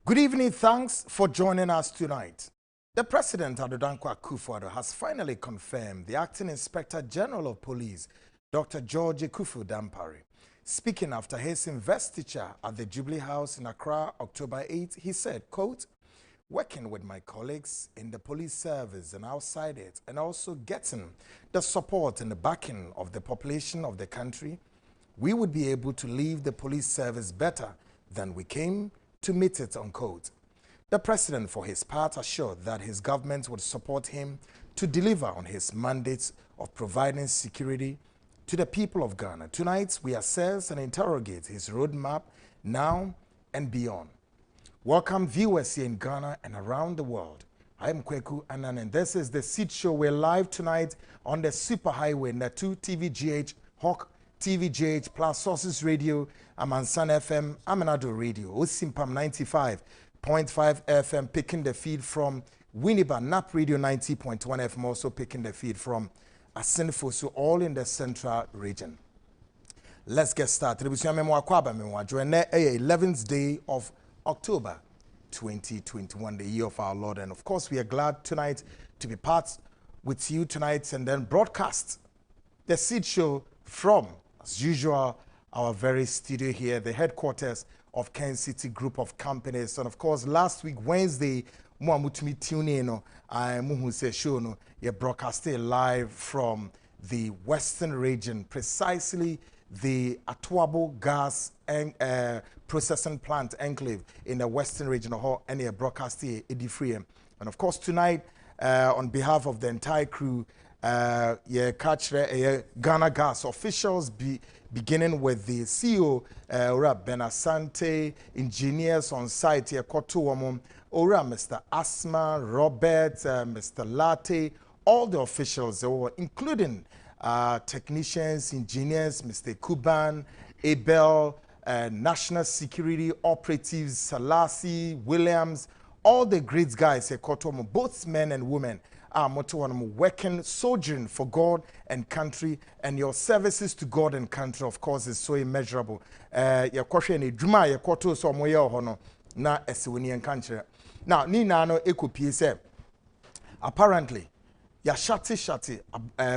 Good evening, thanks for joining us tonight. The President, Adodankwa Akufo-Addo, has finally confirmed the Acting Inspector General of Police, Dr. George Kufu Dampare. Speaking after his investiture at the Jubilee House in Accra, October 8, he said, quote, "Working with my colleagues in the police service and outside it, and also getting the support and the backing of the population of the country, we would be able to leave the police service better than we came to meet it," unquote. The president, for his part, assured that his government would support him to deliver on his mandate of providing security to the people of Ghana. Tonight, we assess and interrogate his roadmap now and beyond. Welcome viewers here in Ghana and around the world. I am Kweku Anan, and this is the Seed Show. We're live tonight on the Superhighway, Natu TVGH, Hawk TVGH, plus Sources Radio, Amansan FM, Amenado Radio, Osimpam 95.5 FM, picking the feed from Winneba, NAP Radio 90.1 FM, also picking the feed from Asenfosu, all in the central region. Let's get started. 11th day of October 2021, the year of our Lord. And of course, we are glad tonight to be part with you tonight and then broadcast the Seed Show from, as usual, our very studio here, the headquarters of Kencity Group of Companies. And of course, last week, Wednesday, Muamutumi Tune, I Muhuse show no, you broadcasted live from the Western region, precisely the Atuabo gas and processing plant enclave in the Western region of Hall, and you broadcasted Edifree. And of course, tonight, on behalf of the entire crew, catch Ghana Gas officials, beginning with the CEO, Ora Benasante, engineers on site, Ora Mr. Asma, Robert, Mr. Latte, all the officials, including technicians, engineers, Mr. Kuban, Abel, national security operatives, Salasi, Williams, all the great guys, both men and women, are working, soldiering for God and country, and your services to God and country, of course, is so immeasurable. Your question is Juma, your quarter so moya hono na esewini country. Now, ni nano ekopie apparently, ya shati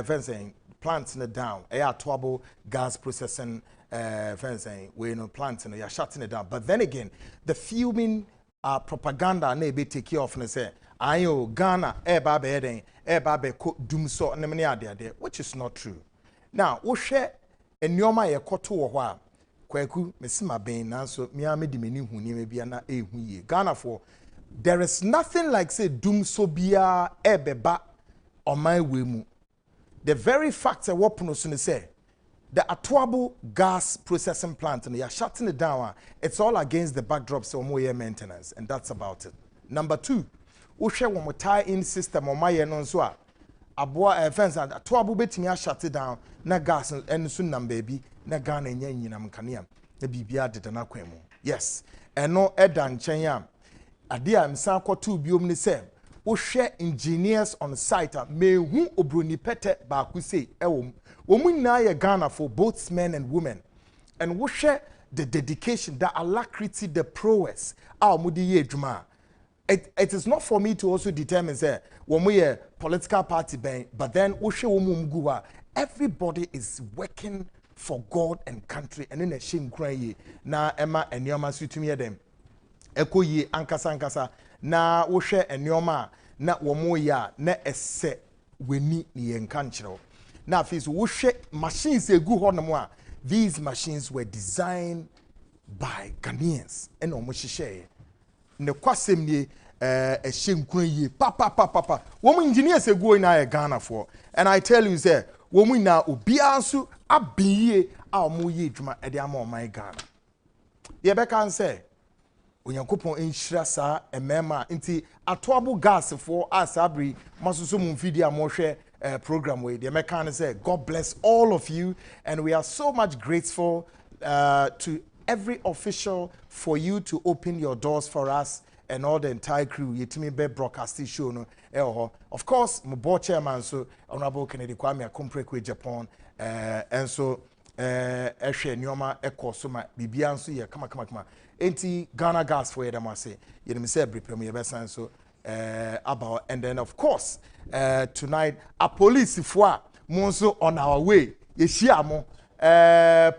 fencing plants in down. Atuabo gas processing fencing we no plants in ya shutting it down. But then again, the fuming propaganda na be take off and say ayo Ghana eba ko dumso nemne ade, which is not true. Now, wo hwe enioma ye koto wo ho a kwaku mesima ben nanso miame di meni hu ni bia na ehu ye Ghana for there is nothing like say dumso bia ebeba on my way mu. The very fact that what puno say the Atuabo gas processing plant and you're shutting it down, it's all against the backdrops of more maintenance, and that's about it. Number two, we share one more tie-in system on my non-swa. Aboa fence and Atuabo betting ya shut it down, na gas and soon baby, na Ghana and Yanam Kaniam, the BBR did an aquemo. Yes, and no Edan Chenyam. Adia Msanko 2 biomni se. We share engineers on site, may who obruni pete bakuse ewom. We na ye Ghana for both men and women, and we share the dedication, the alacrity, the prowess. Our mudi ye juma. It is not for me to also determine say when we a political party bang, but then we share mguwa. Everybody is working for God and country, and in a shame cry na Emma and Yama sutumia them. Eko ye ankasa na we share enyoma na womo ya na ese weni ni enkanchiro. Now, if we share machines, these machines were designed by Ghanaians. And Omoshishare. The Kwesi a shame papa. Woman engineers are going to Ghana for. And I tell you, sir, woman now ubiansu abiye our muye juma ediamo my Ghana. The Beccan say, when you coupon in Shrasa and Mema inti Atuabo gas for us abri Masusumu Fidia Moshe. Program way. The Americans say, God bless all of you, and we are so much grateful to every official for you to open your doors for us and all the entire crew. Yetimi be broadcasting show no. Of course, my board chairman so Honorable Kennedy Kwame Akumprekwe Japan, and so ehwe nyoma ekoso ma bibia nso ye kama enti Ghana gas for them say you know me say prepare me besan so about and then of course tonight a police for monso on our way ye shia mo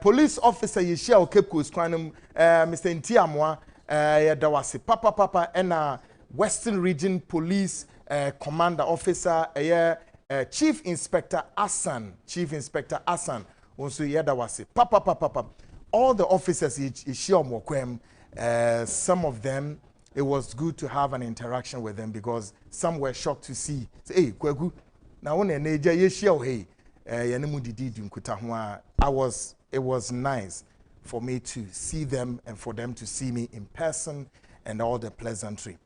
police officer ye shia o Cape Coast kwanum Mr. Ntiamwa ye dawase papa and Western Region Police Commander Officer Chief Inspector Hassan also ye dawase papa all the officers ye shia mo kwem some of them it was good to have an interaction with them because some were shocked to see say hey Kwegu na won na eja ye shia o hey yanemu didi dunkuta ho it was nice for me to see them and for them to see me in person and all the pleasantry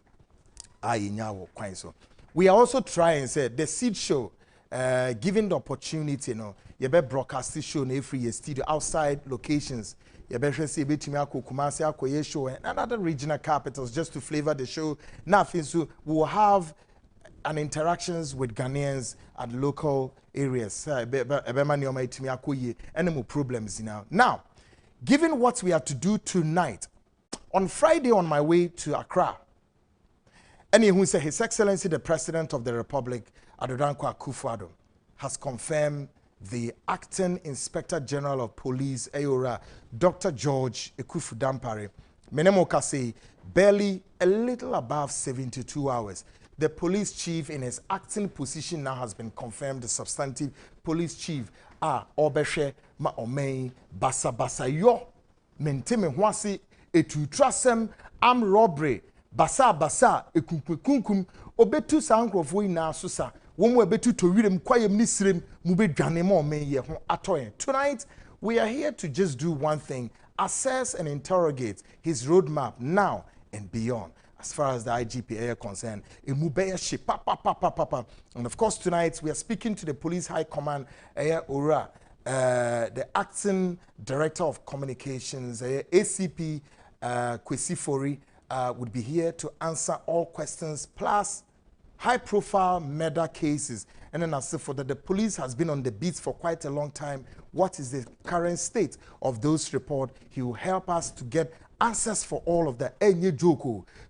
so we are also trying say the seed show given the opportunity you be broadcast the show in every studio outside locations. You better see between Kumasi, Akoye show and other regional capitals just to flavor the show. Nothing so we will have an interactions with Ghanaians at local areas. Any more problems now. Now, given what we have to do tonight, on Friday on my way to Accra, and who said His Excellency the President of the Republic, Adodankwa Akufo-Addo, has confirmed the Acting Inspector General of Police, AORA, Dr. George Ekufu Dampare, Menemoka say barely a little above 72 hours. The police chief in his acting position now has been confirmed. The substantive police chief, Obeshe Ma Omei Basa Yo, Menteme Hwasi, Etu Trasem, Armed Robbery, Basa, Ekunkum, Obetu Sankrofo na Susa. Tonight, we are here to just do one thing, assess and interrogate his roadmap now and beyond. As far as the IGP are concerned, and of course tonight we are speaking to the Police High Command, Ora, the Acting Director of Communications, ACP Kwesi Ofori, would be here to answer all questions, plus high-profile murder cases. And then as for that, the police has been on the beats for quite a long time. What is the current state of those reports? He will help us to get answers for all of that.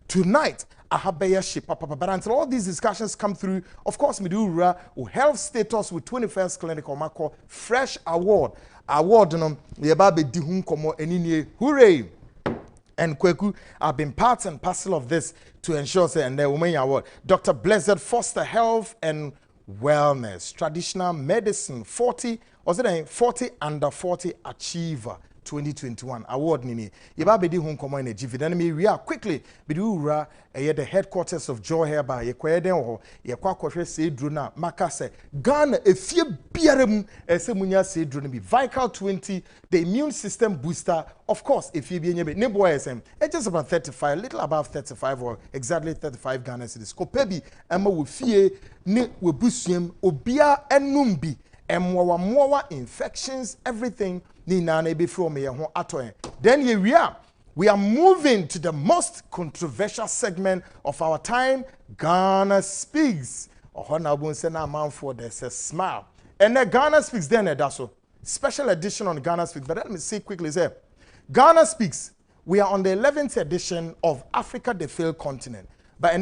Tonight, but until all these discussions come through, of course, Midura will health status with 21st Clinical Mako fresh award. Hooray! And Kweku have been part and parcel of this to ensure and the Women Award. Dr. Blessed Foster Health and Wellness, Traditional Medicine, 40 under 40 Achiever 2021 award nini. Yeba bedi hun komo in GV. Then me we are quickly bidu ura the headquarters of Joy Herba ye kweden ho ye kwa kwhwe sedru na makase Ghana efie biarem esemunya sedru no bi Vical 20 the immune system booster. Of course efie bi enye ne boy SM it's just about 35 little above 35 or exactly 35 Ghana cedis kopebi ema wo fie ne wo busuem obia enum bi emwa infections everything. Then we are moving to the most controversial segment of our time, Ghana Speaks. There's a smile. And then Ghana Speaks then that's so special edition on Ghana Speaks. But let me see quickly say Ghana Speaks. We are on the 11th edition of Africa the Failed Continent. But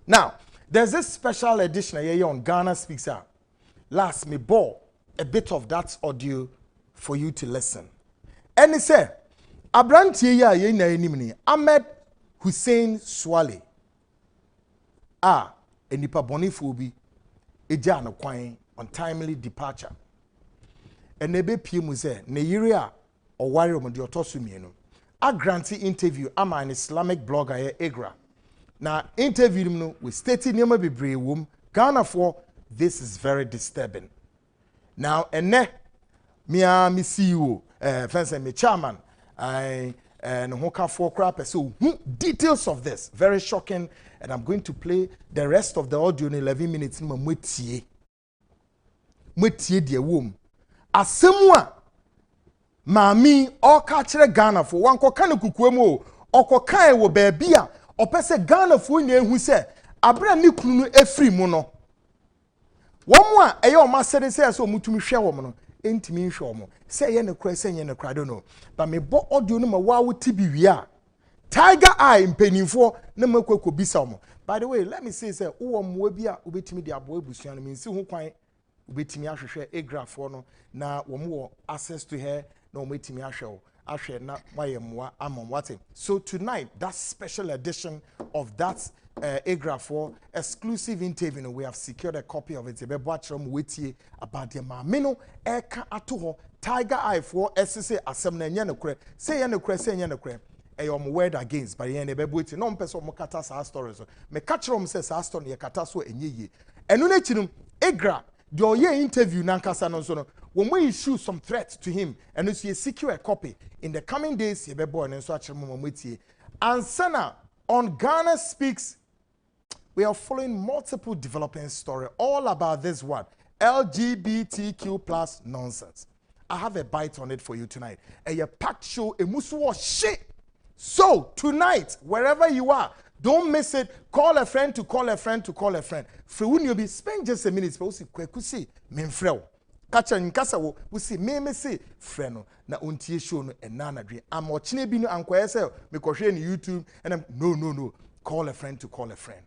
now there's this special edition here on Ghana Speaks. Last me ball. A bit of that audio for you to listen. And he said, Abrantie ya ye na enimni Ahmed Hussein Swale. Enipa bonifu bi eja no kwan untimely departure. Enebe pie mu se ne yire a oware omde otoso mienu. A granty interview ama an Islamic blogger ye Egra. Na interview no we stated niema bebre wom Ghana for this is very disturbing. Now, me CEO, me chairman, and Hoka for crap. So, details of this, very shocking. And I'm going to play the rest of the audio in 11 minutes. Mwetie the womb. Asemwa, mami, or catcher Ghana for one kokanu kukwemo, or kokai wo bebia, or pese Ghana for who said, Abra Nikunu efri mono. One more, a your master says so mutumi share woman. intimi nhwomo say ye ne kra say ye ne kra don't know but me bo audio no ma wa wuti bi wi a tiger eye mpanimfo na makoko bisa mo by the way let me say say wo mo bi a obetimi de abo abusua no me nsi ho kwan obetimi ahwehwe egrafo no na wo mo access to her na wo metimi ahwe na mayemwa amon wate. So tonight that special edition of that Agrafo exclusive interview, we have secured a copy of it. About the mamino eka atoho tiger eye for SSA assembly nyanokre say yanokre say yanokre a word against by yen ebebuti no person mokata sa stories me catch rom says sa story ye kata so enye enu na chinum Agra the oye interview nankasa no so no when we issue some threat to him and you secure a copy in the coming days ye bebo and so achiro mo metie ansana on Ghana Speaks. We are following multiple developing stories all about this one LGBTQ plus nonsense. I have a bite on it for you tonight. A packed show, a musuwa shit. So tonight, wherever you are, don't miss it. Call a friend to call a friend to call a friend. For when you be spend just a minute, but see kwekusi menfreo. Kacha nkasa wo see me say friend na untie show no enana dwe. Am watching bi no ankoye say me kohwe ni YouTube and I'm no. Call a friend to call a friend.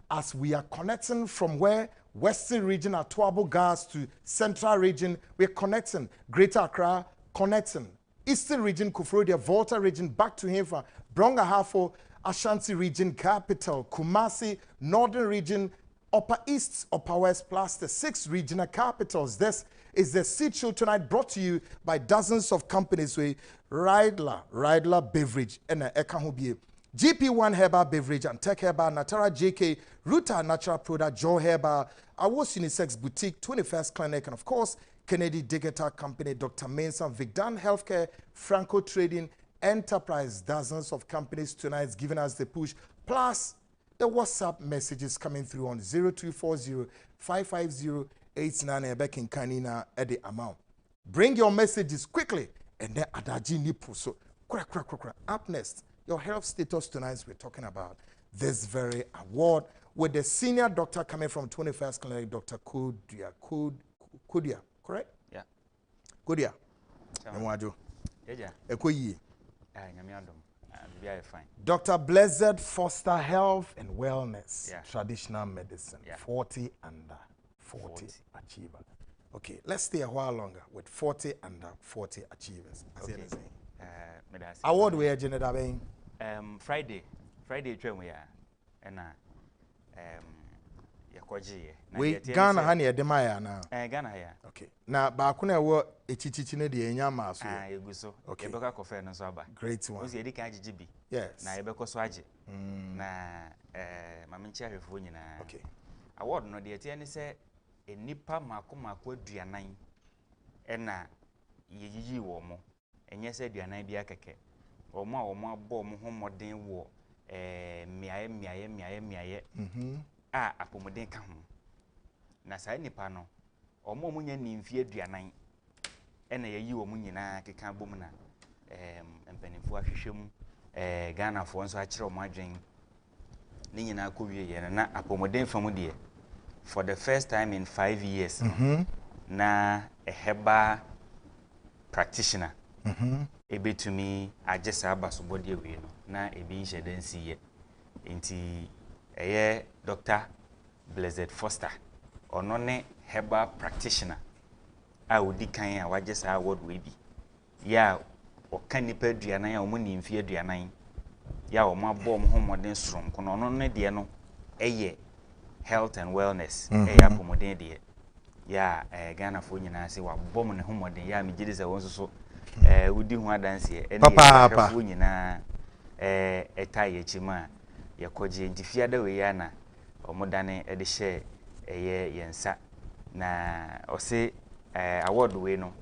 As we are connecting from where Western region at Tuabo Gas to Central region, we're connecting Greater Accra, connecting Eastern region, Kufrodia, Volta region, back to Haifa, Bronga Hafo, Ashanti region, capital, Kumasi, Northern region, Upper East, Upper West, plus the 6 regional capitals. This is the Seed Show tonight, brought to you by dozens of companies with Ridler Beverage, and Ekahubi. GP1 Herbal Beverage and Tech Herbal, Natara JK, Ruta Natural Product, Joe Herbal, Awos Unisex Boutique, 21st Clinic, and of course, Kennedy Digital Company, Dr. Manson, Vigdan Healthcare, Franco Trading, Enterprise, dozens of companies tonight giving us the push, plus the WhatsApp messages coming through on 0240-550-89 back in Kanina at the amount. Bring your messages quickly, and then Adaji Nipu. So, up next. Your health status tonight, we're talking about this very award with the senior doctor coming from 21st Clinic, Dr. Kodia, correct? Yeah. Kodia. Nwaju. Yeah. Ekoyi. Fine. Dr. Blessed Foster Health and Wellness, yeah. Traditional Medicine, yeah. 40 under 40 achiever. Okay, let's stay a while longer with 40 under 40 achievers. Okay. Award we are generating. Friday train we are and we Ghana honey at the Maya now. Ghana here. Okay. Now Bakuna work a chichichine the Enyama. Okay. Eboka kofe no so ba. Great one. Ozi edi kan GGB. Yes. Na ebeko so age. Na maminchi ahwefo nyina. Okay. Award no de tie ne se enipa mako aduanan na yeyiyi wo mo. Enye se aduanan bia keke. Omo abo mo homoden wo miaye apomodin ka ho na sa nipa no omo munya nimfie aduanan ena yayi wo munyina keka bom na empanimfo ahwehwem Ghana fo nso akire o madwen ni nyina akɔwie ye na apomodin fam de for the first time in 5 years na a herbal practitioner ebetumi agesa abasobode awie no na ebi nhyedansi ye enti eye Dr. Blessed Foster ono ne herbal practitioner a odi kan a wagesa award we bi ya oka nipa aduanan a omuni mfi aduanan ya o mabɔ mo homoden sorom kono ono ne de no eye health and wellness eye apomodin de ya Ghana fo nyina se wabɔ mo ne homoden ya megide se won so udi hu adanse papa fo nyina etaye chima yakoje ntifia da we ya na omodane de hye eye yensa na ose award we no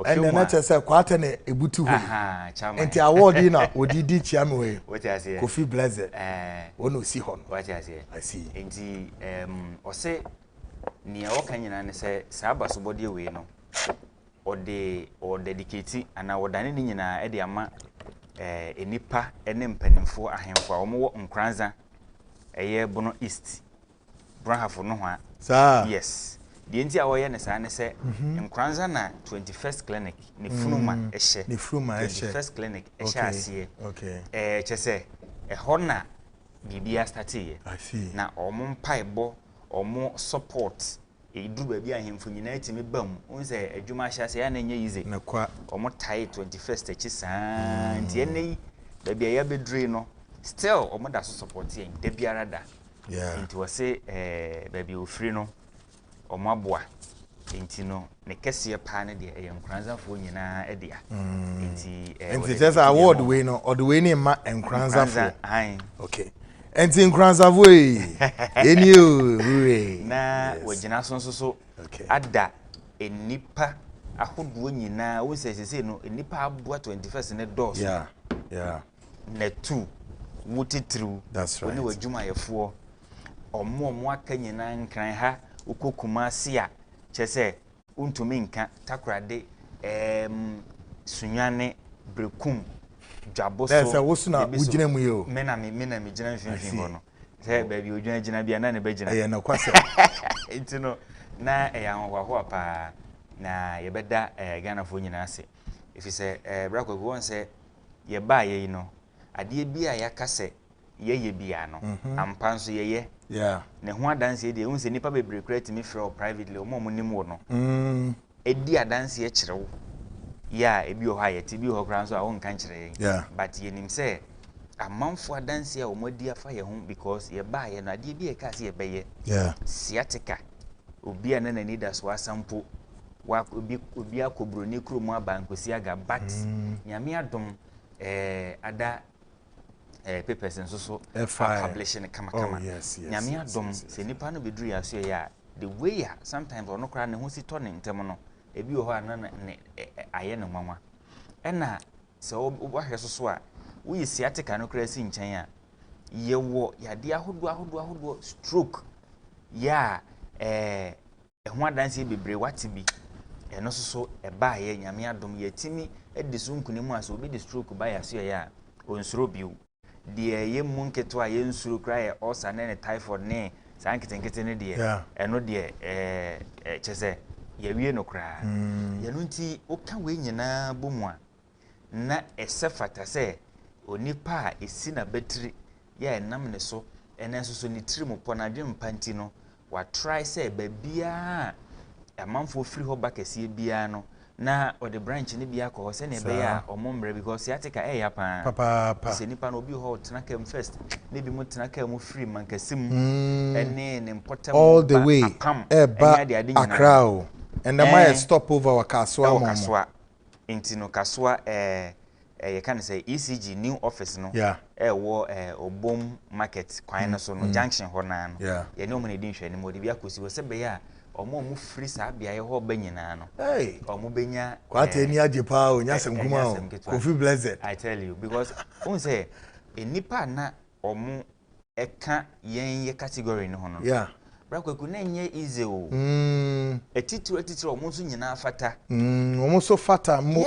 and then I say kwata na ebutu ho enti award na odidi chiame we Kofi Blessed ono si ho what you say I see enti ose ni okanyina ne se sabasobode we no or dedicate and our dining in Ediama enipa enempanimfo ahemfo a omo nkranza eye Bono East Brahafo no ha sir yes the nti a woye ne sa ne se nkranza na 21st clinic ne funuma ehye ne funuma ehye 21st clinic ehye asie okay chese hona bibia start ye I see na omo mpaebo omo support edu ba bi ahemfo nyina atimi bam unse adwuma ahya se ya na nye yize na kwa omo tai 21st echi saa nti ene ba bia ya bedre no still omo da so support ye da biara da nti wose ba bia ofiri no omo aboa nti no ne kese pa ne de nkranzafo nyina edia nti just award we no or the way ne ma nkranzafo okay enti nkranzafo eni o na wagina so ada enipa ahodo nyina wo sesese no enipa aboa 21st ne dos na 2 wutitru oni wadwuma yefo omo aka nyina nkran ha ukokuma sia chese untumi nka takrade sunwane brekum dwaboso that's a wosuna ugina mu yo mena me gina mfimfim ho no se ba bi odwana gina bia na ne ba gina na kwase intino na ya ho pa na yebeda Ghana fo nyina ase efise brakwa go won se ye ba ye no ade bia yakase ye bia no ampa nso ye ne ho adanse de unse nipa bebre create me free privately o mo nim wo no edi adanse kirewo ya ebi o ha ye ti bi ho kran so a won kan kire but ye nim se amanfo adanse a o modi afa ye ho because ye ba ye no ade bi e ka se ye beye sciatica obi ana na need as wasampo wa obi akobro ne kromu abankosi aga but nyame adom ada papers nso so publishing kama nyame adom se nipa no beduru ya so ya the way ya sometimes ono kra ne ho si to ne ntem no ebi ho ana ne aye ne nwanwa ena se wo hwe so a wo yi sciatica no kra si nchen a ye wo ya de ahodo stroke ya ho adanse bebre wate bi eno so eba ye nyame adom yetimi edisu nkunemu aso obi de stroke ba ya so ya onsuro biu de ye munketo a ye nsuro kra ye ulcer ne typhoid ne sanketenkete ne de eno de chese ye wie no kra ye no nti oka we nyina bomu a na esefata se onipa a esi na battery ya enam ne so enenso so ni tiri mo pona dwem panti no wa try se ba bia amanfo free ho bakase bia no na o the branch ni bia ko se ne be ya omombre because sciatica ya pa se nipa no obi ho tena kam first ne bi mo tena kam free mankasim ene ne important all the way Accra and the might stop over our kaswa intino kaswa you can say ECG new office no wo obom market kwan no so no junction ho na no ye ne omene din hwe ne mo de bia kosi wo se be ya omo free sa bia ye ho ba nyina no omo benya kwate ni ajepa o nya senkuma o Kofi blessed I tell you because won say enipa na omo eka ye category no ho no brakwaku na nye easy o etitiro omo so nyina fata omo so fata mo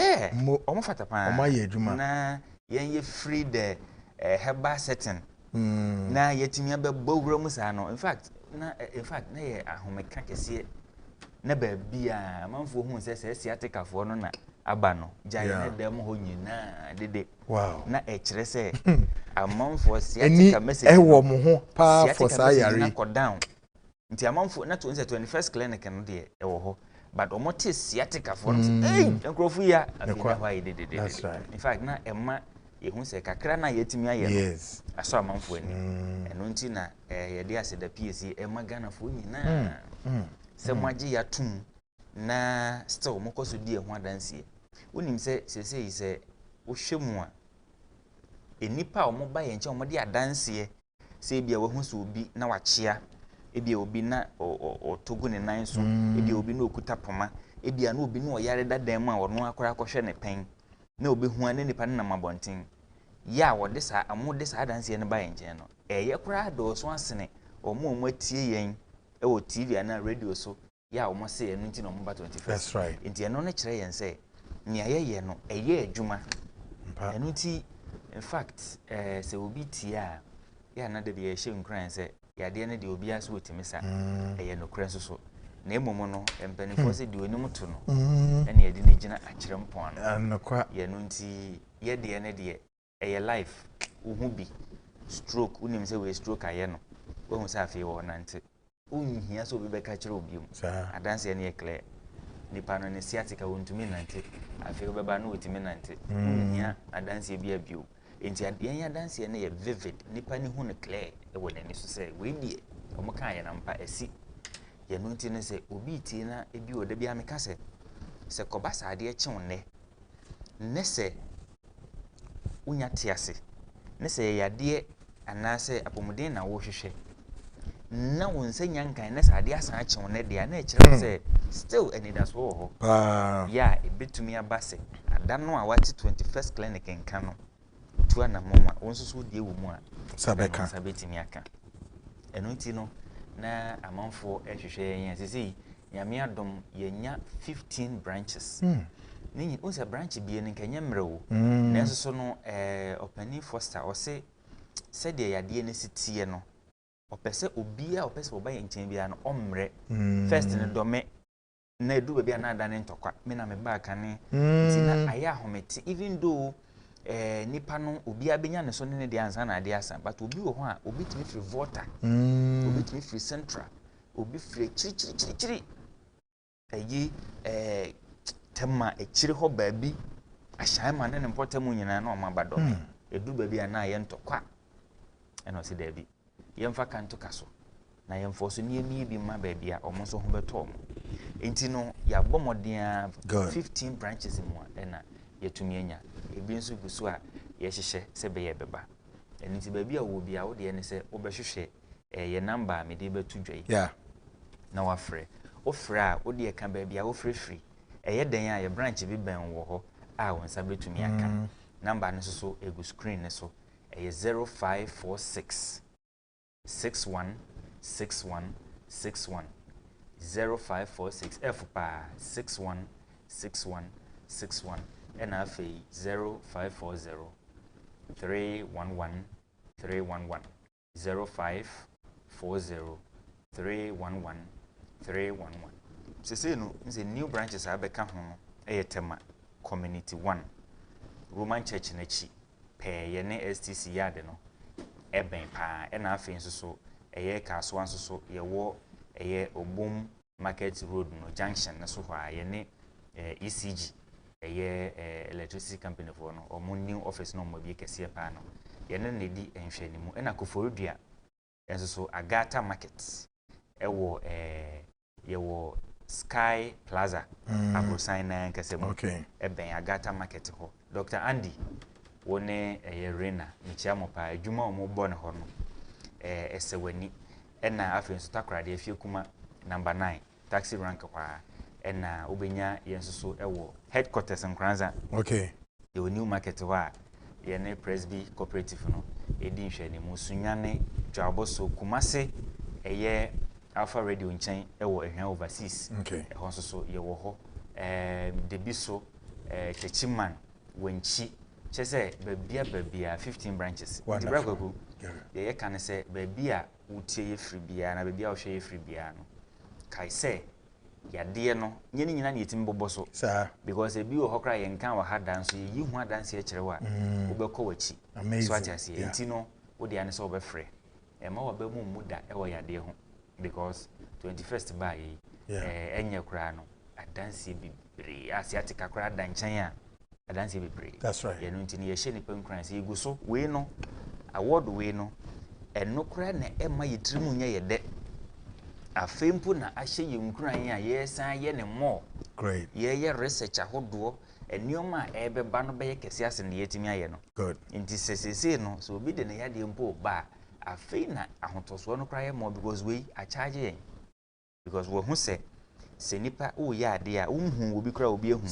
omo fata pa omo ye adwuma na ye free the herbal setting na yetimi ababawura mu sa no in fact na ye ahomeka kese na ba bia manfo hu se sciatica fo no na aba no jaye na dem ho nyina dede na kire se amanfo sciatica message wo mo ho pa for sayare na ko down nti amanfo na to 21st clinic no de wo ho but omote sciatica fo no enkrofu ya afina hwa dede in fact na emma ehun se kakra na yetimi aye aso amanfo ani eno nti na ye de aseda PSC emma Ghana fo nyina se moagye ya tum na still mokoso die ho adanse wonim se sesei se wo hwemu a enipa omoba ye nche omode adanse se bia wo hu so obi na wachia ebia obi na otogu ne nan so ebia obi na okuta poma ebia na obi na oyare dadan mu a wono akora akɔhwɛ ne pen na obi hu an nipa na mabonten ya wo de sa amode sa adanse ne ba ye nche no eye kora do so asene omo atie yen wo TV na radio so ya omo se enu nti na omo ba 21st that's right nti eno ne kire yen se nia ye no eye adwuma enu nti in fact se obi tia ya na de ye hye nkran se ya de ne de obi aso otimisa eye no kran so na emomo no empanifo se di onim to no ene ye di ne gina akire mpon no anokwa ye no nti ye de ne de eye life uhu bi stroke unim se we stroke aye no wo se afi wo nante unhia so bi be ka kire obi mu adanse ene ye clear nipa no ne sciatica wontumi nante afi wo beba no wotumi nante unhia adanse bi abio enti ade ya adanse ene ye vivid nipa ni hu ne clear e wo nani so se we die omo kan ye na mpa esi ye no nti ne se obi tie na ebi o da bi ameka se kobasa ade e chew ne se unya tiase ne se yade anase apomuden na wo hwehwe na won se nyankan ne sa ade asan chew ne de na e kire se still enidaso wo ho ya ebetumi abase ada no a wati 21st clinic nka no tu ana moma won so de wo mu a sabetimi aka eno nti no na amanfo ehwehwe yan sisi nyame adom yenya 15 branches ni unsa branch bi en kanya mrewo na nso so no opani foster o se de yade ne sitie no opese obia opese oba yenchen bia no omre first ne dome na edu bia na ada ne ntokwa me na me ba kane nti na aya homete even though nipa no obia benya ne so ne de ansa na ade asa but obi wo ho a obi timi free water obi timi free central obi free chiri ayi tema echiri ho baabi ahyan ma ne mpotamu nyina na o mabado me edu baabi na ye ntokwa eno se dabi yemfa kanto kaso na yemfo so ne emi bi ma baabi a omo so ho beto omo enti no ya bomoden 15 branches mu na yetumi anya ebi nso guso a ye hyehye se be ye beba enti baabi a wo bia wo de ne se wo behwehwe ye number me de betu dwai na wafre ofre a wo de ka baabi a wo free eye den a ye branch bi ben wo ho a won sa betumi aka number no so egu screen ne so eye 0546 61 61 61 0546 F pa 61 61 61 and afi 0540 311 311 0540 311 311 say no nze new branches abeka ho no eyetema community 1 Roman church na chi pe ye ne STC yard no eben pa na afi nso so eye kaso anso so ye wo eye obum market road no junction na so hwa ye ne ECG eye electricity company for no omo new office no mo bi kese pa no ye ne ne di enhwani mu na koforodua enso so agata market ewo ye wo Sky Plaza Abrosan na nkese mu eben agata market ho Dr. Andy wone Rena michia mo pa adwuma omo bo ne ho no esewani ena afi nso takrade afie kuma number 9 taxi rank kwa ena obenya yenso ewo headquarters nkranza the new market wa ye ne Presby cooperative no edi nhwani mu sunyane dwaboso kumase eye Alpha Radio nchen ewo ehwan overseas ehon so ye wo ho debiso chechiman wenchi chese babia 15 branches dibragogu ye kan se babia utie ye free bia na babia wo hwe ye free bia no kai se yade no nyeni nyina na yetim bobo so because ebi wo hokra ye nkan wa hadan so ye yihu adan se kirewa obekọ wachi so atiase enti no wo de ane so obefre ema wa ba mu muda ewo yade ho because 21st by enye kura no adanse bibre asiatica kura danchan a adanse bibre that's right ye no ntini ye hye ni pankran se egu so we no award we no eno kura na ema yitirimu nya ye de afempu na ahye ye nkran a ye san ye ne mo great ye research ahodo enioma ebeba no be ye kese ase ne yetimi aye no good nti sesese no so obi de ne yade mpo ba afei na ahotoso no kraye mo because we a charge yen because we hu se nipa o ya ade a umhu obi kra obi ehu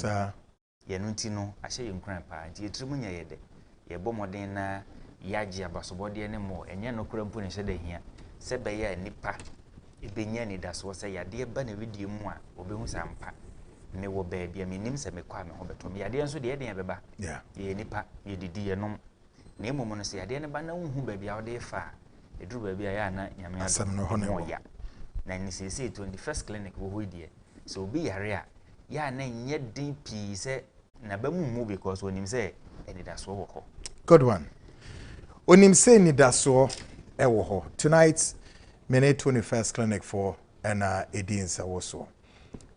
ye no nti no ahye ye nkran pa nti etirimu nya ye de ye bomoden na yaji abasobode ne mo enye no kra mpo ne hye de hia se be ya nipa ebenya ni daso se yade ba na video mu a obehu sampa me wo ba bia me nim se me kwa me ho betom yade nso de ye de beba ye nipa ye didi ye nom na emomo no se yade ne ba na unhu ba bia ode fa eduru ba bia ya na nyame asem no ho ne ya na ni say 21st clinic wo hoidie so obi yare a ya na nye din pi say na ba mu because onim say enidaso wo ho. Good one. Onim say enidaso e wo ho. Tonight mene 21st clinic for na edin sa wo so.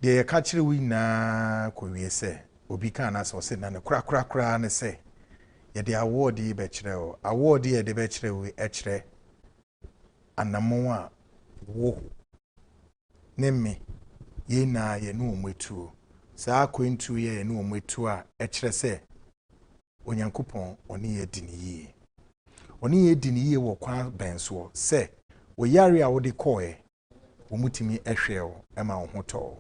De ka kire wi na ko wi say obi kan na so say na kura ne say ye de award yi be kire o. Award ye de be kire wi e kire anamon a wo nemme ye na ye no omwetu saa kwentu ye no omwetu a e kire se onyankopon oni ye diniye wo kwa benso se wo yare a wo de koe wo mutimi ehwe o e ma wo hoto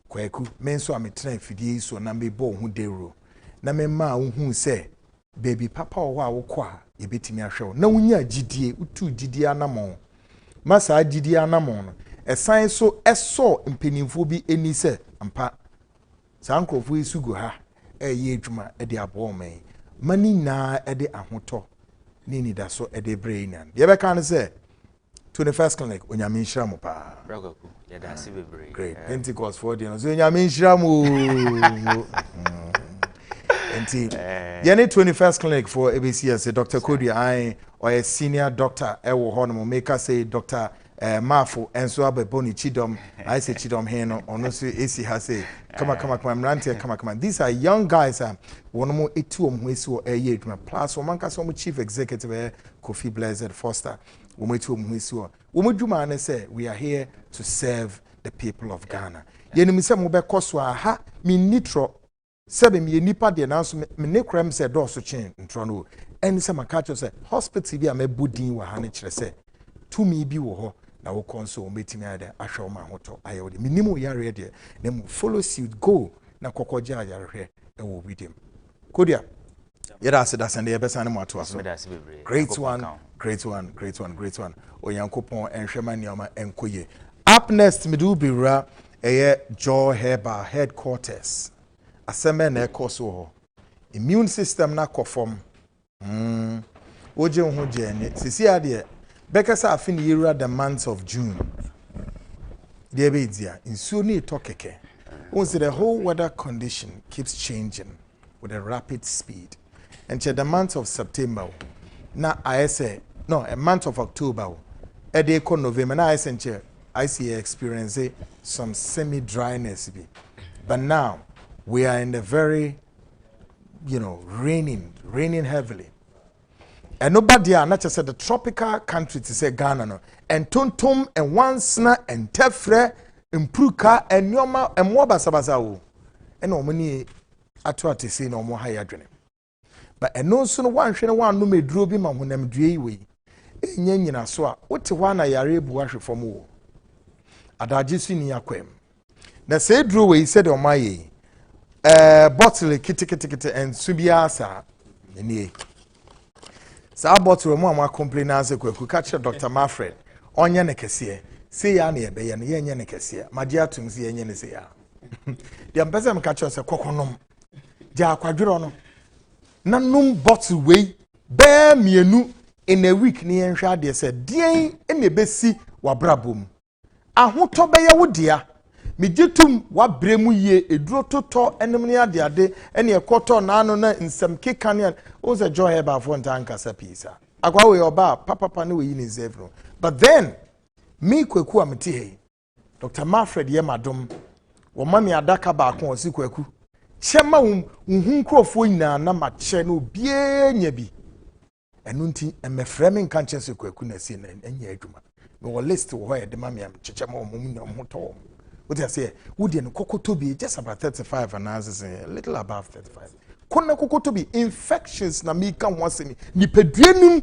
kwaku menso ametra fidie so na mebo ho dero na memma wo hu se baby papa wo a wo kwa ye betimi ahwe o na wunya gidie utu gidie anamon masa gidie anamon no esan so eso mpenimfo bi eni se ampa sankrofo isugo ha ye adwuma e de abo men mani na e de ahoto ni ni da so e de brainan ye be kan se 21st clinic onyame nhira mo pa bragoku ye da se bebre great Pentecost for the so onyame nhira mo enti ye ne 21st clinic for ABCS Dr. Kodi I or a senior doctor e wo ho no make us say Dr. Mafo enso abeboni chidom I say chidom he no ono so esi ha say kama mrante kama these are young guys one mo etu om ho esi o eye adwuma plus o manka so mo chief executive Kofi Blessed Foster wo mo etu om ho esi o wo mo dwuma na say we are here to serve the people of Ghana yenim se mo be koso ha mi nitro sebe mi nipa de na so me ne kram se do so chen ntro no en se maka cho se hospital bi a mabudin wa ha ne kire se tumi bi wo ho na wo konso o metimi ade ahwe o ma hoto aye wo de minimo yare de na mu follow suit go na kokoje ayare hwe e wo bidim kodia yeda se da sande yebesa ne mo ato aso great one oyankopon enhwema nioma enkoye up next midu biwra eye jaw herbal headquarters aseme na ekoso ho immune system na kofom oje ho je ne sisi ade bekasa afini yera the month of June there be dia insuo ni to keke once the whole weather condition keeps changing with a rapid speed and the month of September na I say no a month of October e dey ko November na I say I see experience some semi dryness but now we are in the very raining heavily. And nobody are not just the tropical country to say Ghana no. And tontom and wansna and tefre and pruka and nyoma and more basabazao. And no money atwa to say no more higher drink. But and no sooner one no me drew him when them dwe. Enyen na so a wote wana yare buahwe from wo. Adajisu ni yakwem. Na say drew we said on my bottle kiti and subiasa enie. Sa bottle mo am complain as kwaku catch Dr. Manfred onye ne kese say ya na ebe ya na yenye ne kese madia tum say yenye ne say ya dia mpese me catch say kokonom dia akwadwiro no nanum bottle we be mienu in a week ni enhwa de say dien ene besi wabrabom ahoto be ya wodia mijitum wabremu ye eduro toto enem ne ade ene ekoto na anu na nsem kekane o se joy heba fo ntanka sa pisa akwa we oba papa ne we yin zevro but then me kwaku amete he Dr. Manfred ye madom wo mami adaka ba kon osi kwaku chema hu nkrofo nyina na ma che no bie nya bi enu nti emefrɛ me nka nche se kwaku na si na enya adwuma me wo list wo he de mami am chechema wo mum na mo to what I say, would you cocoa be just about 35 and as a little above 35? Kona cocoa be infections na mika once ni pedrenum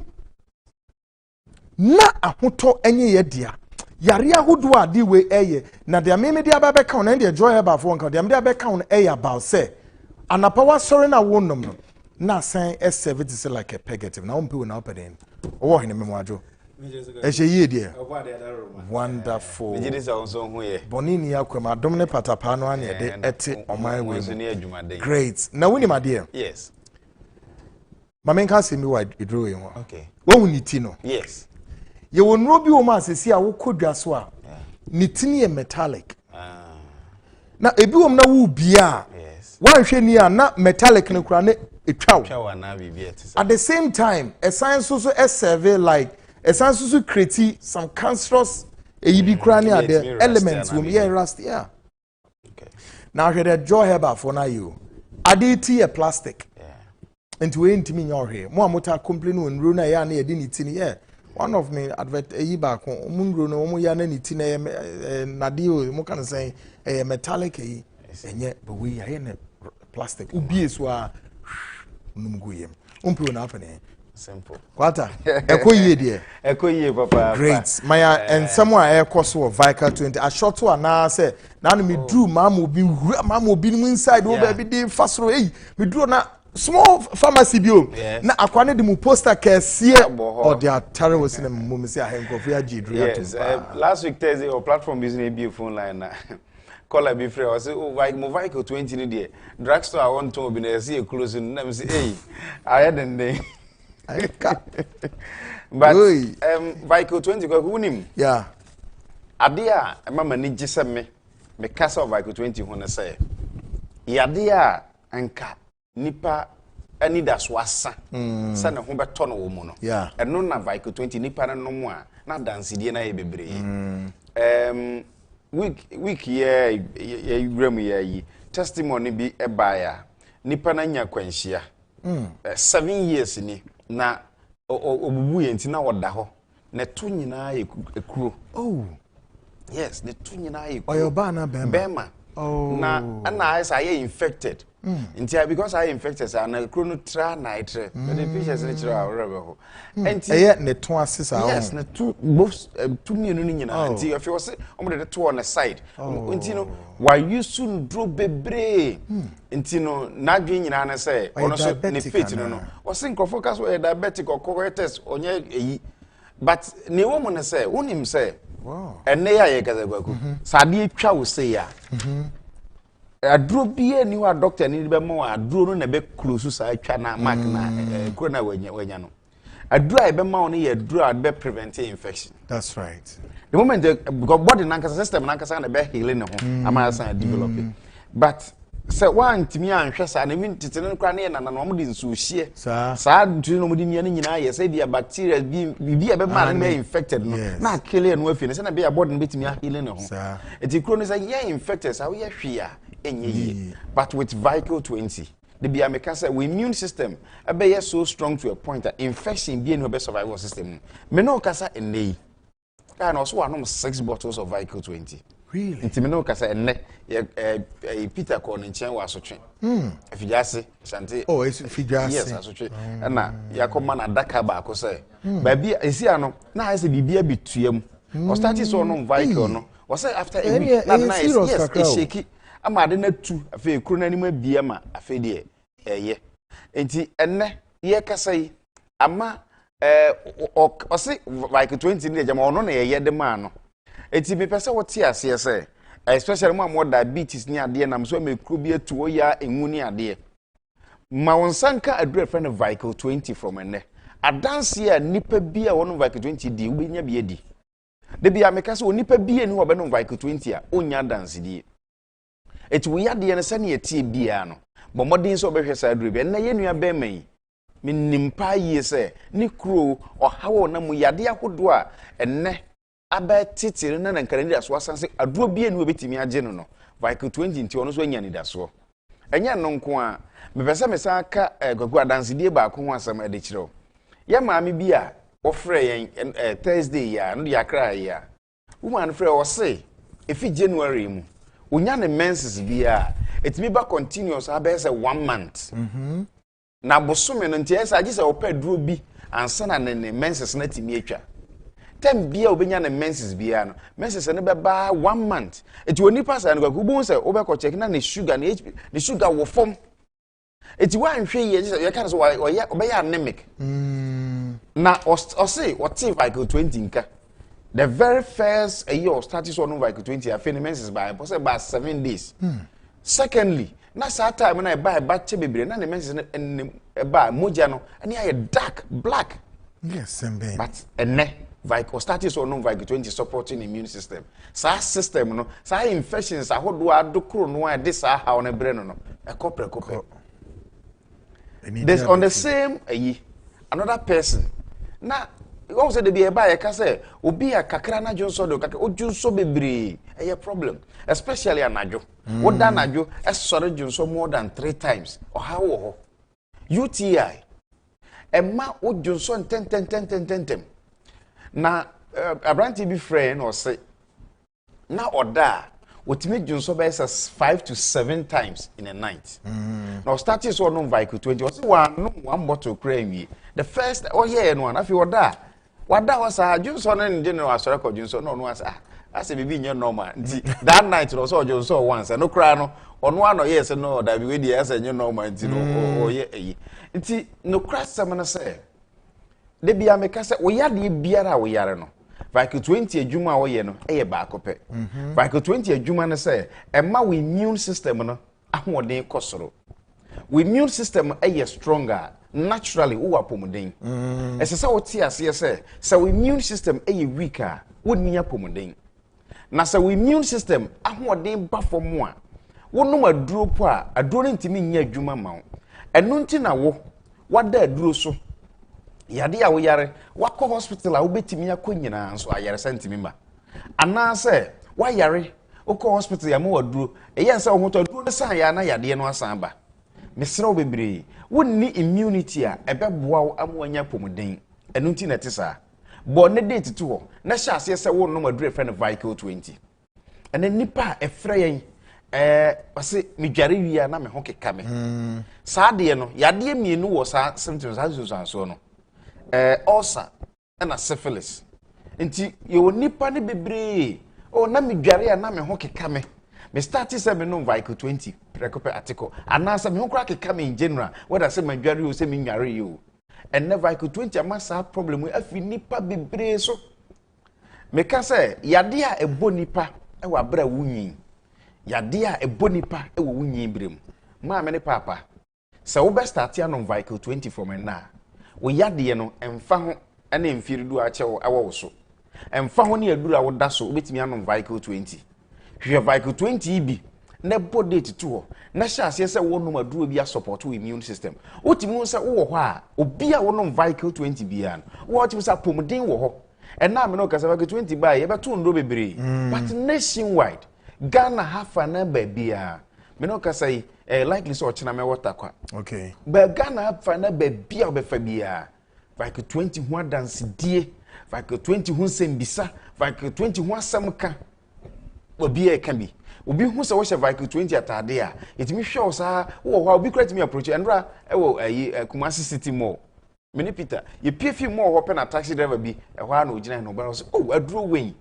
na ahoto enye ye dia yare ahodo ade we eye na de ameme dia ba be count na de joy heba for nka de ameme dia be count eye about say anapa wa sorry na wonnom no na san S7 is like a pegative na umpe we na opeden owo hene memwajo wonderful. Bonini yakwema domne patapano ane de eti omai we. Great. Na wuni my dear. Yes. Mamenka se mi wa idro okay. Wo wuni ti no. Yes. Ye wonro bi o ma sesi a wo kodwa so a. nitini metallic. Na ebi wom na wo bia. Yes. Wan hwe ni a na metallic no kura ne etwa. At the same time, a science also serve like a science also create some cancerous eyibi kura ne ade elements wom rust yeah. Okay. Now here the jaw heba for na you. Ade ti a plastic. Yeah. Into we ntimi nya ohwe. Mo amota complain won ru na ya na yedi nitini yeah. One of me advert eyiba ko omundro no omo ya na nitini na de o mo kan say metallic enye but we are in plastic ubi so a numguyem umpi na afene simple kwata ekoyie de ekoyie papa great my and someone air course of Vicar 20 a short one na say na no me drew mama obi no inside wo baby dey fasro me drew na small pharmacy bio na akwane de mu poster kese or they are terror was in the moment say ahenkofo ya gidru ya last week Thursday or platform using a bio phone line na call be free or say oh Vicar 20 ni there drugstore I want to be na see close na say hey I had them day but Vicar 20 ko hunim yeah ade a mama ni gise me kasa Vicar 20 ho na say yade a anka nipa ani da so asa sa ne ho beto no wo mu no eno na Vicar 20 nipa no mu a na dance die na ye bebre week ye rem ye yi testimony bi ebaya nipa na nya kwanhia 7 years ni na obubu ye nti na woda ho na to nyina ekuro oh yes the to nyina ekuro oyoba na bema oh na ana I say infected nti because I infected say na ekuro no tra night the pictures ni chira awrebe ho enti ne to asesa yes na two both two mienu ni nyina nti if you say omo de to on the side nti no why you soon draw bebre nti no na dwen nyina na say ono so ne fit no o say focus we diabetic or correctors onye eyi but ne wo mo na say wonim say wow enne ya ye kaza gwaku sade atwa wo say ya aduro bie ni wa doctor ni be mo aduro no na be close sa atwa na mark na kro na wanya no aduro e be ma wo no ye aduro be prevent infection that's right the moment because body nankasa system nankasa na be healing ho ama san develop but say one timi anhwe sa na mi titene kra na ye na no mo di nsu hie sa ntiri no mo di nyina ye say dia bacteria bi e be ma na infected no na kele no afi ne say na be ya body no betimi healing ho eti kro no say ye infected sa wo ye hwe a enye but with Vicar 20 the be make say we immune system be so strong to a point that infection be no be survival system me no kasa enei ka na so anom 6 bottles of Vicar 20 really nti me no kasa enne Peter ko ne nchen wa asotwe afijase shanti oh it's fijase yes asotwe na yakoma na daka ba ko say ba bi esi ano na ha se bibia bituam o start so no Vicar no o say after a week na nice yes e shake ama de na tu afa ekuru na nimu bia ma afa de eye enti enne ye kasai ama o se Vicar 20 ni jama ono na ye de ma no enti me pese wote ase se especially mo diabetes ni ade na mso mekuru bi atu ya enwu ni ade ma wonsanka adure friend Vicar 20 from enne adanse a nipa bi a wono Vicar 20 di ubenya bi edi de bia me kase onipa bi eni wo be no Vicar 20 a onya dance di eti wo yade ne sane etie bia no bo modin so behwe sa adure bi na ye nua be mai minimpa yie se ni kuro ohawo na mu yade akodo a enne aba titiri na nkare ni aso asanse aduro bia ni obetimi age no no Vicar 20 nti ono so anya ni daso enya no nko a mepese mesa ka gwagu adanse die ba ko ho asam ade kireo ye maami bia ofre yen Thursday ya no ya kra ya woman frɛ o se efi January mu onya ne menses bia etimi ba continuous abese 1 month na bosome no ntia sa agi se opa duro bi ansa na ne menses na timi atwa tem bia obenya ne menses bia no menses ne be ba 1 month eti oni pasa no kwa bu se obekọ check na ne sugar ne sugar wo fom eti wa nhwe ye je ye kan so obeya anemic na o say what Vicar 20 nka the very first year started on Vicar 20 a menses by say by 7 days secondly na sa time na e ba che bebre na ne menses e ba moja no ani aye dark black yes sembe but enne Vico status or no Vico 20 supporting immune system. Sa system no, sa infections a hodo adokro no a this a how na breno no. A copper. There's on the same another person. Na also the be a buy ka say obi a kakra na jonso do kakra ojunso bebre a problem, especially anajo. What da anajo e sore jonso more than 3 times or how UTI. Emma ojunso 10 na abranti bi friend or say na oda wotimi junso be 5 to 7 times in a night. Now starting so no Vico 20 was one bottle cream. The first no one afi oda was a junso na general asore ko junso no as a bibi nye normal nti that night no so junso once no kra no ono ano yes no da bi we dey as nye normal nti no oye nti no kra sem na say de bia me ka say wo yade biara wo yare no Vico 20 adwuma wo ye no e ba akopɛ Vico 20 adwuma no say emma we immune system no ahoden kosoro we immune system e stronger naturally wo apomuden ɛsɛ wo tie ase say we immune system e weaker wo ni apomuden na say we immune system ahoden ba fom a wo no aduro po a aduro ntimi nya adwuma ma wo ɛno nti na wo wada aduro so yade a wo yare wakɔ hospital a wo betimi akɔ nyina nso ayare sentimi ma ana sɛ wa yare okɔ hospital ya ma waduro eya sɛ wo hoto aduro ne san ya na yade no asan ba mesrɛ wo bebre wonni immunity a ɛbɛboa wo amwanya pomuden ɛno nti na te saa bɔ ne date to hɔ na hyɛ ase sɛ wo no maduro frɛ no Vico 20 ɛna nipa ɛfrɛ yɛn wase midware wia na me ho keka me saa de no yade mienu wɔ saa symptoms so no ulcer and syphilis. Nti yo nipa ne bebre na midware na me ho keka me start say me no Vico 20 prekope article anasa me ho kra keka me in general whether say madware o say me nware yo and never Vico 20 amasa problem we afi nipa bebre so me ka say yade a ebo nipa e wa bra wunyin yade a ebo nipa e wo wunyin brem ma me ne papa say wo best start ya no Vico 20 from na wo yade no emfa ho ene mfiridu a chewo awo so emfa ho ne aduru a wo da so obetimi anom Vico 20 hwe Vico 20 bi na body to ho na hye ase se wo nom aduru bi a support wo immune system otimi ho se wo ho a obi a wo nom Vico 20 bi an wo otimi se pomodin wo ho ena me no kasa Vico 20 ba ye beto ndo bebre but nationwide Ghana hafa na ba bia me no kasa likely so china me water kwa okay but Ghana hafa na ba bia obefa bia Vico 20 ho dance die Vico 20 ho sembisa Vico 20 ho asamka obi e kan bi obi hu se wo hye Vico 20 atade a etimi hwe wo saa wo ho obi kra timi approach andra e wo Kumasi City Mall mini Peter ye piefi mall ho pe na taxi driver bi e ho na ogina no ba so aduro wen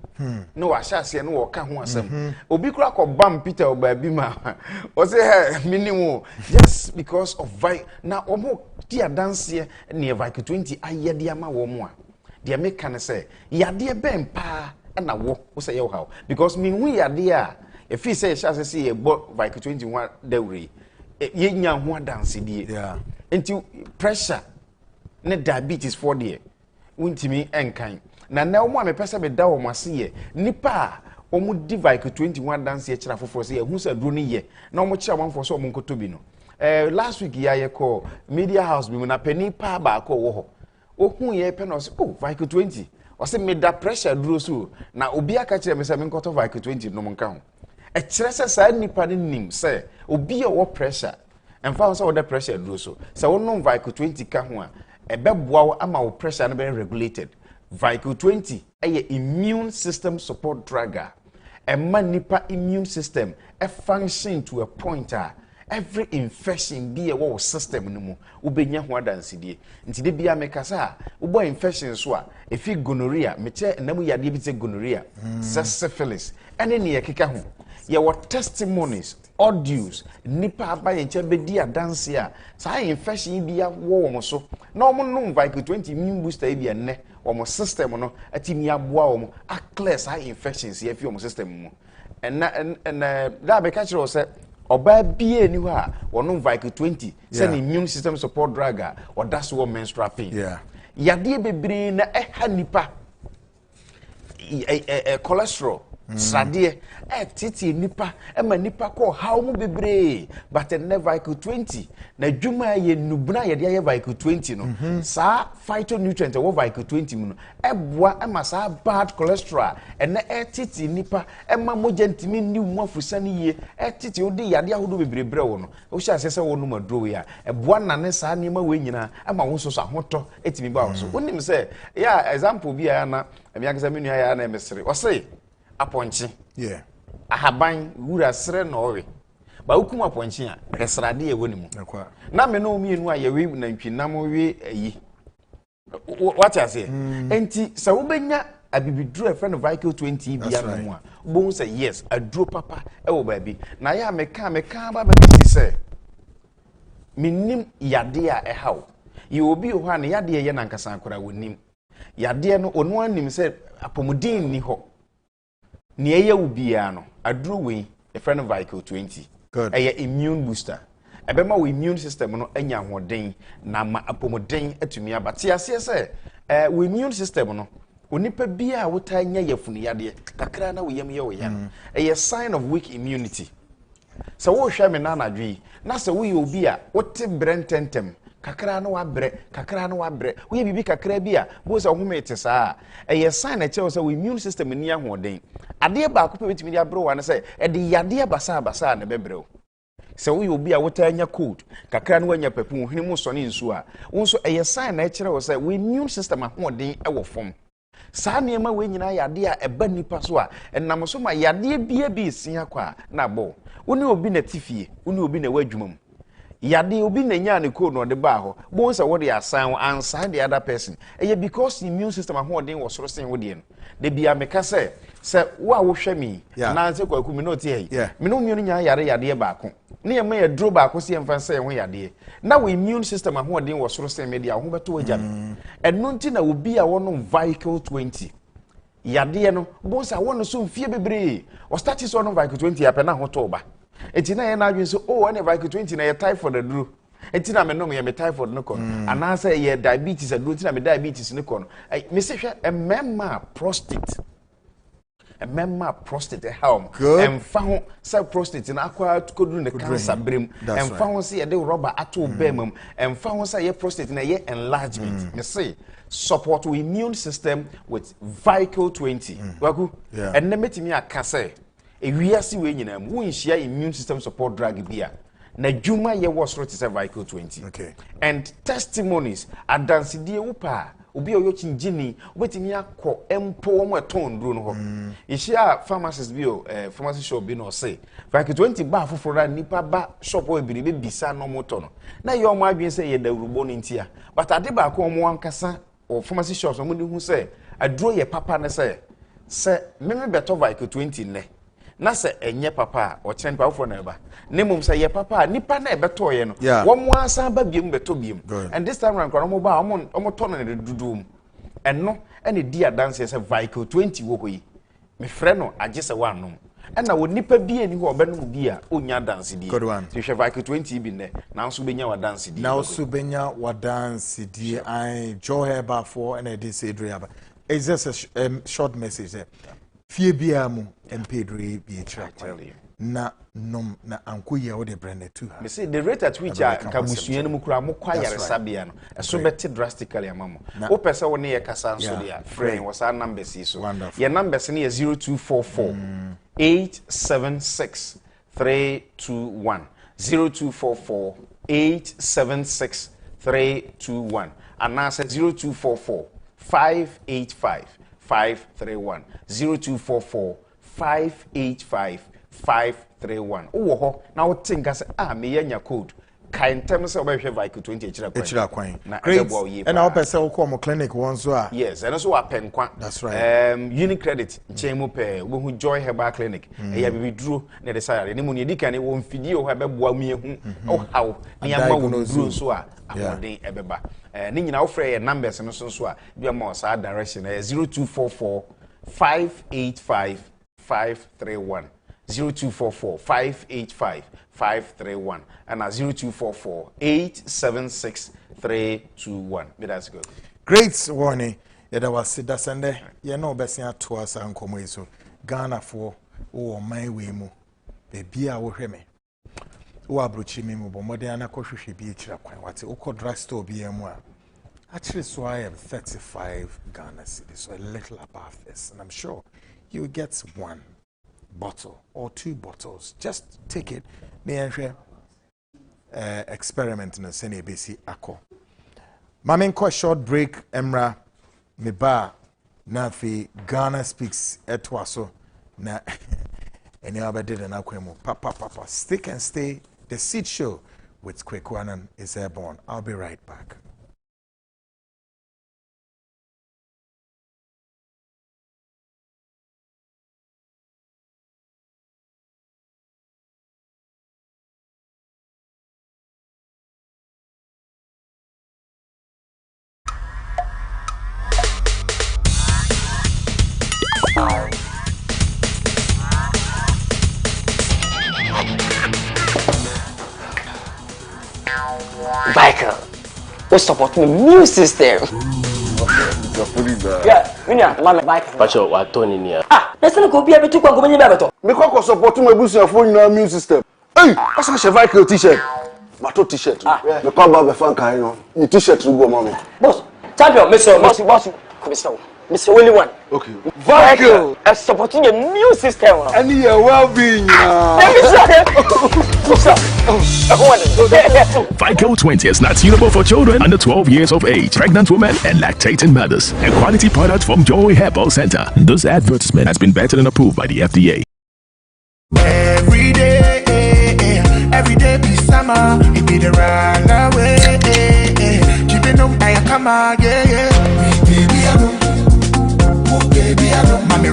no wa hye ase no wo ka ho asem obi kra ko bam Peter oba bi ma o say he minimum just because of na omo dia dance ne Vico 20 ayede ama wo mo a de me kan say yade ben pa na wo say ye how because me hu yade a if you say shall say Vico 21 dewre ye nya ho dance die yeah into pressure ne diabetes for there wuntimi enkan na wo me pese be da wo mase ye nipa o mu di Vico 21 dance ye kira foforo say hu say duro ne ye na wo kira manfo so mo nkoto bi no last week ya ye call media house bi mu na pani pa ba ko wo ho o hu ye pe no say Vico 20 o say me da pressure duro so na obi aka kire me say me nkoto Vico 20 no mo nka ho e kire say sa nipa ne nim say obi a wo pressure emfa so wo da pressure duro so say wo no Vico 20 ka ho a ebeboa ama wo pressure no be regulated Vico 20 immune system support drug emma nipa immune system function to a point every infection be a wo system no mu ubenya ho adansedie nti de bia mekasa ubo infection so a efi gonorrhea meche namu yade bi te gonorrhea syphilis ene ne yekeka ho ye what testimonies audios nipa abaye nche bedi adanse a saa infection bi ya wo mo so na omo no Vico 20 immune booster bi enne omo system no atimi aboa omo a clear saa infections ye fi omo system mu and da be catch you say oba bie ni ho a wono Vico 20 say the immune system support drug or that's what menstrual pain yeah yade bebre na ha nipa cholesterol srade titi nipa ema nipa ko how mu bebre but never Vico 20 na dwuma ye nubuna ye de Vico 20 no sa phytonutrient wo Vico 20 mu no eboa ema sa bad cholesterol ene titi nipa ema moja ntimi ni mu afusa ni ye titi odi yade ahodo bebrebre wo no wo sha sese wo no madro ya eboa na ne sa nima we nyina ema wo so ahoto etimi ba wo so onim se ya example bi ya na emiakasa menu ya na emesere wo say aponchi yeah ahaban wura sere na owe ba hukum aponchi a resrade ye woni mu na me no mienu a ye we na ntwinam we ayi what I say enti se wo benya abibidru friend of Vico 20 bia no mu a bo say yes aduro papa e wo ba bi na ya meka ba ti say minim yade a ehaw ye obi ho a ne yade ye na nkasa akora wonim yade no onu anim say apomudin ni ho ni eye ubia no aduro we a friend of Vico 20 good eye immune booster ebema we immune system no anya hoden na ma apomuden atumi abate ase se we immune system no onipa bia wota nya yafunu yade kakra na we yam ye wo ya eye sign of weak immunity so wo hwa me na anadwi na se we obi a wote brententem kakra na wabre we bibi kakra bia bo se ohome ete saa eye sign na chewo se we immune system ni ahoden ade ba ko pe betimi dia bro wa na se e de yade basa na bebreo se wo obi a wota anya cold kakra na wanya papu hini mu so ne nsu a wonso eye sign na kire wo se we immune system ahoden e wo fom saa niema we nyina yade a eba nipa so a enam so ma yade bia bi sia kwa na bo woni obi na tifie woni obi na wadwuma mu yade obi na nya ne code no de ba ho bo se wo de asan ansa the other person eye because the immune system ahoden wo soro sen wo de no de bia meka se wo a wo hwe mi na se kwaku mi no tie yi mi no mienu nya yade ba ko ne ye ma ye dro ba ko se emfa se ho yade na we immune system ahoden wo soro sen media ho beto wagya eno nti na obi a wono Vico 20 yade no bo se wono so mfie bebre o start so no Vico 20 apena ho to ba eti na ye na adwen so ane Vico 20 na ye typhoid aduro eti na me no me typhoid no kono ana say ye diabetes aduro eti na me diabetes no kono me se hwe emema prostate helm emfa ho say prostate na akwa koduru ne cancer brem emfa ho say ye de rubber ato bemam emfa ho say ye prostate na ye enlargement me say support we immune system with Vico 20 waku and na metimi aka say ewiase we nyina mu nhia immune system support drug bia na dwuma ye was rot say Vico 20 okay and testimonies adansidie wupa obi oyo chinjini obetimi akọ empo wo eton duro no ho ihia pharmacist bio pharmacy shop bi no say Vico 20 ba foforo nipa ba shop o ebiri be bisa no moto no na ye omo adwen say ye dawrubo no ntia but ade ba ko omo ankasa o pharmacy shops omo ni hu say aduro ye papa ne say me beto Vico 20 ne na se enye papa o chen pa fo na eba ne mum se ye papa nipa na ebeto ye no wo mo asan ba biem beto biem and this time round kwa mo ba omo to no ne dudum enno ene di adanse se Vico 20 wo hoyi me frɛ no agye se wanom ena wo nipa bi ani ho obenum bi a onya dance di so hwe Vico 20 bi ne na nso benya wa dance di na nso benya wa dance di I joy heba for and I say driaba it's just a short message there fie bia mu empedre bi tra na nom na ankoye wo de brand too me say the rate at which kabusuan no mu kura mo kwa yaresa bia no so beti drastically amamo wo pese wo ne ye kasa nso dia friend wo sa numbers yi so your numbers ne 0244 876 321 0244 876 321 and now 0244 585 531 0244 585 531 owo ho na wo tinga se me yanya code kan tem se obehwe Vico 20 echira kwan great and I pese wo ko mo clinic won so a yes and so apenkwa that's right Unicredit nchemu pe wo hu Joy Herbal Clinic eya bibiduro ne de sayare ne mu ne dika ne wo mfidie ho abeboa mu ehu o haw ne ama wo duro so a ahoden ebeba ne nyina wo frɛ ye numbers no so a bia ma sa direction 0244 585 531 0244 585 531 and 0244 876 321. That's good. Great warning. Yeda was da sende ye no besia to us ankomo iso Ghana for o my way mu baby a wo hwe me wo abrochi me mu bomode ana kohwehwe bi ekira kwan wate wo drug store bi emu a actually so I have 35 Ghana cedis, so a little above this, and I'm sure you get one bottle or 2 bottles. Just take it experiment in a sene bc ako mamen ko short break emra me ba na fi Ghana speaks etwaso na any other did an akwemo papa stick and stay. The Seed Show with Kwekwanan is airborne. I'll be right back. Michael, we support the immune system. Yeah, Mama, Michael. Pacho, what Tony near? Let's not go be able to go in the Make us support my booster for your immune system. Hey, what's a Michael t-shirt? My t-shirt. Me come back with fan kind of. Your t-shirt to go, mommy. Boss, champion, boss, Mr. Willie one. Okay. Michael, supporting the immune system. And your well-being. Vico 20 is not suitable for children under 12 years of age, pregnant women, and lactating mothers. A quality product from Joy Herbal Center. This advertisement has been vetted and approved by the FDA. Every day be summer, it be the run away. Keeping up, I come again. Baby, I know. Baby, I know. Mommy,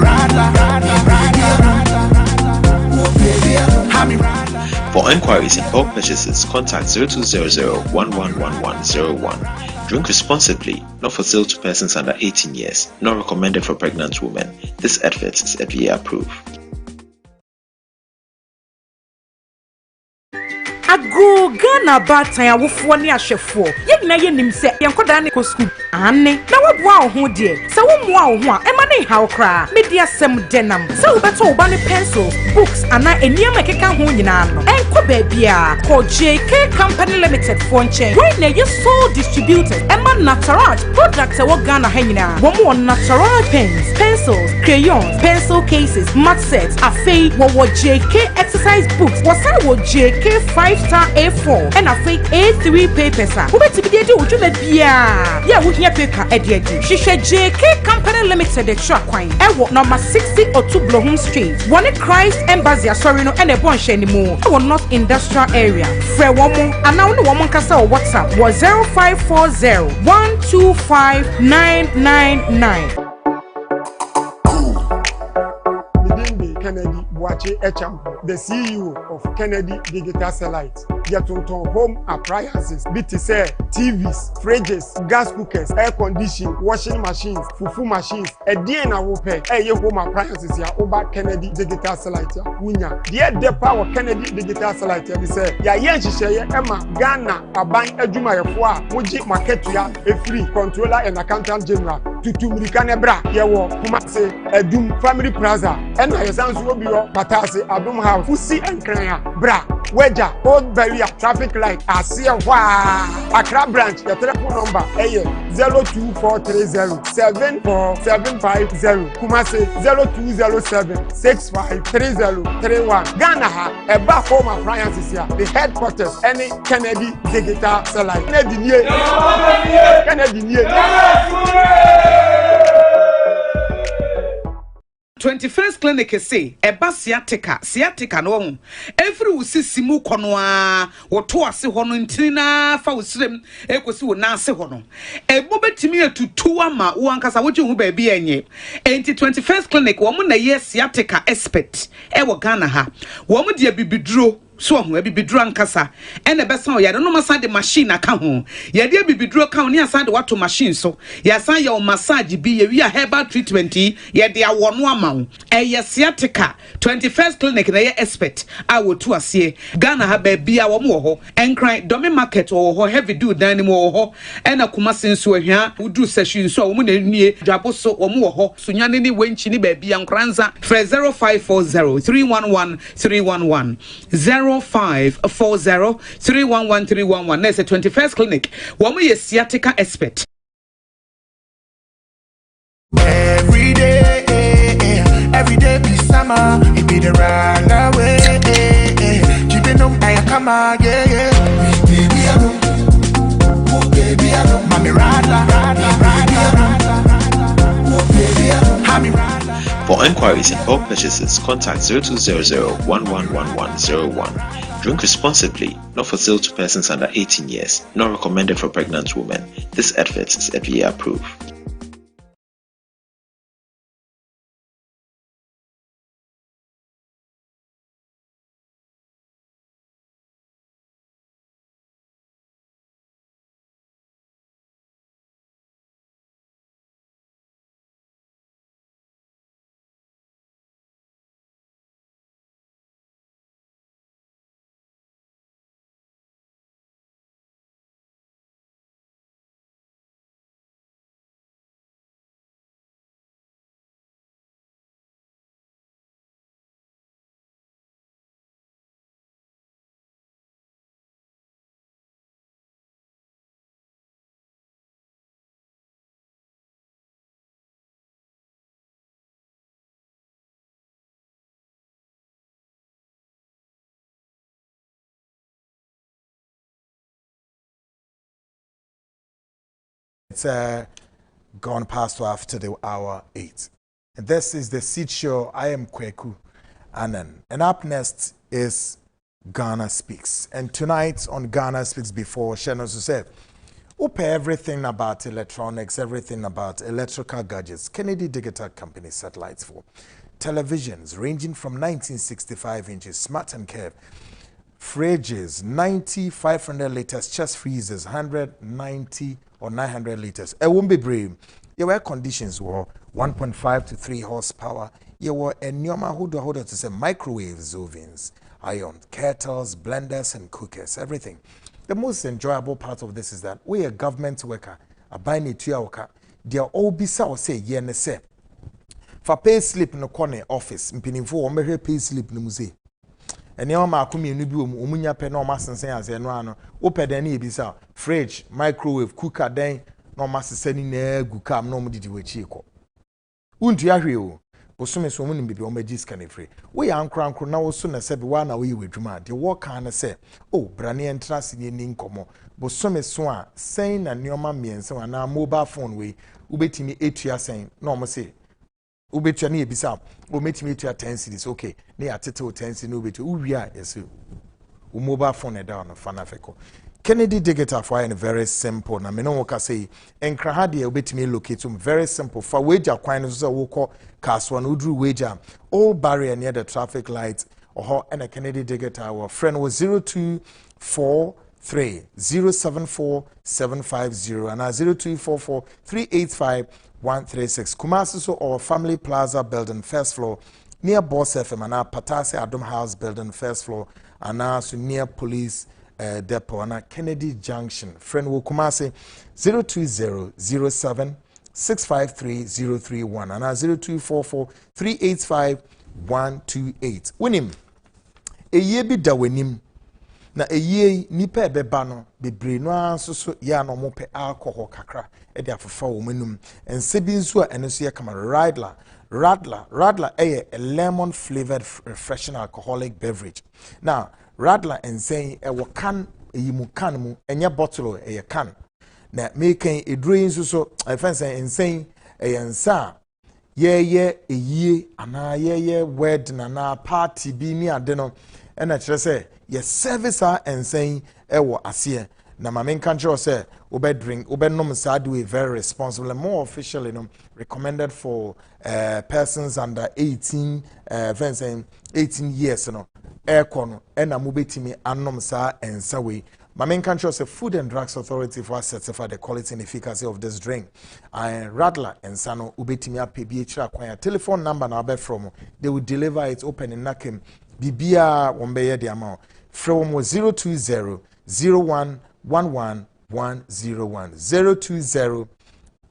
For inquiries and bulk purchases, contact 0200-111101. Drink responsibly, not for sale to persons under 18 years, not recommended for pregnant women. This advert is FDA approved. Ago Ghana batan awofo ne ahwefo ye nyina ye nim se yenkoda ne ko school ane na wabua ho de se wo moa wo ho a ema ne hawo kra media sem denam se wo beto wo ba ne pencils books ana eniam ekeka ho nyina no enko ba bia ko JK Company Limited for nchen we na ye sole distributed ema natural products e wo Ghana ha nyina wo mo natural pens pencils crayons pencil cases mat sets afei wo JK exercise books wo sa wo JK 5-star A4 and A3 papers are. Who bet to be the Ujuma Bia? Yeah, we hear paper at the edge. She said JK Company Limited, the truck wine. Number 60 or 2 Bloham Street. One Christ Embassy, sorry, no, and a bunch anymore. Our North Industrial Area. Fre woman, and now the woman can say WhatsApp was 0540 125 999. Kennedy Boache Echampo, the CEO of Kennedy Digital Satellite. Get on home appliances, BTC, TVs, fridges, gas cookers, air conditioning, washing machines, fufu machines, a DNA wope, home appliances ya over Kennedy Digital Satellite. Winya, dear the power Kennedy Digital Satellite. We say, ya share Emma Ghana, a bank ejuma ya Muji market ya a free controller and accountant general. Tutu Mrikanebra, yawo, Kumase, Edum Family Plaza, and I Robio, Patasi, Abum House, Fusi and Kraya, Bra, Wedja, Old Barrier, traffic light, Asia, Accra branch, your telephone number, 02430 74750, Kumase 0207 653031. Ghana, a back home appliances here, the headquarters, any Kennedy Digital Satellite. Kennedy 21st clinic say eba sciatica no every usisi mu konoa woto ase ho no ntina fa usrem ekosi wo na ase ho no ebo betimi atutu ama wo ankasa wo hu ba bia enye enti 21st clinic wo mu na ye sciatica expert e wo Ghana ha wo mu de bibiduro so ho bibiduro ankasa ene besa o yare no masa de machine aka ho ye de bibiduro ka ho ne asa de wato machine so ya san ye o massage bi ye wi a herbal treatment ye de awo no ama wo sciatica 21st clinic na ye expert a wo tu ase Ghana ha ba bia wo mo ho enkran domi market wo ho heavy do dan ni mo ho ena kuma senso ahia uduru session so wo mo na nie dwabo so wo mo ho so nyane ni wenchi ni ba bia nkranza 0540 311 311 0540 311 311 There's a 21st clinic. One way sciatica expert. Every day be summer. It be the run away. Keeping up, I come again. Baby, I know. Oh, baby, I know. Mommy, rada. Oh, baby, I know. Mommy, rada. For inquiries and bulk purchases, contact 0200-111101. Drink responsibly, not for sale to persons under 18 years, not recommended for pregnant women. This advert is FDA approved. It's gone past after the hour 8. And this is the Seed Show. I am Kweku Anan. And up next is Ghana Speaks. And tonight on Ghana Speaks, before Shannon said, open everything about electronics, everything about electrical gadgets. Kennedy Digital Company satellites for televisions ranging from 1965 inches, smart and curved, fridges, 90, 500 liters, chest freezers, 190 or 900 liters. It won't be brave. Your air conditions were 1.5 to 3 horsepower. You were a nyoma hold to say microwaves, ovens, iron, kettles, blenders, and cookers, everything. The most enjoyable part of this is that we a government worker, a buying it to your worker, they are all bisa or say, yen say. For pay slip in the corner office, impinifo, or pay slip in the museum. And your makumi nubu umunya pe no masen sen as eno ano open den e bisa fridge microwave cooker den no masen seni na gu kam no mudidi wachi ko untu ahwe o osome so mu nimbi o magi scan free we ya ankrankro na wo so na se be wa na we wedwuma de wo kan na se oh brane entrance ni ni nkomo bo some so a sen na neoma miense na mobile phone we ubetimi etua sen no mo se ubetua na ebisa o metimi etua 10 cedis okay na ya tete o 10 cedis no betu uwia yes o mobile phone e down no fanafeko Kennedy Digital for and very simple na me no ka say enkra ha de ubetimi locate very simple for wager kwan so wo ko kaswa no dru wager all barrier near the traffic light or and a Kennedy Digital our friend was 0243 074 750 and 0244 385 136 Kumasi so or Family Plaza building first floor near Boss FM and Patase Adom House building first floor and also near police depot and Kennedy Junction friend wo Kumasi 02007 653 and 0244 385 128 winim eye bi da wanim na eye nipa ebeba no bebre no anso so ya no mo pe alcohol kakra e de afafa wo manum ense bi nso a eno so ye kama radler a lemon flavored refreshing alcoholic beverage now radler and saying e wo can eyimu can mu enye bottle e can na making a drain so I fancy and saying a yansa ye ana ye wedding na party bi ni ade no and I just say yes service and saying ewo asie na mamen control say obe drink obe nom sad way very responsible and more officially recommended for persons under 18 saying 18 years aircon ena mubetimi anom sa ensa we Mamen country was a Food and Drugs Authority for certify the quality and efficacy of this drink. Radler and Sano Ubetimia PBH acquire telephone number now be from they will deliver it open in Nakim Bibia Wombeye the amount from 020 01 11 101 020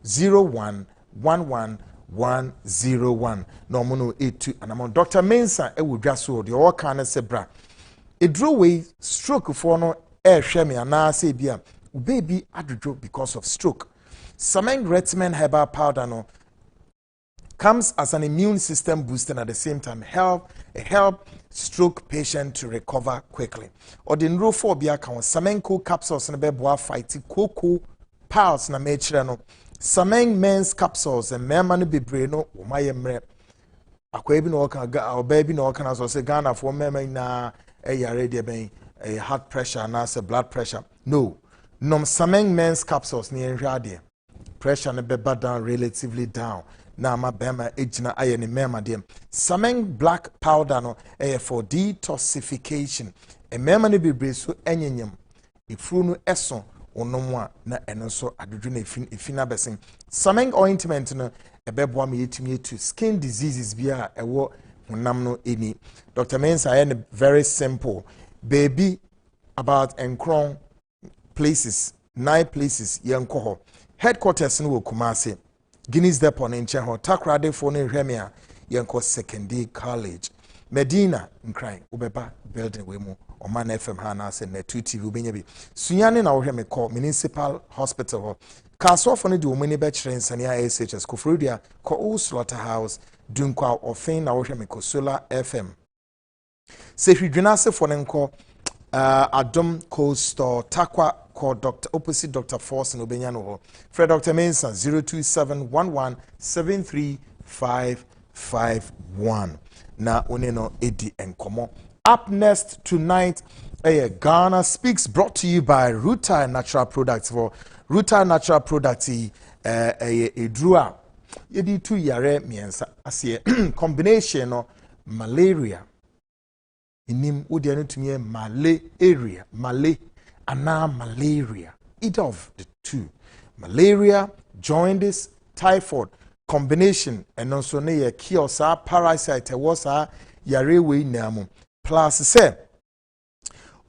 01 11 101 no mono 82 and amount Dr. Mensa e would just so the all kind of sebra a draw way stroke for no shemi and say bia baby adjo because of stroke. Sameng Retman herbal powder no comes as an immune system booster and at the same time help stroke patient to recover quickly. Or the nro for bia kan Samenko capsules na beboa fight cocoa piles na mechre no. Sameng men's capsules and mema no bebre no o mayemre akwa bi no kan ga baby no kan so say Ghana for mema na yare de ben a heart pressure and as a blood pressure. No. Nom sameng men's capsules near radi. Pressure ne beba down relatively down. Na ma bema ejina aye ni mema dem. Sameng black powder no for detoxification. E mema ne bebre so enyenyem. Ifru no eson onomwa na eno so adodwo na efina besin. Sameng ointment no ebeboa me yetumi to skin diseases bia ewo honam no eni. Dr. Mensa aye very simple. Baby about enkron places 9 places yankoho headquarters no Kumasi Guinness Depot in Cheho Takrade for ne Remia yanko secondary college Medina nkran ubeba building wemu Oman FM hana se ne 2 TV ubenya bi sunyane na wohwe me call municipal hospital ho kaso for ne de omani be kire nsania SHS Kofrodia ko slaughterhouse dunkwa ofin na wohwe me ko Solar FM se hwidwenase for nenko Adom Cold Store Takwa call Dr. Opposite Dr. Force and Obenyano ho Fred Dr. Mensa 02711735551 na oneno edi enkomo. Up next tonight Ghana Speaks brought to you by Ruta Natural Products for Ruta Natural Products edrua yedi tu yare miensa asie combination no malaria inim odi anu tumi malaria either of the two malaria jaundice typhoid combination and also ne cure sa parasite was yare we namu plus say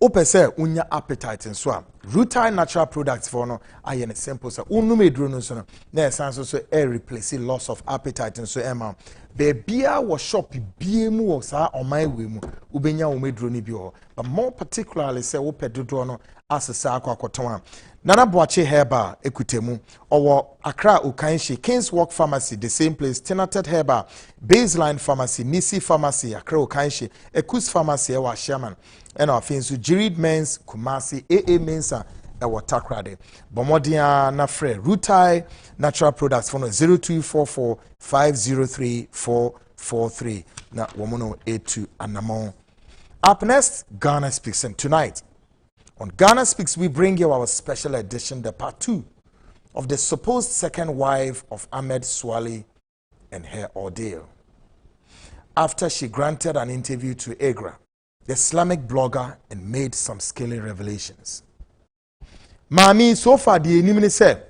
opese unya appetite nso a Ruta Natural Products for no aye ne simple say unu medro no so no na esan so replace loss of appetite nso ema bebia wo shop bie mu wo sa oman we mu ubenya wo medro ni bi ho but more particularly say wo pedodo no asesa akwakoton Nana Boache Herba ekutemu owo Accra Ukanshi King's Walk Pharmacy the same place Tenated Herba Baseline Pharmacy Nisi Pharmacy Accra Ukanshi Ekus Pharmacy ewa Sherman and our things to Jirid Men's Kumasi AA Mensa ewa Takrade Bomodia na fre Rutai Natural Products for 0244 503 443 na womono 82 anamon. Up next Ghana Speaks and tonight on Ghana Speaks, we bring you our special edition, the part 2 of the supposed second wife of Ahmed Swali and her ordeal. After she granted an interview to Agra, the Islamic blogger, and made some scathing revelations. Mami, so far the enemy said,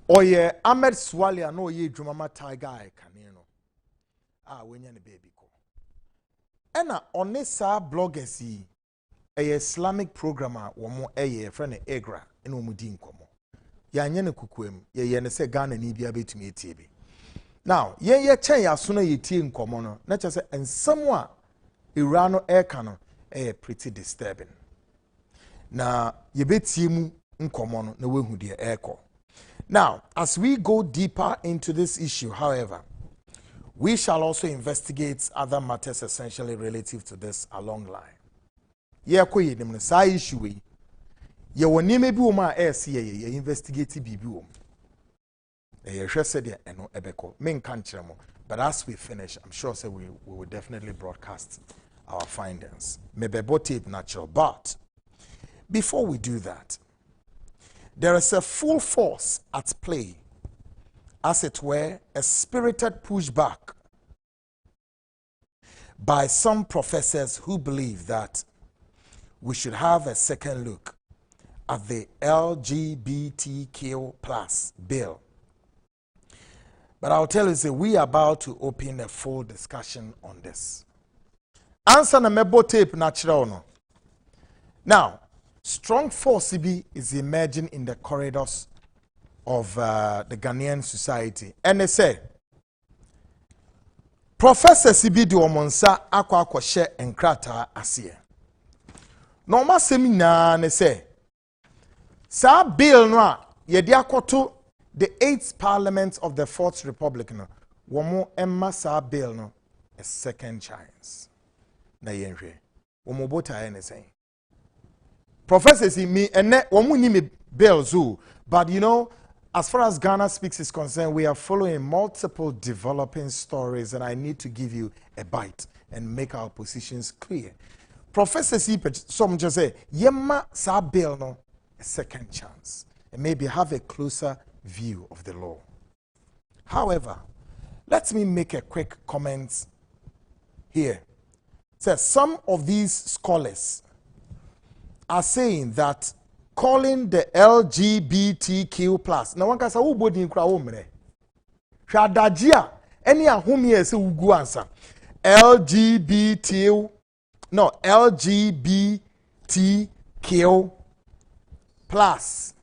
Oye Ahmed Swali ano ye drumama tiger kanino. When you're a baby ko. Ena onesa bloggers yi. A Islamic programmer womo friend Agra in Omudin Komo. Yanyane kukwem, ye ne se Ghana ni bia betumi etiebe. Now, ye chen ya suna ye tie nkomo no, na che se ensamwa Irano eka no pretty disturbing. Na ye betie mu nkomo no na wehu de eko. Now, as we go deeper into this issue, however, we shall also investigate other matters essentially relative to this along line. Ye koye dem no sa issue we ye woni me bi wo ma ye investigate bibi wo ye hwese de eno ebeko men kan kire mo but as we finish I'm sure say we will definitely broadcast our findings mebebo tape natural but before we do that there is a full force at play, as it were a spirited pushback by some professors who believe that we should have a second look at the LGBTQ plus bill. But I'll tell you, say, we are about to open a full discussion on this. Answer na mebo tape natural no. Now, strong force CB is emerging in the corridors of the Ghanaian society. And they say, Professor CB di omonsa akwa share enkrata asie. No ma semina ne say, sa bill no a yedi akoto the 8th Parliament of the 4th Republic no, womo emma sa bill no a second chance. Na yenhwe. Womo bota ene say. Professor see me and womo ni me bill zoo, but you know, as far as Ghana Speaks is concerned, we are following multiple developing stories, and I need to give you a bite and make our positions clear. Professor C, some just say, Yemma sa bill no a second chance, and maybe have a closer view of the law. However, let me make a quick comment here. Says some of these scholars are saying that calling the LGBTQ plus. Now one can say, "Who body in crowd omre?" Shadajia, any ahumi ese ugu answer. LGBTQ plus.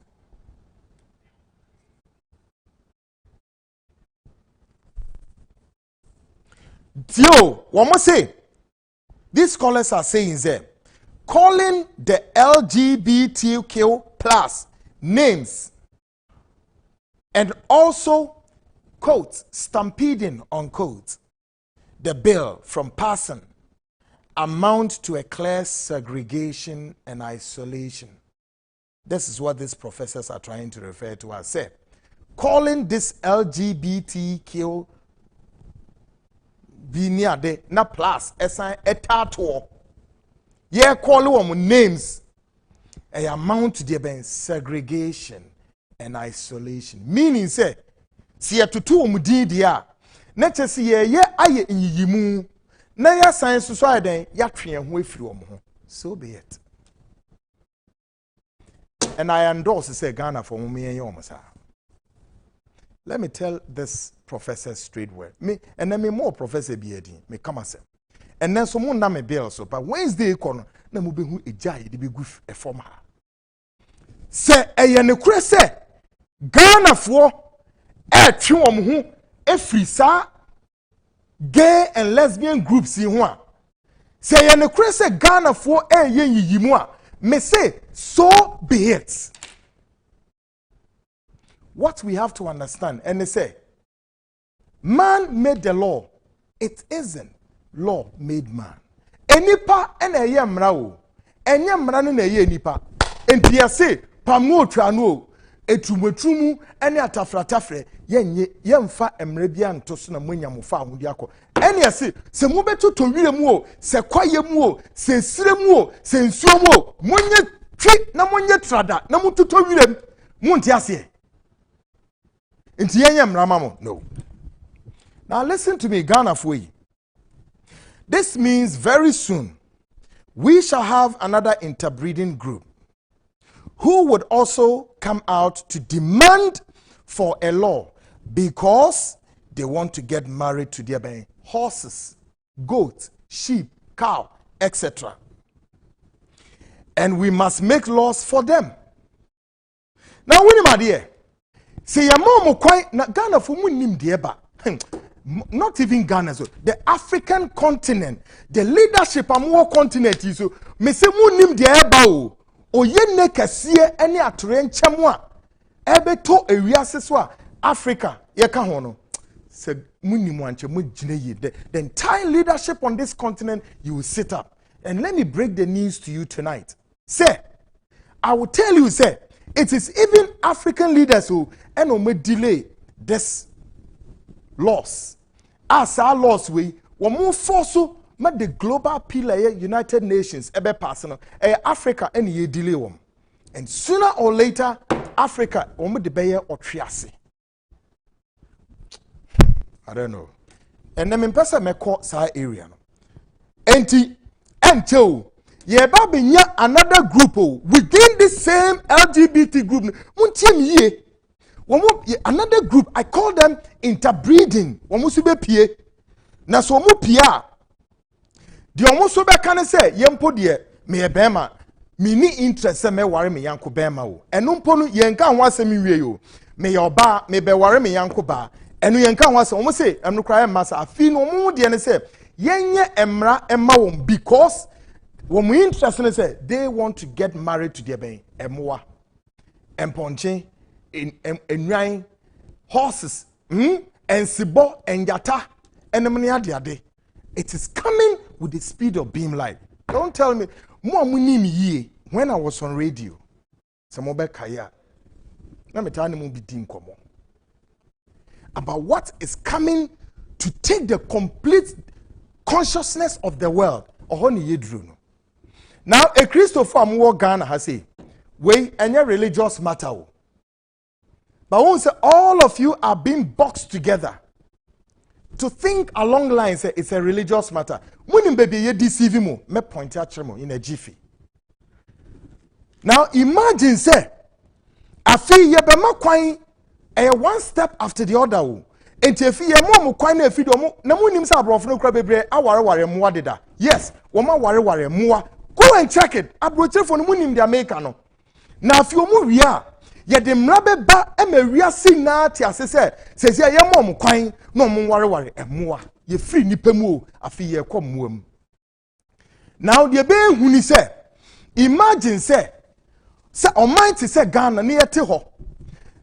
Dio, one more say. These scholars are saying that calling the LGBTQ plus names and also, quote, stampeding, unquote, the bill from passing amount to a clear segregation and isolation. This is what these professors are trying to refer to as say. Calling this LGBTQ binia de na plus esan etato. Yeah, call them names. A amount to the segregation and isolation. Meaning, say, see a tutu umudidia. Nature see ye aye yimu. Na ya science society ya train way from. So be it. And I endorse say Ghana for me and yomasa. Let me tell this professor straight way. Me and then me more professor BAD. Me come as and then someone na me bill so but Wednesday kono na mo behu ejai de be guf e form ha se eye ne kure se Ghana fo e twe wom ho e free sa gay and lesbian groups in ho a se eye ne kure se Ghana fo e ye yiyimu a me say so be it. What we have to understand, and they say man made the law, it isn't law made man. Enipa ena ye mra o. Enye mra no na ye nipa. Enti ase pamu otwano etumatumu ene atafratafre yenye yemfa emre bia nto so na monyamofa ahodi akọ. Ene ase se mu beto to wire mu o, se kwaye mu o, se sire mu o, se nsuo mu o, monye twi na monye trada na mutoto wire mu. Munti ase. Enti yenye mra mamo. No. Now listen to me, Ghana for you. This means very soon we shall have another interbreeding group who would also come out to demand for a law because they want to get married to their horses, goats, sheep, cow, etc. And we must make laws for them. Now, when you are say your mom quite Ghana for munim dieba. Not even Ghana, so the African continent, the leadership among continent is so. Me se munim de eba o ye ne kasiye any atoren chamwa ebe to ewiase so a Africa ye ka ho no se munim anche mo gine ye the entire leadership on this continent you will sit up and let me break the news to you tonight. Say I will tell you say it is even African leaders who and o me delay this laws. As our laws we more force make the global pillar United Nations ebe personal Africa and ye delay them. And sooner or later Africa the bayer or triasi. I don't know. And then in person me call side area. enti encho ye ba benya another group within the same LGBT group muntie mi ye another group I call them interbreeding womo so be pie na so mo pie a de womo so be kan say yempo de me ye bema me ni interest say me ware me yanko bema o eno mpo no ye nka ho asem wie yo me ye oba me be ware me yanko ba eno ye nka ho asem womo say eno kra masa afi no mo de ne say yenye emra emma won because when we interested say they want to get married to their ben emoa emponche enwan horses ensibo enjata enemne ade it is coming with the speed of beam light. Don't tell me mo amunim yie when I was on radio some obe kaya na metane mo bidin komo about what is coming to take the complete consciousness of the world ohoni yedru no. Now a Christopher amwo Ghana has say we any religious matter but won't say all of you are being boxed together to think along lines say it's a religious matter. Munim baby ye deceive mo me point at mo in a jiffy. Now imagine say afi ye be ma kwan one step after the other o. Enti afi ye mo kwan na afi do mo na munim say abrofo no kra bebre aware moa deda. Yes, wo ma ware moa. Go and check it. Abroche for no munim the America no. Na afi omu wi a ye de mrabe ba e ma wiase na ti ase se ye mom kwan no mo ware emoa ye free nipa mu o afi ye kwammuam. Now the be huni se imagine se almighty se Ghana na ye te ho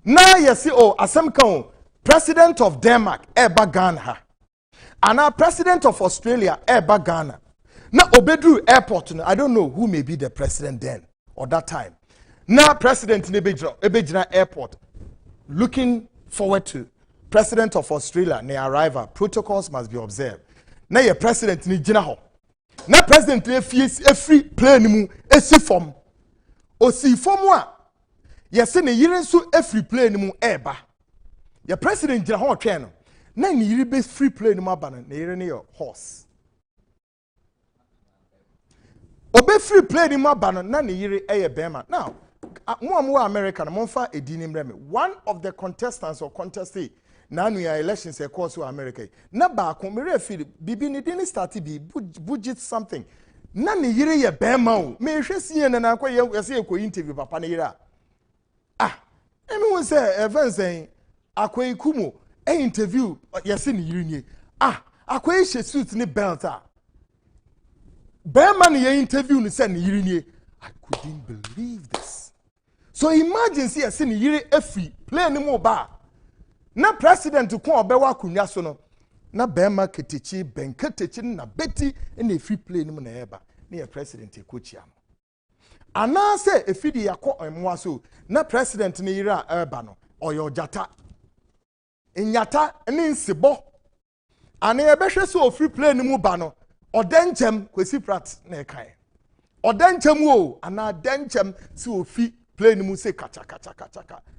na ye se o asem kan president of Denmark eba Ghana and our president of Australia eba Ghana na obedru airport no I don't know who may be the president then or that time. Now president Nebejina airport looking forward to president of Australia na arrival protocols must be observed. Na your president ni gina ho. Na president ni free plane mu esi form. O si form a yesi ne yire nso free plane mu eba. Your president gina ho twen no. Na ni yire be free plane mu aba na yire ne your horse. Obe free plane mu aba no na ne yire eye bema. Now mo America na monfa edini mreme. One of the contestants or contestee na anu ya elections e course to America. Na ba ko me refi bibi ni didn't start be budget something. Na ne yire ye bema o. Me hwesi na na kwa ye se ko interview papa ne yire a. Emi won say events en akwai kumo e interview yesi ne yire ni. Akwai she suit ni belt a. Bema ne ye interview ni say ne yire ni. I couldn't believe this. So imagine see a sin yire efi play ni mo ba. Na president ko obewa kunwa so no. Na bema ketechi benketechi na beti na efi play ni mo na eba. Na ye president e kochi am. Ana se efi di yakọ emwa so. Na president ni yire a eba no. Oyo jata. Enyata ni nsebo. Ana ye behwe so ofi play ni mo ba no. Odenchem Kwesi Prat na e kan. Odenchem wo ana denchem si ofi plane mu say kacha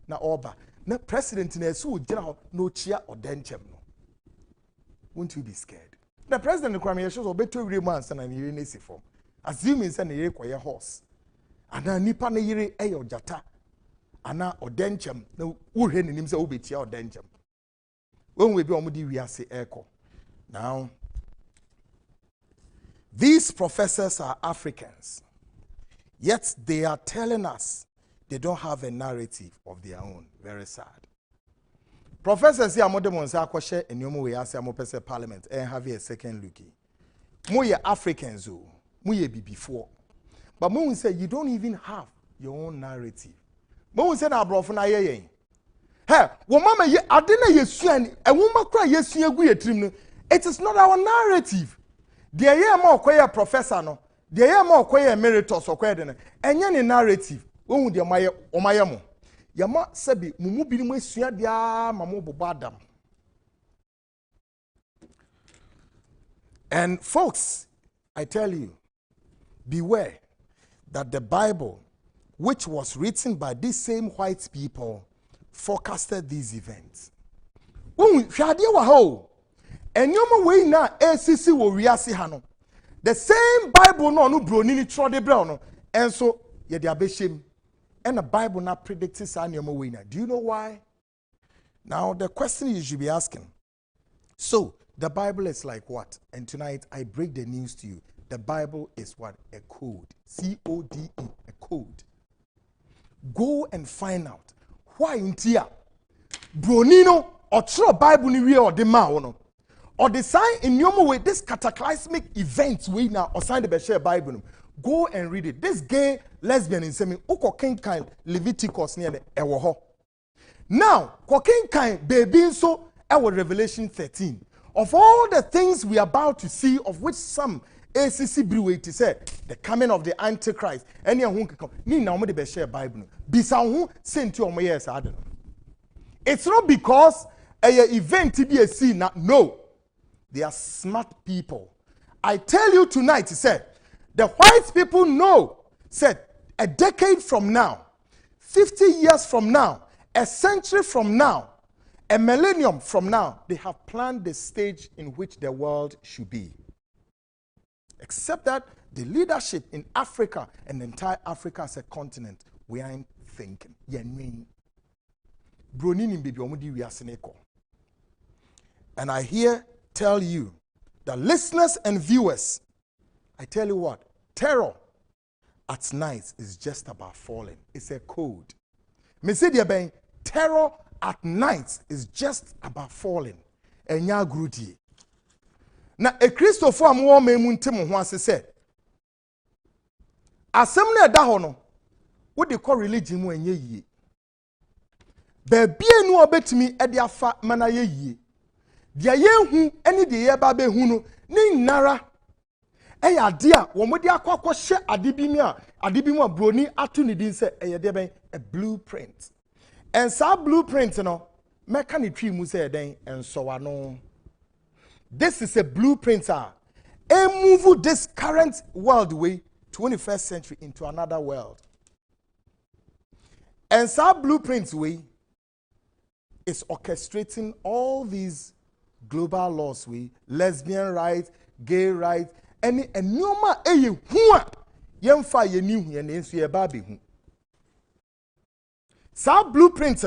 na oba na president na so gina no chia odenchem no. Won't you be scared? The president kwame shows obeto wire mu ansa na yire na sifom. Assuming say na yire koye horse. Ana nipa na yire eyo jata. Ana odenchem na wo hwe nim say obetia odenchem. When we be omudi wiase eko. Now these professors are Africans, yet they are telling us they don't have a narrative of their own. Very sad. Professors here, modern say, "Akwashe enyomo we ase amopese parliament and have a second looky." Moye Africans, moye be before, but mo say you don't even have your own narrative. Mo say na brofo na ye. Hey, wo mama ye adena yesuan, e wo makra yesuan gu yetrim no. It is not our narrative. The year more queer professor no, the year more queer emeritus or queer enye ni narrative. When would my omayamo? Yama sebi mumu bi mu esua dia mamo bobo adam. And folks, I tell you, beware that the Bible, which was written by these same white people, forecasted these events. When shadi wa ho, enyoma we na esisi wo wiase ha no. The same Bible no broni ni tro de bra no. And so ye de abeshim. And the Bible not predicts sa nneoma we na. Do you know why? Now the question you should be asking. So the Bible is like what? And tonight I break the news to you. The Bible is what? A code. C-O-D-E. A code. Go and find out why in tia bronino or true Bible ni we or the ma or the sign in your way this cataclysmic event we now or sign the share Bible. Go and read it. This gay lesbian in semi uko kind Leviticus near the ewo. Now kind baby so our Revelation 13. Of all the things we are about to see, of which some ACC brew to say the coming of the Antichrist. Any who can come. Ni na omo de share Bible. Bisa who sent you omo yes I don't know. It's not because a event to be a scene. No, they are smart people. I tell you tonight, he said, the white people know. Said a decade from now, 50 years from now, a century from now, a millennium from now, they have planned the stage in which the world should be. Except that the leadership in Africa and the entire Africa as a continent, we aren't thinking. And I here tell you, the listeners and viewers, I tell you what, terror at night is just about falling. It's a code. Terror at night is just about falling. Enya grudi. Na a Christopher amwo memuntem ho ase se. Asem na da ho no. Wo de call religion mu enye yie. Ba bie nu obetimi e de afa mana ye yie. Dia ye hu eni de ye ba be hu no ni nara. E ya de a wo mo de akwa hye adibimi a broni atu ni din se e ye de ben a blueprint. And some blueprint, mechanic mu say then and so on. This is a blueprint. Move this current world way, 21st century into another world. And some blueprints way is orchestrating all these global laws way, lesbian rights, gay rights, and nyoma eye huwa yemfa ye ni hu ye na enso ye ba be hu. Sa blueprint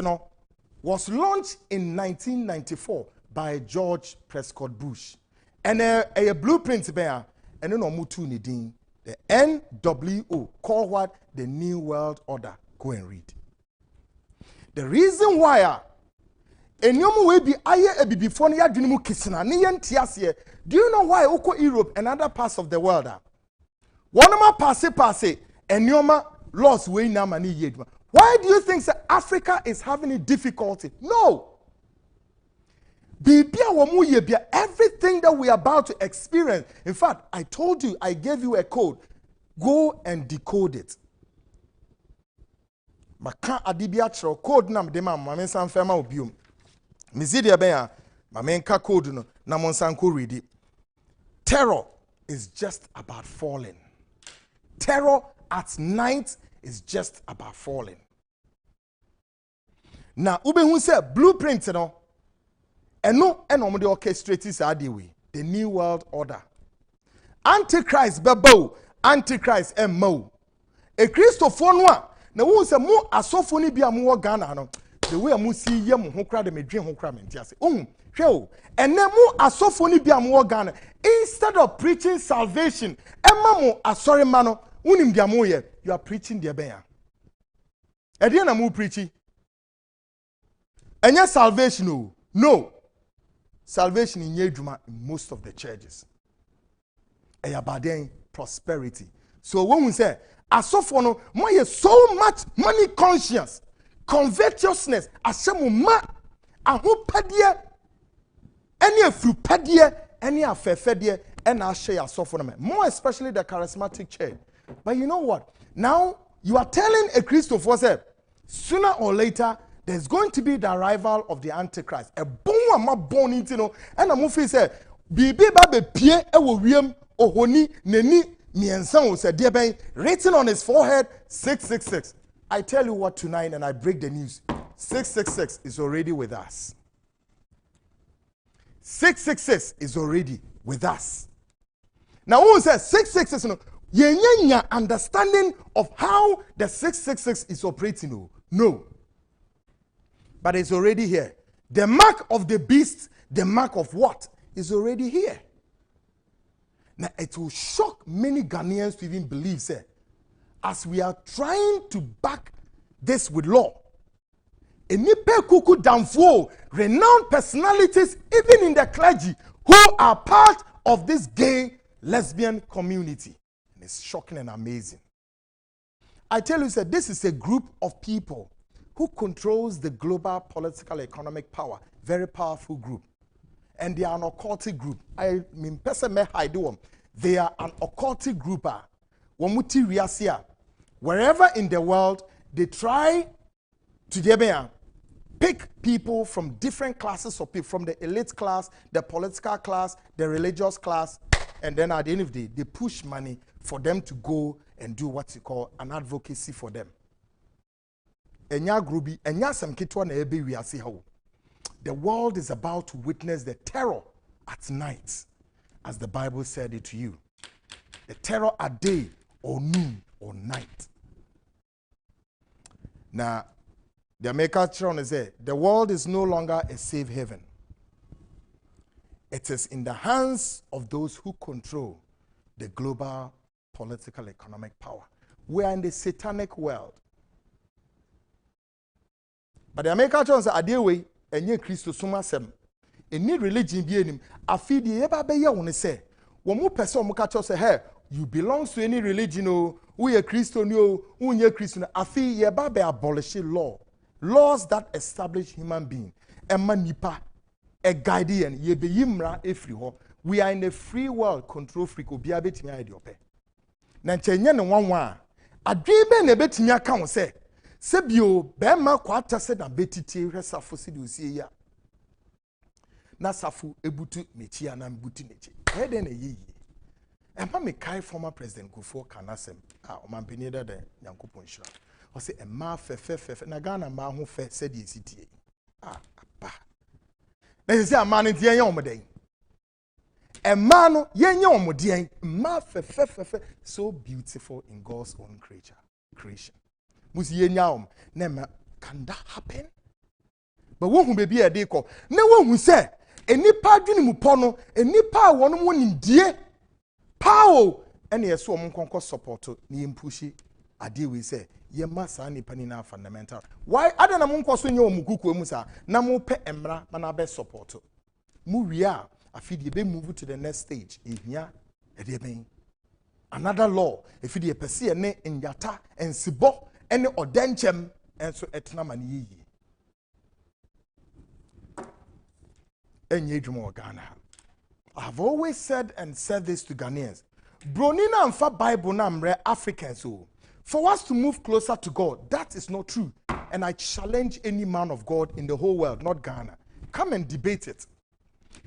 was launched in 1994 by George Prescott Bush. And a blueprint there, and then mutu ni din, the NWO, called what? The New World Order. Go and read. The reason why enyomu we be aye before ya dwenimu kisina ni yentiase. Do you know why oko Europe and other parts of the world are? Wanama passe enyoma lost way na mani yedwa. Why do you think that Africa is having a difficulty? No. Everything that we are about to experience. In fact, I told you, I gave you a code. Go and decode it. Maka adibia tro code nam de ma mamen san fema obium. Mizidi ben ya mamen ka code no na mon san ko read it. Terror is just about falling. Terror at night is just about falling. Now, ube say blueprint no, and no, and the orchestrated is way. The New World Order. Antichrist bebo, Antichrist mo. A Christopher noa. Now who say mo asofoni bi amu Ghana no. The way amu see yem ho kra de medwen ho kra mentiase. Hwe and then mo asofoni bi amu Ghana. Instead of preaching salvation, emma mo asori mano, unim dia mo ye, you are preaching the ben ya. E dey na mo preaching. And your salvation, no. Salvation in Yeduma in most of the churches. And your prosperity. So when we say, asofono, mo ye so much money conscious, covetousness, asemu ma, ahu padie, any afru padie, any afefedie, and I share asofono. More especially the charismatic church. But you know what? Now you are telling a Christopher, say, sooner or later, there's going to be the arrival of the Antichrist. A boom ma born into no, and a movie say, Bibi babe pie ewo wiem ohoni neni miensan o said dear written on his forehead 666. I tell you what tonight, and I break the news. 666 is already with us. 666 is already with us. Now who says 666 no yenya understanding of how the 666 is operating no. But it's already here. The mark of the beast, the mark of what is already here. Now it will shock many Ghanaians to even believe say as we are trying to back this with law. Enipe kuku damfo, renowned personalities even in the clergy who are part of this gay lesbian community. And it's shocking and amazing. I tell you, sir, this is a group of people who controls the global political economic power. Very powerful group. And they are an occultic group. I mean, they are an occultic group. Wherever in the world, they try to pick people from different classes of people, from the elite class, the political class, the religious class, and then at the end of the day, they push money for them to go and do what you call an advocacy for them. The world is about to witness the terror at night, as the Bible said it to you. The terror at day or noon or night. Now, the American throne is there. The world is no longer a safe haven. It is in the hands of those who control the global political economic power. We are in the satanic world. But the American throne is a way, and ye Christo suma sem. Any religion be in him. A feed ye eba be ye one say. When mu person mu catch us say, hey, you belong to any religion, oh, we a Christian, no, we a Christian. A feed ye eba be abolish law. Laws that establish human being. Emma nipa, a guardian, ye be yimra efri. We are in a free world, control free, ko biya beti miya idiope. Nanchenye ne wanwa. Adribe ne beti miya kan se. Sebio, bema kwa tase na betiti resafo sidi usiye ya. Na safu ebutu mechi na mbutu nechi. Hede ne yiyi. Emma me kai former President Kufo Kanasem. Omampeni da de Nyankopon Nhyira. O se emma fe na Ghana ma ho fe sedi esitie. Apa. Na se ama no tie yen omden. Emma no yen omden. Emma fe so beautiful in God's own creation. Musi yenya na can that happen? But wo hu bebi e de ko. Na wo hu se enipa dwene mu po no, enipa wono mo nimdie. Power ene yeso om konko support ni impushi ade we say ye masa ni pani na fundamental. Why adana mo nkoso nye omukuku emu sa na mo pe emra na be support. Mu wia afidi be move to the next stage. Ehia ede ben. Another law efidi epese ne nyata ensibo ene odenchem enso etna mani yiyi. Enye dwuma Ghana. I've always said this to Ghanaians. Bronina and fa Bible na mre Africans so. For us to move closer to God, that is not true. And I challenge any man of God in the whole world, not Ghana. Come and debate it.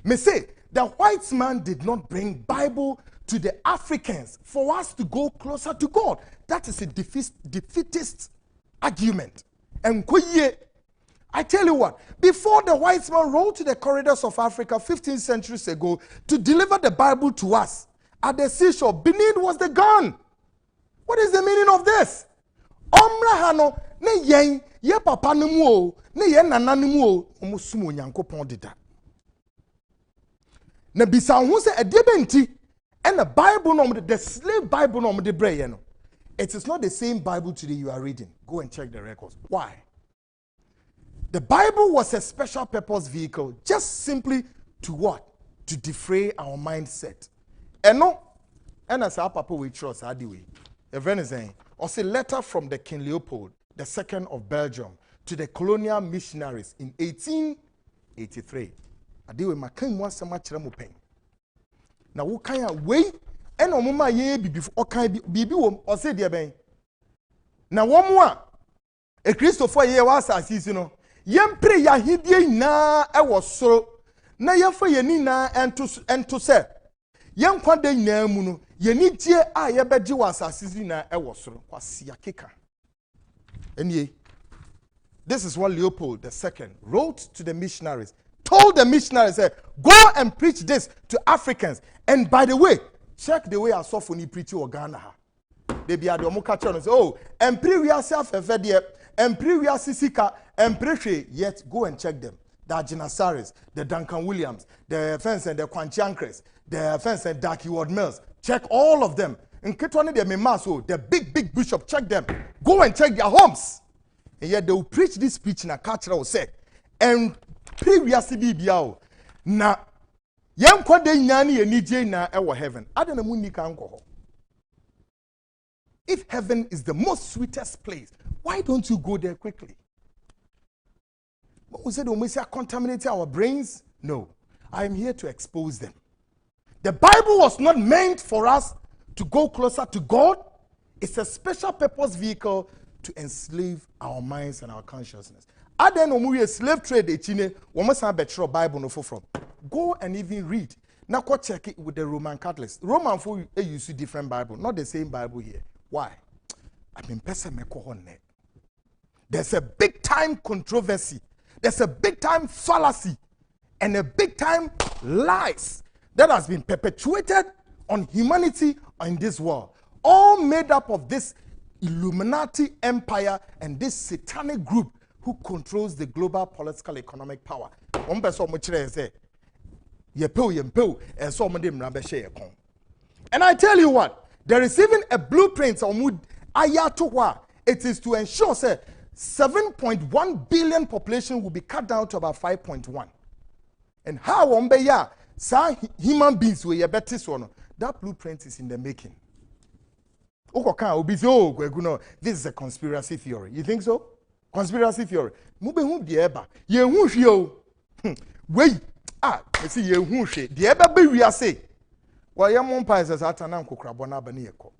Me say, the white man did not bring Bible to the Africans for us to go closer to God. That is a defeatist argument. And I tell you what, before the white man rode to the corridors of Africa 15 centuries ago to deliver the Bible to us, at the seashore, beneath was the gun. What is the meaning of this? Omra hano, ne yen, ye papa nemu ne yen nana nemu omusumo Nyankopon dida. Na bisa hu se edebenti, and the Bible no the slave Bible no the bre no. It is not the same Bible today you are reading. Go and check the records. Why? The Bible was a special purpose vehicle, just simply to what? To defray our mindset. And no, and as our papa we trust, how do we? A friend is saying, also a letter from the King Leopold II of Belgium to the colonial missionaries in 1883. I do my king was so much remopen. Now, what kind of way? And on my ye before kind bibi or say dear ben. Now, one more. A Christopher ye was as you know. Yem pray ya hidie na e was so na ye for ye ni na and to say yem kwade na mu no ye ni tie a ye beji was asisi na e was so kwasi akeka. Enie, this is what Leopold II wrote to the missionaries, told the missionaries, go and preach this to Africans, and by the way, check the way I saw for preach or Ghana. They be at the Omuka and say, oh, and previous Fefedia, and previous Sisika, and Preche, yet go and check them. The Genasaris, the Duncan Williams, the fence and the Quanchancres, the fence and Darky Ward Mills. Check all of them. And Ketone de Memaso, the big bishop, check them. Go and check their homes. And yet they will preach this speech in a cultural say. And previously be biao. Na yam kwade nyani enije na ewo heaven. Adana muni ka alcohol. If heaven is the most sweetest place, why don't you go there quickly? What we said when we say contaminate our brains? No. I am here to expose them. The Bible was not meant for us to go closer to God. It's a special purpose vehicle to enslave our minds and our consciousness. Aden omuye slave trade echine, woman san betro Bible no from. Go and even read. Now go check it with the Roman Catholics. Roman for use different Bible, not the same Bible here. Why? I mean, there's a big time controversy. There's a big time fallacy and a big time lies that has been perpetuated on humanity in this world. All made up of this Illuminati empire and this satanic group who controls the global political economic power. And I tell you what, there is even a blueprint on Ayatowa. It is to ensure 7.1 billion population will be cut down to about 5.1. And how human beings will better so that blueprint is in the making. This is a conspiracy theory. You think so? Conspiracy theory. Wait. See you the eba be we are say. Well, your mom pies as Atanam Kukrabona Baniako.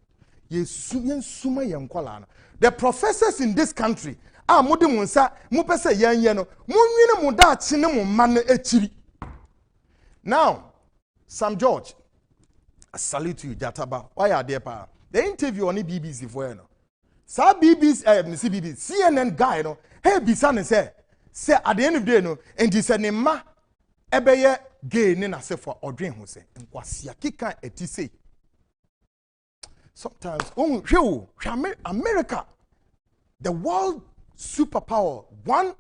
Suma Yankwalana. The professors in this country are Mudimunsa, Mupesa Yano, Munina Muda Chinamo Man Echiri. Now, Sam George, I salute you, Jataba. Why are they pa? The interview on the BBC for you. Sa BBC, CNN guy, no, hey, Bisan say at the end of the day, no, and this an ma ebeye gay nina say for Odrin Huse, and Kwasia Kika etise. Sometimes, America, the world superpower, one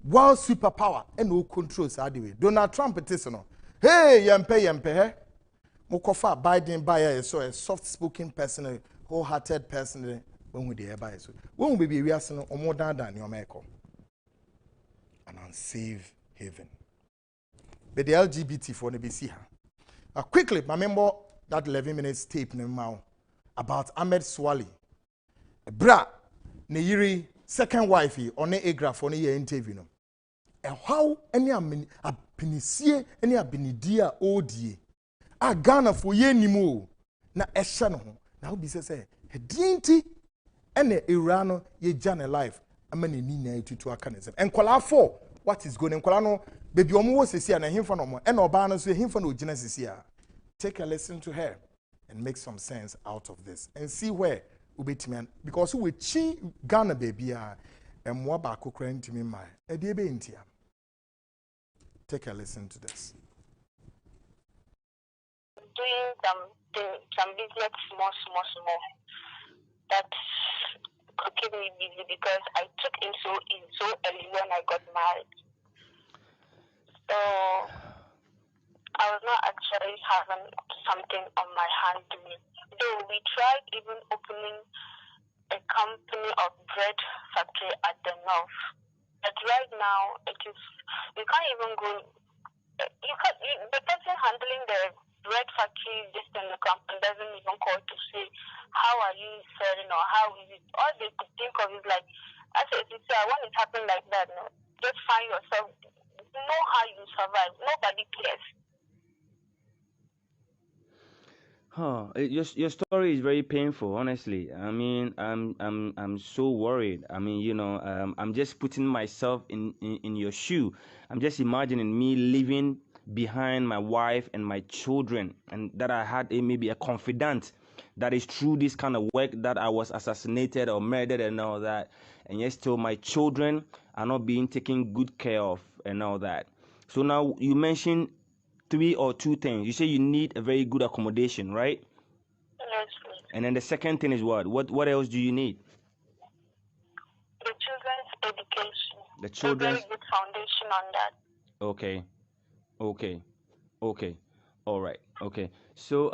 world superpower, and who controls way. Donald Trump it is no. Hey, yempe. Mokofa Biden buyer so a soft-spoken person, wholehearted person when we dey buy so. When we be reasons or more than your meko. An unsafe haven. But the LGBT for the see her. Quickly, remember that 11 minutes tape now about Ahmed Swali. Bra, ne second wifey on a graph on a interview. And how any a penisie any a benidia odie. A Ghana for ye ni mo na eshano na obi say he dinti ene Irano ye jana life amane ni na tutu aka ne sem enkwala for what is going enkwala no baby omo wo sesi na himfa no mo ene oba no so himfa no ogina sesi a take a listen to her and make some sense out of this and see where ubetimi because we chi Ghana baby a emwa ba akokra ntimi mai e de be ntia. Take a listen to this. Doing some business small. That could keep me busy because I took in so early when I got married. So I was not actually having something on my hand doing. Though we tried even opening a company of bread factory at the north. But right now you can't even go. The person handling the bread factory just in the company doesn't even call to say how are you selling or how is it. All they could think of is like, as I say, when it happens like that, no, just find yourself, know how you survive. Nobody cares. Your story is very painful, honestly. I mean, I'm so worried. I mean, you know, I'm just putting myself in your shoe. I'm just imagining me living behind my wife and my children, and that I had maybe a confidant that is through this kind of work that I was assassinated or murdered and all that, and yet still my children are not being taken good care of and all that. So now you mentioned 3 or 2 things. You say you need a very good accommodation, right? And then the second thing is what? What else do you need? The children's education. The A children's. very good foundation on that. Okay. All right. Okay. So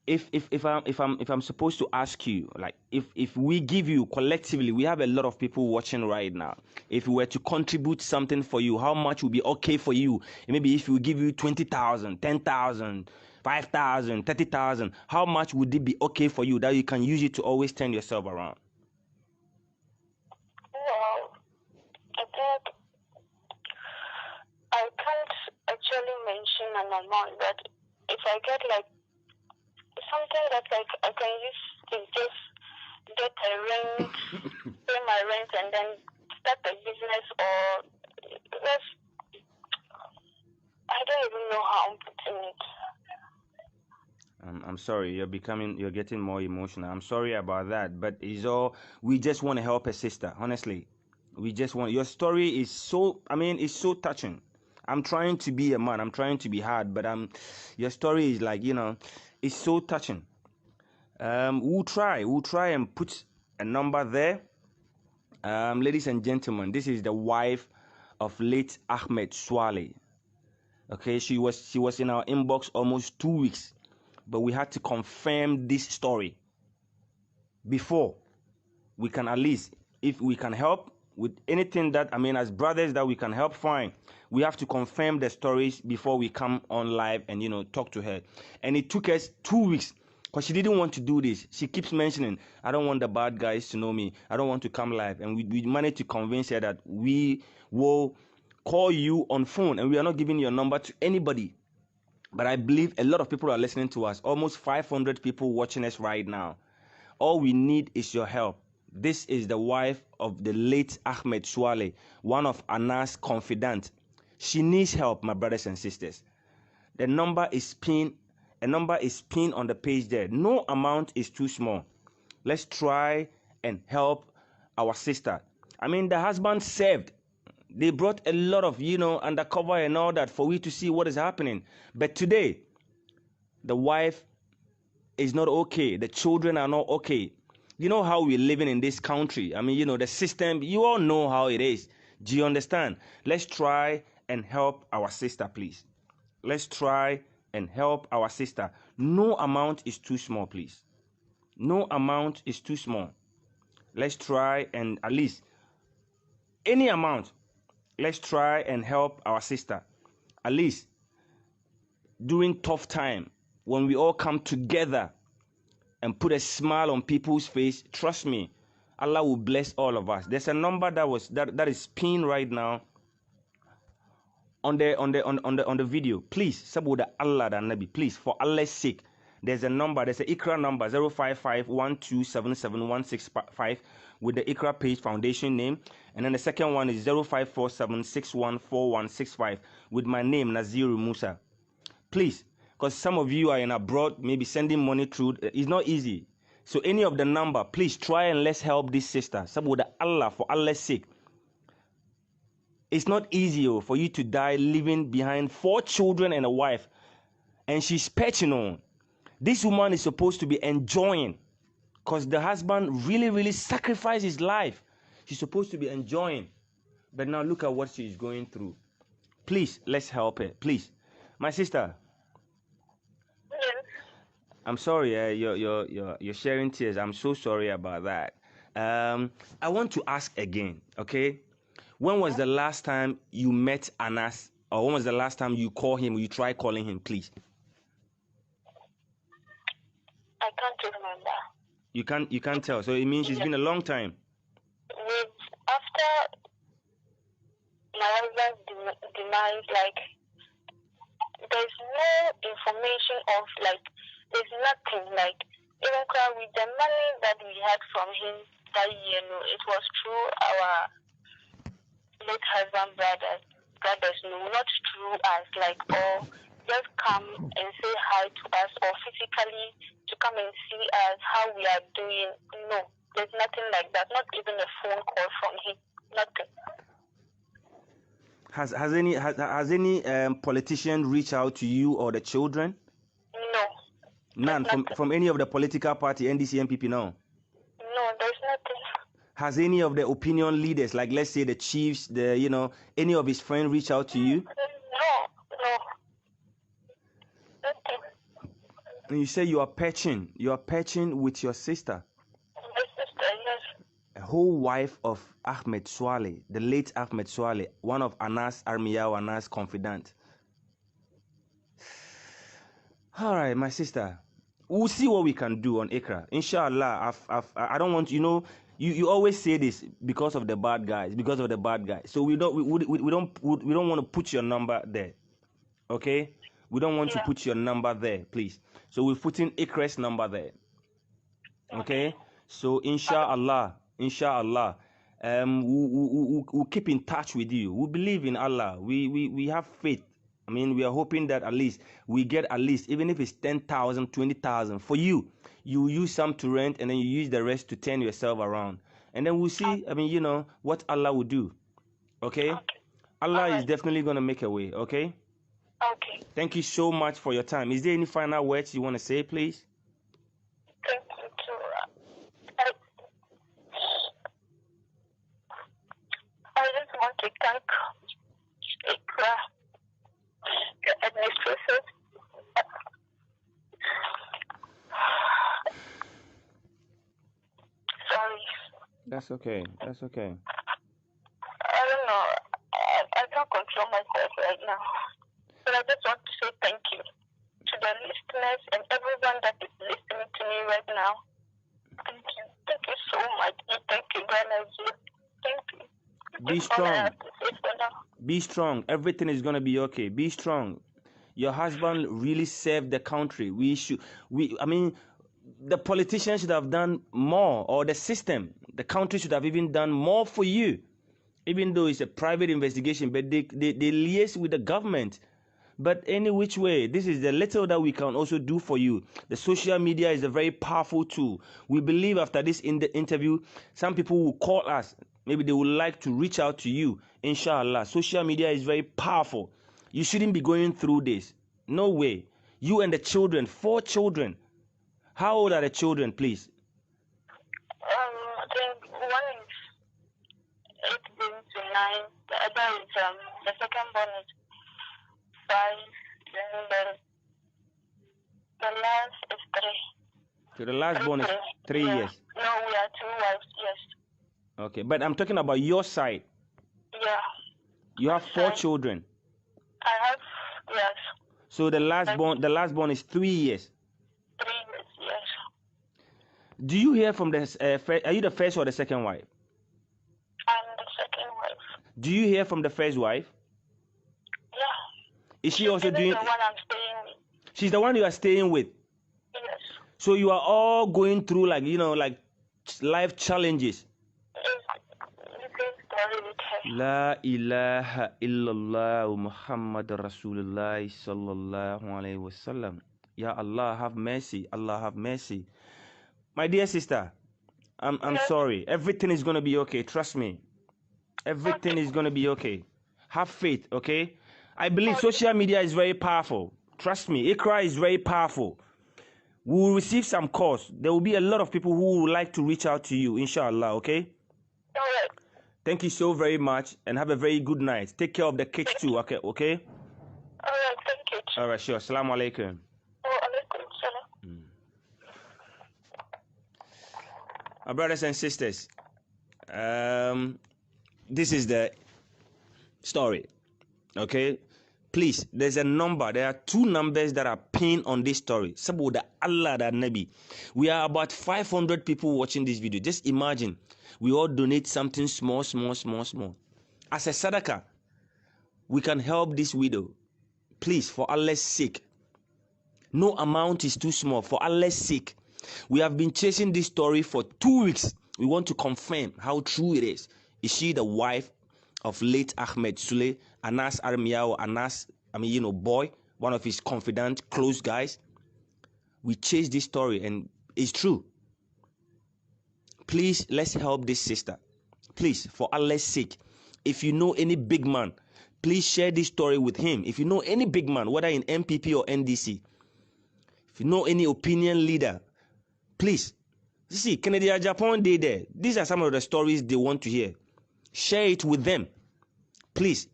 if I'm supposed to ask you, like, if we give you collectively, we have a lot of people watching right now. If we were to contribute something for you, how much would be okay for you? Maybe if we give you 20,000, 10,000, 5,000, 30,000, how much would it be okay for you that you can use it to always turn yourself around? Well, I think I can't actually mention an amount, but if I get like something that like I can use to just get a rent, pay my rent, and then start a business, or just, I don't even know how I'm putting it. I'm sorry, you're getting more emotional. I'm sorry about that, but we just want to help a sister, honestly. Your story is it's so touching. I'm trying to be a man, I'm trying to be hard, but your story is like, it's so touching. We'll try and put a number there. Ladies and gentlemen, this is the wife of late Ahmed Swale. Okay, she was in our inbox almost 2 weeks, but we had to confirm this story before we can, at least, if we can help with anything that, as brothers that we can help, fine. We have to confirm the stories before we come on live and, talk to her. And it took us 2 weeks because she didn't want to do this. She keeps mentioning, I don't want the bad guys to know me. I don't want to come live. And we managed to convince her that we will call you on phone and we are not giving your number to anybody. But I believe a lot of people are listening to us. Almost 500 people watching us right now. All we need is your help. This is the wife of the late Ahmed Swale, one of Anna's confidants. She needs help, my brothers and sisters. The number is pinned on the page there. No amount is too small. Let's try and help our sister. The husband served. They brought a lot of, undercover and all that for we to see what is happening. But today, the wife is not okay. The children are not okay. You know how we're living in this country. The system, you all know how it is. Do you understand? Let's try and help our sister, please. Let's try and help our sister. No amount is too small, please. No amount is too small. Let's try and at least any amount. Let's try and help our sister. At least during tough time, when we all come together and put a smile on people's face, trust me, Allah will bless all of us. There's a number that is pinned right now on the video. Please, saboda Allah da Nabi, please, for Allah's sake. There's an Ikra number 055-1277-165 with the Ikra Page Foundation name, and then the second one is 0547614165 with my name, Naziru Musa. Please, because some of you are in abroad, maybe sending money through. It's not easy. So any of the number, please try and let's help this sister. Saboda Allah, for Allah's sake. It's not easy for you to die leaving behind 4 children and a wife, and she's patching on. This woman is supposed to be enjoying because the husband really, really sacrificed his life. She's supposed to be enjoying. But now look at what she's going through. Please, let's help her. Please. My sister. Yes. I'm sorry, you're sharing tears. I'm so sorry about that. I want to ask again, okay? When was the last time you met Anas, or when was the last time you called him or you tried calling him, please? I can't remember. You can't tell. So it means it's been a long time. After my husband's demise, there's no information of there's nothing even with the money that we had from him that year. No, it was through our late husband brothers. No, not through us. Or just come and say hi to us, or physically to come and see us how we are doing. No, there's nothing like that. Not even a phone call from him. Nothing. Has any politician reached out to you or the children? None from any of the political party, NDC, MPP, no? No, there's nothing. Has any of the opinion leaders, like let's say the chiefs, any of his friends reach out to you? No. Nothing. And you say you are patching with your sister. My sister, yes. A whole wife of Ahmed Swale, the late Ahmed Swale, one of Anas Armiyaw, Anas' confidant. All right, my sister. We'll see what we can do on Ikra. Inshallah, I don't want, you always say this because of the bad guys. So we don't want to put your number there. Okay? We don't want to put your number there, please. So we're putting Ikra's number there. Okay? So inshallah, we'll keep in touch with you. We believe in Allah. We have faith. I mean, we are hoping that at least we get even if it's 10,000, 20,000 for you. You use some to rent and then you use the rest to turn yourself around. And then we'll see, what Allah will do. Okay? Allah is definitely going to make a way. Okay? Okay. Thank you so much for your time. Is there any final words you want to say, please? Thank you too. I just want to thank Ikra, the administrators. Sorry. That's okay. I don't know. I can't control myself right now. But I just want to say thank you to the listeners and everyone that is listening to me right now. Thank you. Thank you so much. And thank you, Ghana. Thank you. Be strong. Be strong. Everything is going to be okay. Be strong. Your husband really served the country. The politicians should have done more, or the system, the country should have even done more for you. Even though it's a private investigation, but they liaise with the government. But any which way, this is the little that we can also do for you. The social media is a very powerful tool. We believe after this interview, some people will call us. Maybe they would like to reach out to you. Inshallah, social media is very powerful. You shouldn't be going through this. No way. You and the children, 4 children. How old are the children, please? I think one is 8 going to 9. The other is the second born is 5. Then the last is 3. So the last born is 3 years. No, we are 2 wives. Yes. Okay, but I'm talking about your side. Yeah. You have 4 children. I have, yes. So the last born is 3 years. 3 years, yes. Do you hear from the are you the first or the second wife? I'm the second wife. Do you hear from the first wife? Yeah. Is she also doing? The one I'm staying with. She's the one you are staying with. Yes. So you are all going through like life challenges. La ilaha illallah Muhammad Rasulullah sallallahu alayhi wasallam. Ya Allah, have mercy. Allah, have mercy. My dear sister, I'm sorry. Everything is going to be okay. Trust me. Everything is going to be okay. Have faith, okay? I believe social media is very powerful. Trust me. Ikra is very powerful. We will receive some calls. There will be a lot of people who would like to reach out to you, inshallah, okay? All right. Thank you so very much and have a very good night. Take care of the kids too, okay? All right, thank you. All right, sure. Assalamu alaikum. My brothers and sisters, this is the story, okay? Please, there's a number. There are 2 numbers that are pinned on this story. Saboda Allah da Nabi. We are about 500 people watching this video. Just imagine, we all donate something small. As a sadaqah, we can help this widow. Please, for Allah's sake. No amount is too small. For Allah's sake. We have been chasing this story for 2 weeks. We want to confirm how true it is. Is she the wife of late Ahmed Sule, Anas Armiyaw, boy, one of his confidant, close guys? We chased this story and it's true. Please, let's help this sister. Please, for Allah's sake. If you know any big man, please share this story with him. If you know any big man, whether in MPP or NDC, If you know any opinion leader, please. You see, Kennedy Japan, they there. These are some of the stories they want to hear. Share it with them. Please.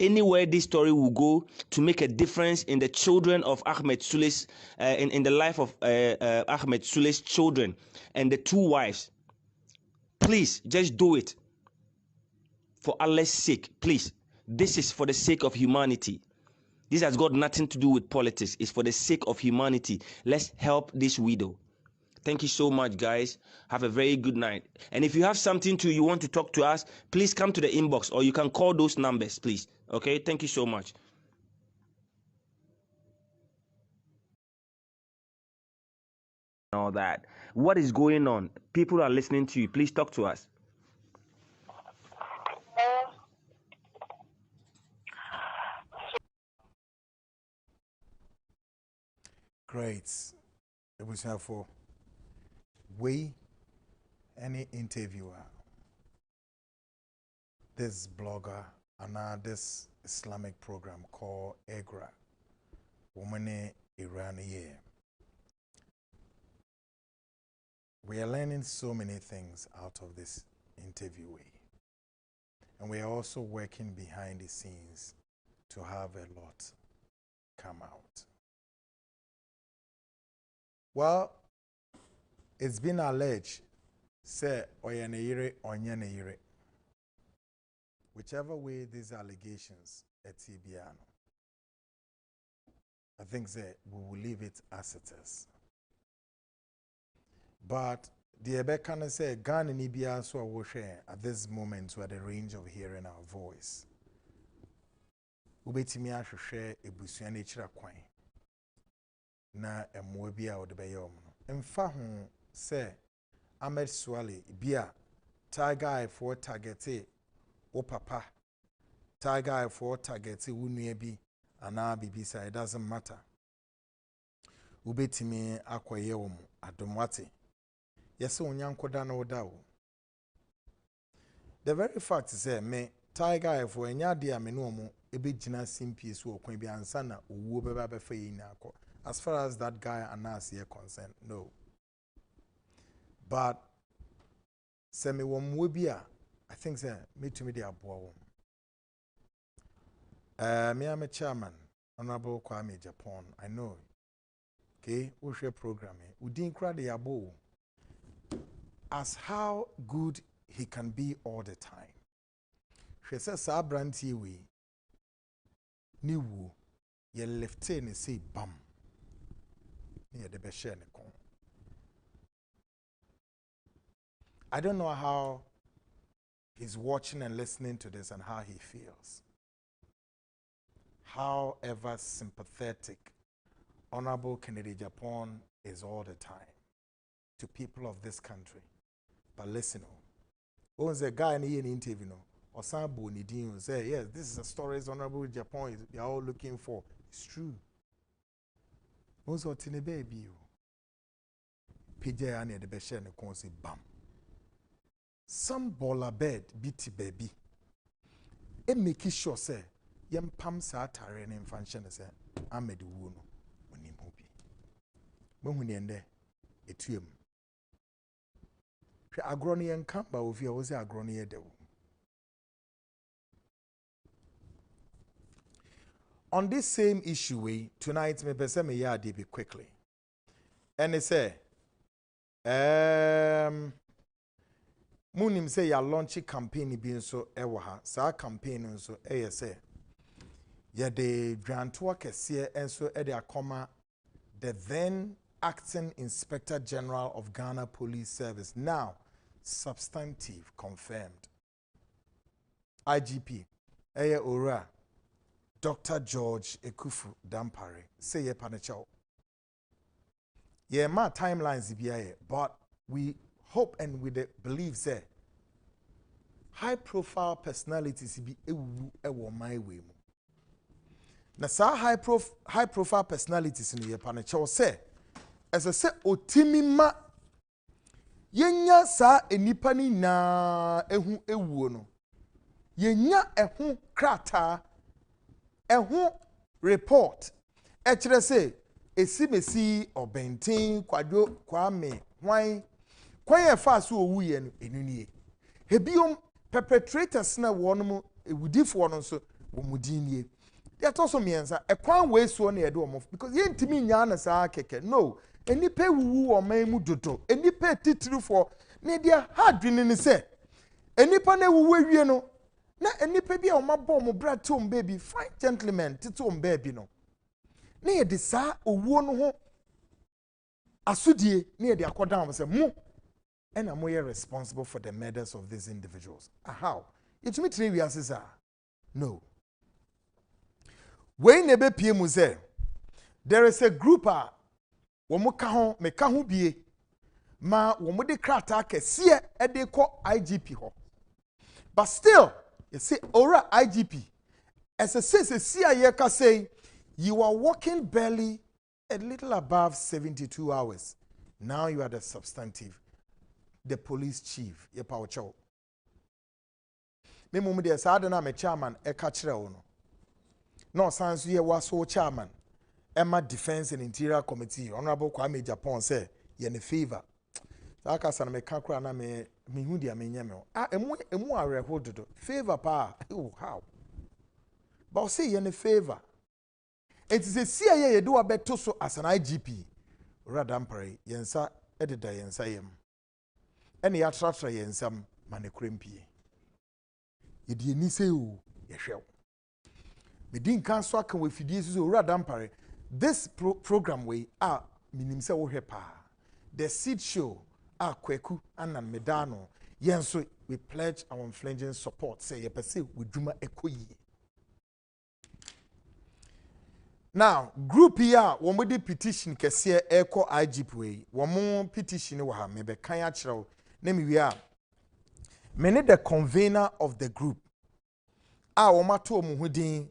Anywhere this story will go to make a difference in the children of Ahmed Sule's, in the life of Ahmed Sule's children and the 2 wives. Please, just do it. For Allah's sake, please. This is for the sake of humanity. This has got nothing to do with politics. It's for the sake of humanity. Let's help this widow. Thank you so much, guys. Have a very good night. And if you have something you want to talk to us, please come to the inbox or you can call those numbers, please. Okay? Thank you so much. All that. What is going on? People are listening to you. Please talk to us. Great. It was helpful. We, any interviewer, this blogger, and this Islamic program called EGRA, Women Iranian. We are learning so many things out of this interviewee. And we are also working behind the scenes to have a lot come out. Well, it's been alleged, say, oyaneyire, onyaneyire. Whichever way these allegations at Tibiano, I think that we will leave it as it is. But the Ebekana say, Ghana Nibia so we share at this moment to at the range of hearing our voice. Ubetimi a share a busuani chira kwan. Na emwebia odebeyom. Emfa ho say Ahmed Swale bia tiger for targete o papa tiger for targete unue bi ana bibisa, it doesn't matter. Ubetimi akwaye wo mu adomwate. Yes, onyankoda na oda wo. The very fact is that me tiger for enya dia me no mu ebegina simpie so okwan bi ansa na owuo beba befa yin akọ. As far as that guy and us here concerned, no. But semi womwebia, I think say me to me the abo. Me am a chairman, Honorable Kwame Japan. I know. Okay, we share programming. We didn't cry the abo. As how good he can be all the time. She says, Sabranti we niwu ye left and say bam. I don't know how he's watching and listening to this and how he feels. However sympathetic Honorable Kennedy Japan is all the time to people of this country. But listen, there's a guy in the interview, or Sambo Nidin say, yes, this is a story Honorable Japan they are all looking for. It's true. Also, tiny baby, PJ and the Beshan and say bam. Some baller bed beat baby. And make sure say, yam pam sa tare and function say, I made the wound when him hope. When we end there, it's him. Agroni and Kamba of you was agroni devil. On this same issue, tonight, me pese me ya be quickly. And they say, Munim say ya launch campaign being so ewaha. Sa campaign so say. Ya de Grantua Kesie and so edia comma the then acting Inspector General of Ghana Police Service. Now, substantive confirmed. IGP, Eye Ora. Dr. George Ekufu Dampare say ye panichao. Ye ma timelines biaye, but we hope and we believe say high profile personalities be ewo my way. Na sa high profile personalities in ye panichao say as I say otimi ma yenya sa enipa ni na ehu ewuo no. Yenya ehu krata ehu report. Say esimesi obentin kwadwo kwame hwan kwan fa so owu ye no enunie hebiom perpetrators na wonum ewudifo no so womudinie they toso miensa ekwan we so na yede omo because ye ntimi nya na saa keke no enipa wuwu oman mu dodo enipa titirifo ne dia hadwene ne se enipa na wuwu awie no na enipa bi a omabọ mo bratom baby fine gentleman titom baby no na ye de saa owuo no ho asudie na ye de akodan mo se mu and am we responsible for the murders of these individuals. How? It me 3 years is no. When nebe PM say there is a group womo ka ho me ka ho bie ma womo de krata kese e de ko IGP ho. But still, you see ora IGP as a CIA ka say you are working barely a little above 72 hours. Now you are the substantive. The police chief ye pa ocho me mum de sa de na me chairman e ka kire wo no sanso ye waso chairman Emma Defense and Interior Committee Honorable Kwame Japan say ye ne favor aka sana me ka kura na me hu dia me nyame emu are hododo favor pa oh how but say ye ne favor it is a CIA ye do abeto so as an IGP radampare yensa ededa yensa yem ene ya tratra yensam mane krempie ye die ni se o ye hwew me din kan so aka we fidie so radampare this program we are minim se wo hwe pa the seed show Kweku and Medano yenso we pledge our unflinching support say ye pese we dwuma ekoyi. Now group here womo de petition kese eko IGP we womo petition wo ha me be kan a kirew na me wi a me ne the convener of the group womo to mo hodin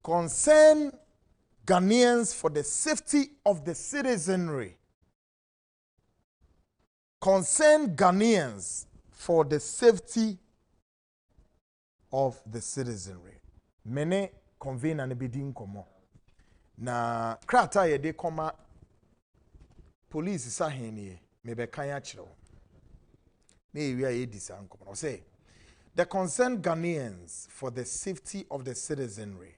concern Ghanaians for the safety of the citizenry. Concern Ghanaians for the safety of the citizenry. Mene convener ne bidin komo. Na krata ye de koma police saheni me be kan ya kire. Me wi aye disan komo. Say the concerned Ghanaians for the safety of the citizenry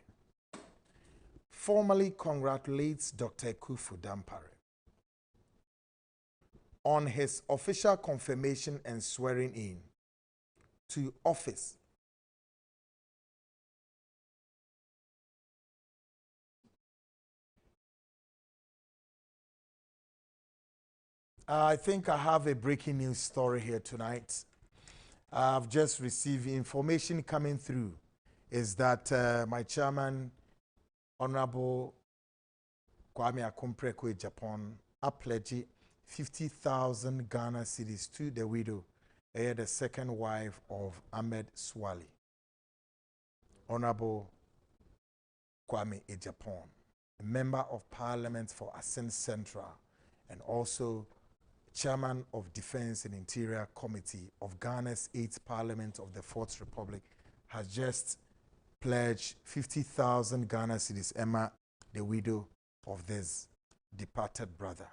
formally congratulates Dr. Kufu Dampare on his official confirmation and swearing in to office. I think I have a breaking news story here tonight. I've just received information coming through is that my chairman Honorable Kwame Akompreko Japan pledged 50,000 Ghana cedis to the widow, the second wife of Ahmed Swali. Honorable Kwame Japan, a member of Parliament for Ascent Central and also chairman of Defense and Interior Committee of Ghana's 8th Parliament of the 4th Republic, has just pledge 50,000 Ghana cedis, Emma, the widow of this departed brother.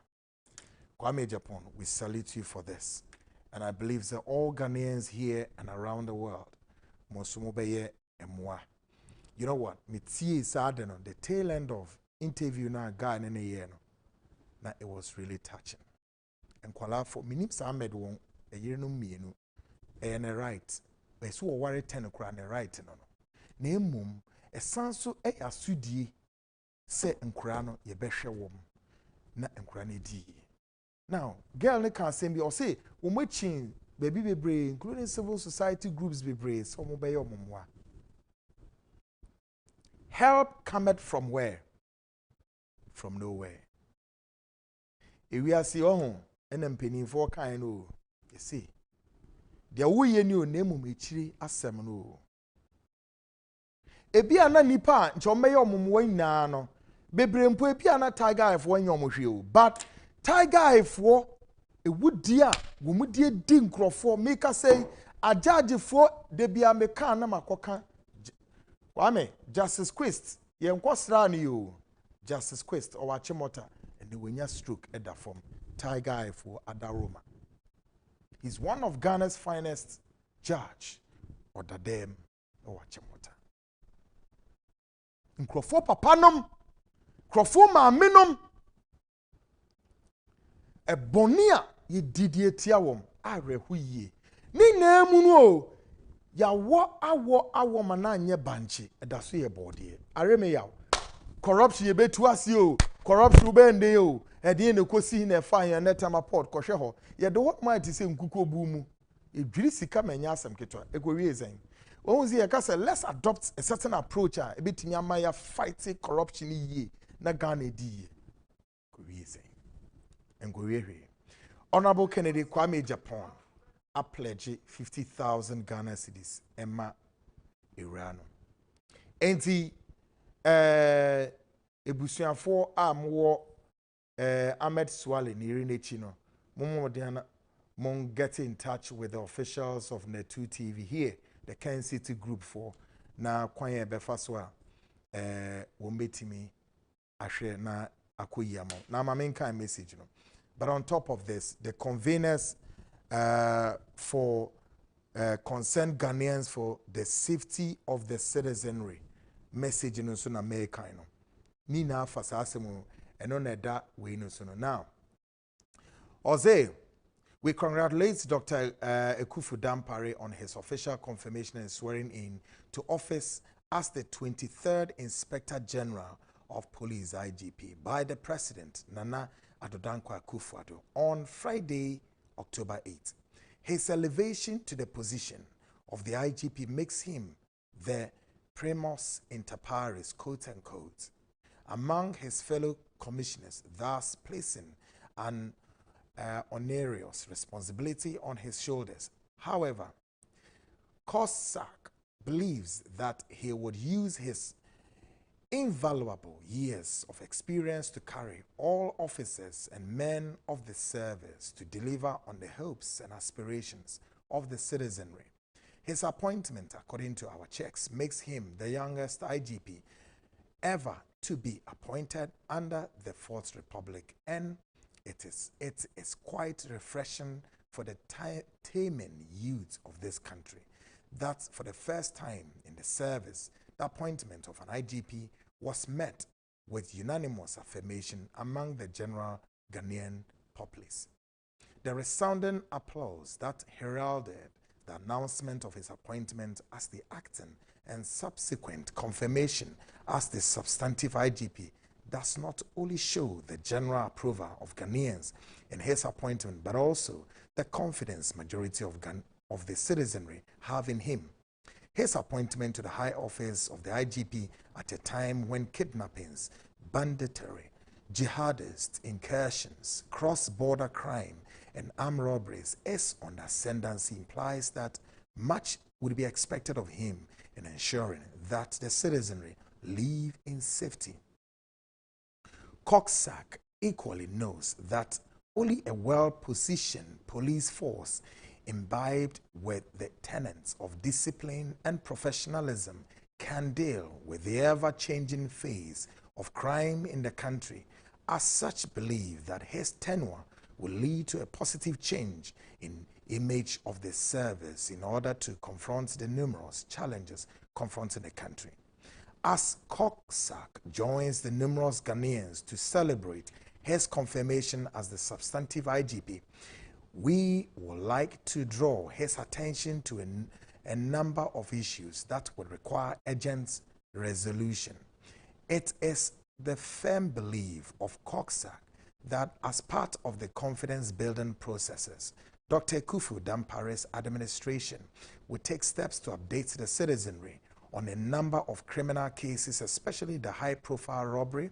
Kwame Japan, we salute you for this. And I believe that all Ghanaians here and around the world, Mosumobeye Emwa. You know what? Mitie Sarden on the tail end of interview na guy in a year. Now it was really touching. And Kwala for Minim Samed won a year no mienu, and a right. We saw worry 10 o'clock and a right. No. Nemum a sanso e asudie se nkura no ye behwe wom na nkura ne di. Now girl ne can say be or say wo machin baby bebre including civil society groups bebre so mo be yomwa. Help cometh from where? From nowhere. E we asi ohun ena mpanimfo kan no you see dia wo ye ni onemu mechiri asem no ebi ana nipa nchomeye omumwa nyina no bebrempo ebi ana tiger ifo anya omhwe o but tiger ifo ewudi a womudie di nkrofo make say ajagefo de bia meka na makoka Kwame Justice Quest Yen kwasra ni yo. Justice Quest or Wachimota and the Winya stroke at the form. Tiger Eye for Adaroma. He's one of Ghana's finest judge or the dam or Wachimota. Nkrofo papanum, krofo maminum. E bonia ye didie tiawom are huye. Ni nemuno ya awo mananye banchi edaso ye body. Areme yaw. Corruption ye betu asio, corruption bende yo. Edi ne kosi na fire na tema port kohwe ho. Ye de what might say nkuko bu mu. E dwiri sika manya asem keto. E go wie zen. Onzi ye ka say let's adopt a certain approach a ebetimi amaya fight corruption ye na Ghana edi ye. Go wie zen. En go wie. Honorable Kennedy Kwame Japan a pledge 50,000 Ghana cedis Emma Irano. Enti ebusuafo amwo Ahmed Swale ni renechi no mon get in touch with the officials of Netu TV here, the Kencity group for na kwanye befa so a wombetimi ahwe na akoyamo na mamenka message no. But on top of this, the conveners for concerned Ghanaians for the safety of the citizenry message no so na America no ni na fasa asemu eno na da we no so no. Now Oze, we congratulate Dr. Ekufu Dampare on his official confirmation and swearing in to office as the 23rd Inspector General of Police IGP by the President Nana Adodankwa Akufo-Addo on Friday, October 8. His elevation to the position of the IGP makes him the primus inter pares, quote unquote, among his fellow commissioners, thus placing an onerous responsibility on his shoulders. However, Kosak believes that he would use his invaluable years of experience to carry all officers and men of the service to deliver on the hopes and aspirations of the citizenry. His appointment, according to our checks, makes him the youngest IGP ever to be appointed under the Fourth Republic, and it is quite refreshing for the taming youth of this country that for the first time in the service, the appointment of an IGP was met with unanimous affirmation among the general Ghanaian populace. The resounding applause that heralded the announcement of his appointment as the acting and subsequent confirmation as the substantive IGP does not only show the general approval of Ghanaians in his appointment, but also the confidence majority of the citizenry have in him. His appointment to the high office of the IGP at a time when kidnappings, banditry, jihadist incursions, cross-border crime, and armed robberies is on the ascendancy implies that much would be expected of him in ensuring that the citizenry live in safety. Koksak equally knows that only a well-positioned police force imbibed with the tenets of discipline and professionalism can deal with the ever-changing phase of crime in the country. As such, believe that his tenure will lead to a positive change in image of the service in order to confront the numerous challenges confronting the country. As Koksak joins the numerous Ghanaians to celebrate his confirmation as the substantive IGP, we would like to draw his attention to a number of issues that would require urgent resolution. It is the firm belief of Koksak that as part of the confidence-building processes, Dr. Ekufu Dampare's administration will take steps to update the citizenry on a number of criminal cases, especially the high-profile robbery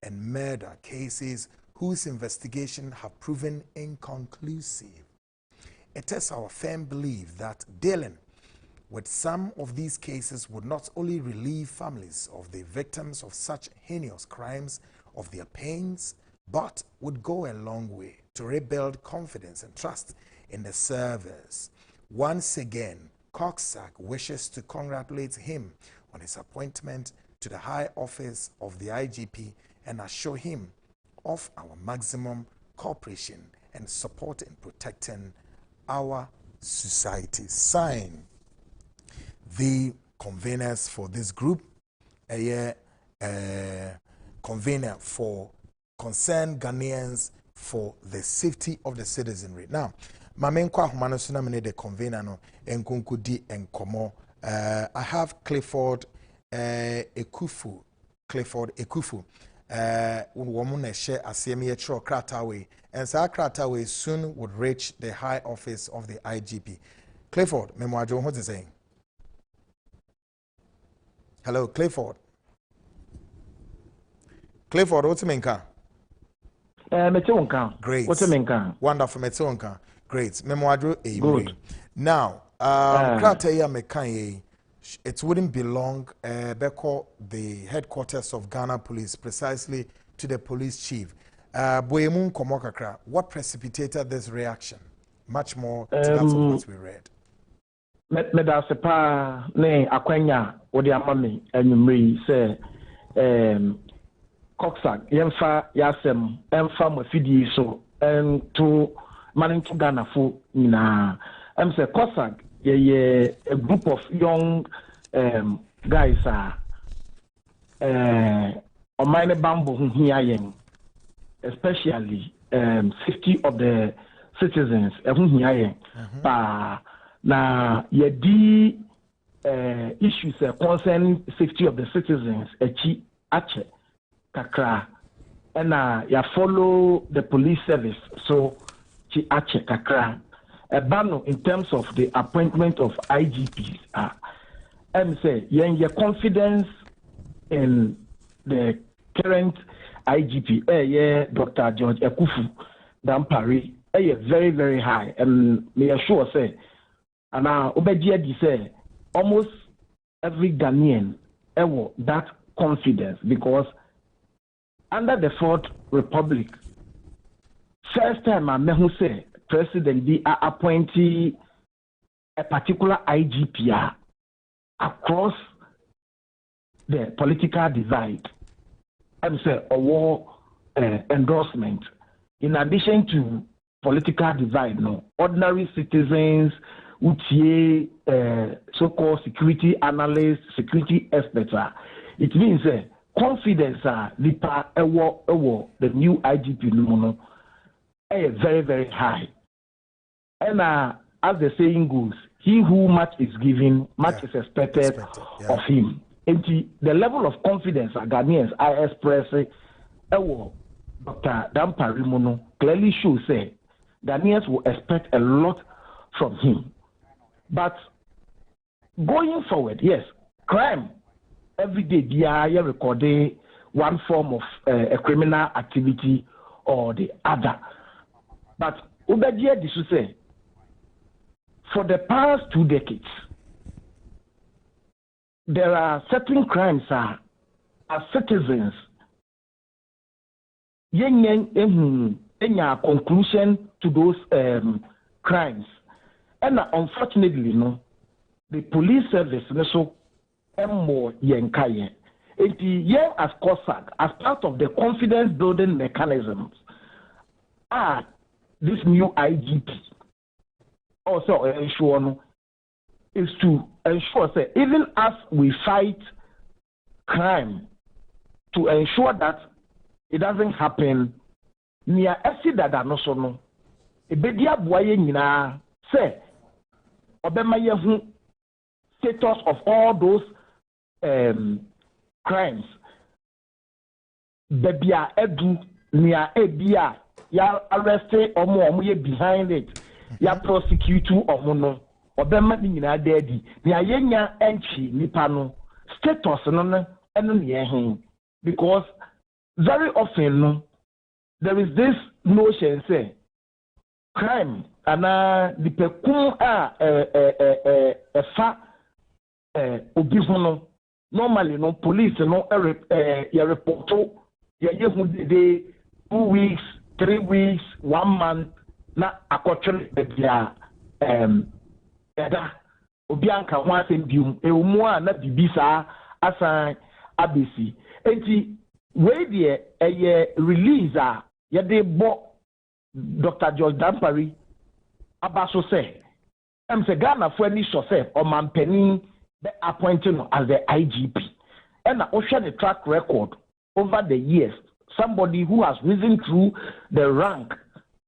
and murder cases whose investigation have proven inconclusive. It is our firm belief that dealing with some of these cases would not only relieve families of the victims of such heinous crimes of their pains, but would go a long way to rebuild confidence and trust in the service. Once again, Koksak wishes to congratulate him on his appointment to the high office of the IGP and assure him of our maximum cooperation and support in protecting our society. Sign the conveners for this group, a convener for concerned Ghanaians for the safety of the citizenry. Now, Mamenkwa Humano Sunamine the convener no enkunkudi enkomo. I have Clifford Ekufu. Woman share a semi-etro Kratawe, and Sir Kratawe soon would reach the high office of the IGP. Clifford, Memoir Joe, what's he saying? Hello, Clifford. Clifford, what's your name? Great. What's your name? Wonderful, Metonka. Great. Memoir Joe, good. Now, Krataya Mekanye. It wouldn't belong the headquarters of Ghana Police, precisely to the police chief. Boyemun Komokakra, what precipitated this reaction? Much more to that of what we read. Medasepa ne akwanya odi amami enyumri se Coxac yemfa yasem emfa mafidi so to manin to Ghana fo nyina say Coxac a group of young guys on mine bamboo here, especially safety of the citizens here. Now, issues concerning safety of the citizens, ache kakra, and ya follow the police service, so chi ache kakra. A ban in terms of the appointment of IGPs. And say, your confidence in the current IGP, Dr. George Ekufu Dampari, very, very high. And may assure say, and now Obedia say, almost every Ghanaian that confidence because under the Fourth Republic, first time I met who say, President be appointing a particular IGP across the political divide. I would say a war endorsement. In addition to political divide, no ordinary citizens, so-called security analysts, security experts. It means confidence. The new IGP very, very high. And as the saying goes, he who much is given, much is expected of him. And the level of confidence Ghanaians I express, Dr. Dampari clearly shows Ghanaians will expect a lot from him. But going forward, yes, crime every day they are recording one form of a criminal activity or the other. But Ubedia this say for the past 2 decades, there are certain crimes as citizens conclusion to those crimes. And unfortunately, the police service also more yenkaye. As COSAC, as part of the confidence building mechanisms, this new IGP also ensure is to ensure even as we fight crime, to ensure that it doesn't happen near esi dada no so no ebedi aboaye nyina say obema yehu status of all those crimes bebia edu near ebia ya arrest omo ye behind it ya prosecute omo no obema nyina dedi near yenya enchi nipa no status no eno ne because very often there is this notion say crime and the pekum obi hono normally no police no report the 2 weeks 3 weeks 1 month na akotwe bia obi anka ho asem bium ewumu na bibisa asan ABC. Enti we the release yede bo Dr. George Dampari abaso say say Ghana for any say or mampeni be appointing as the IGP. And I share the track record over the years. Somebody who has risen through the rank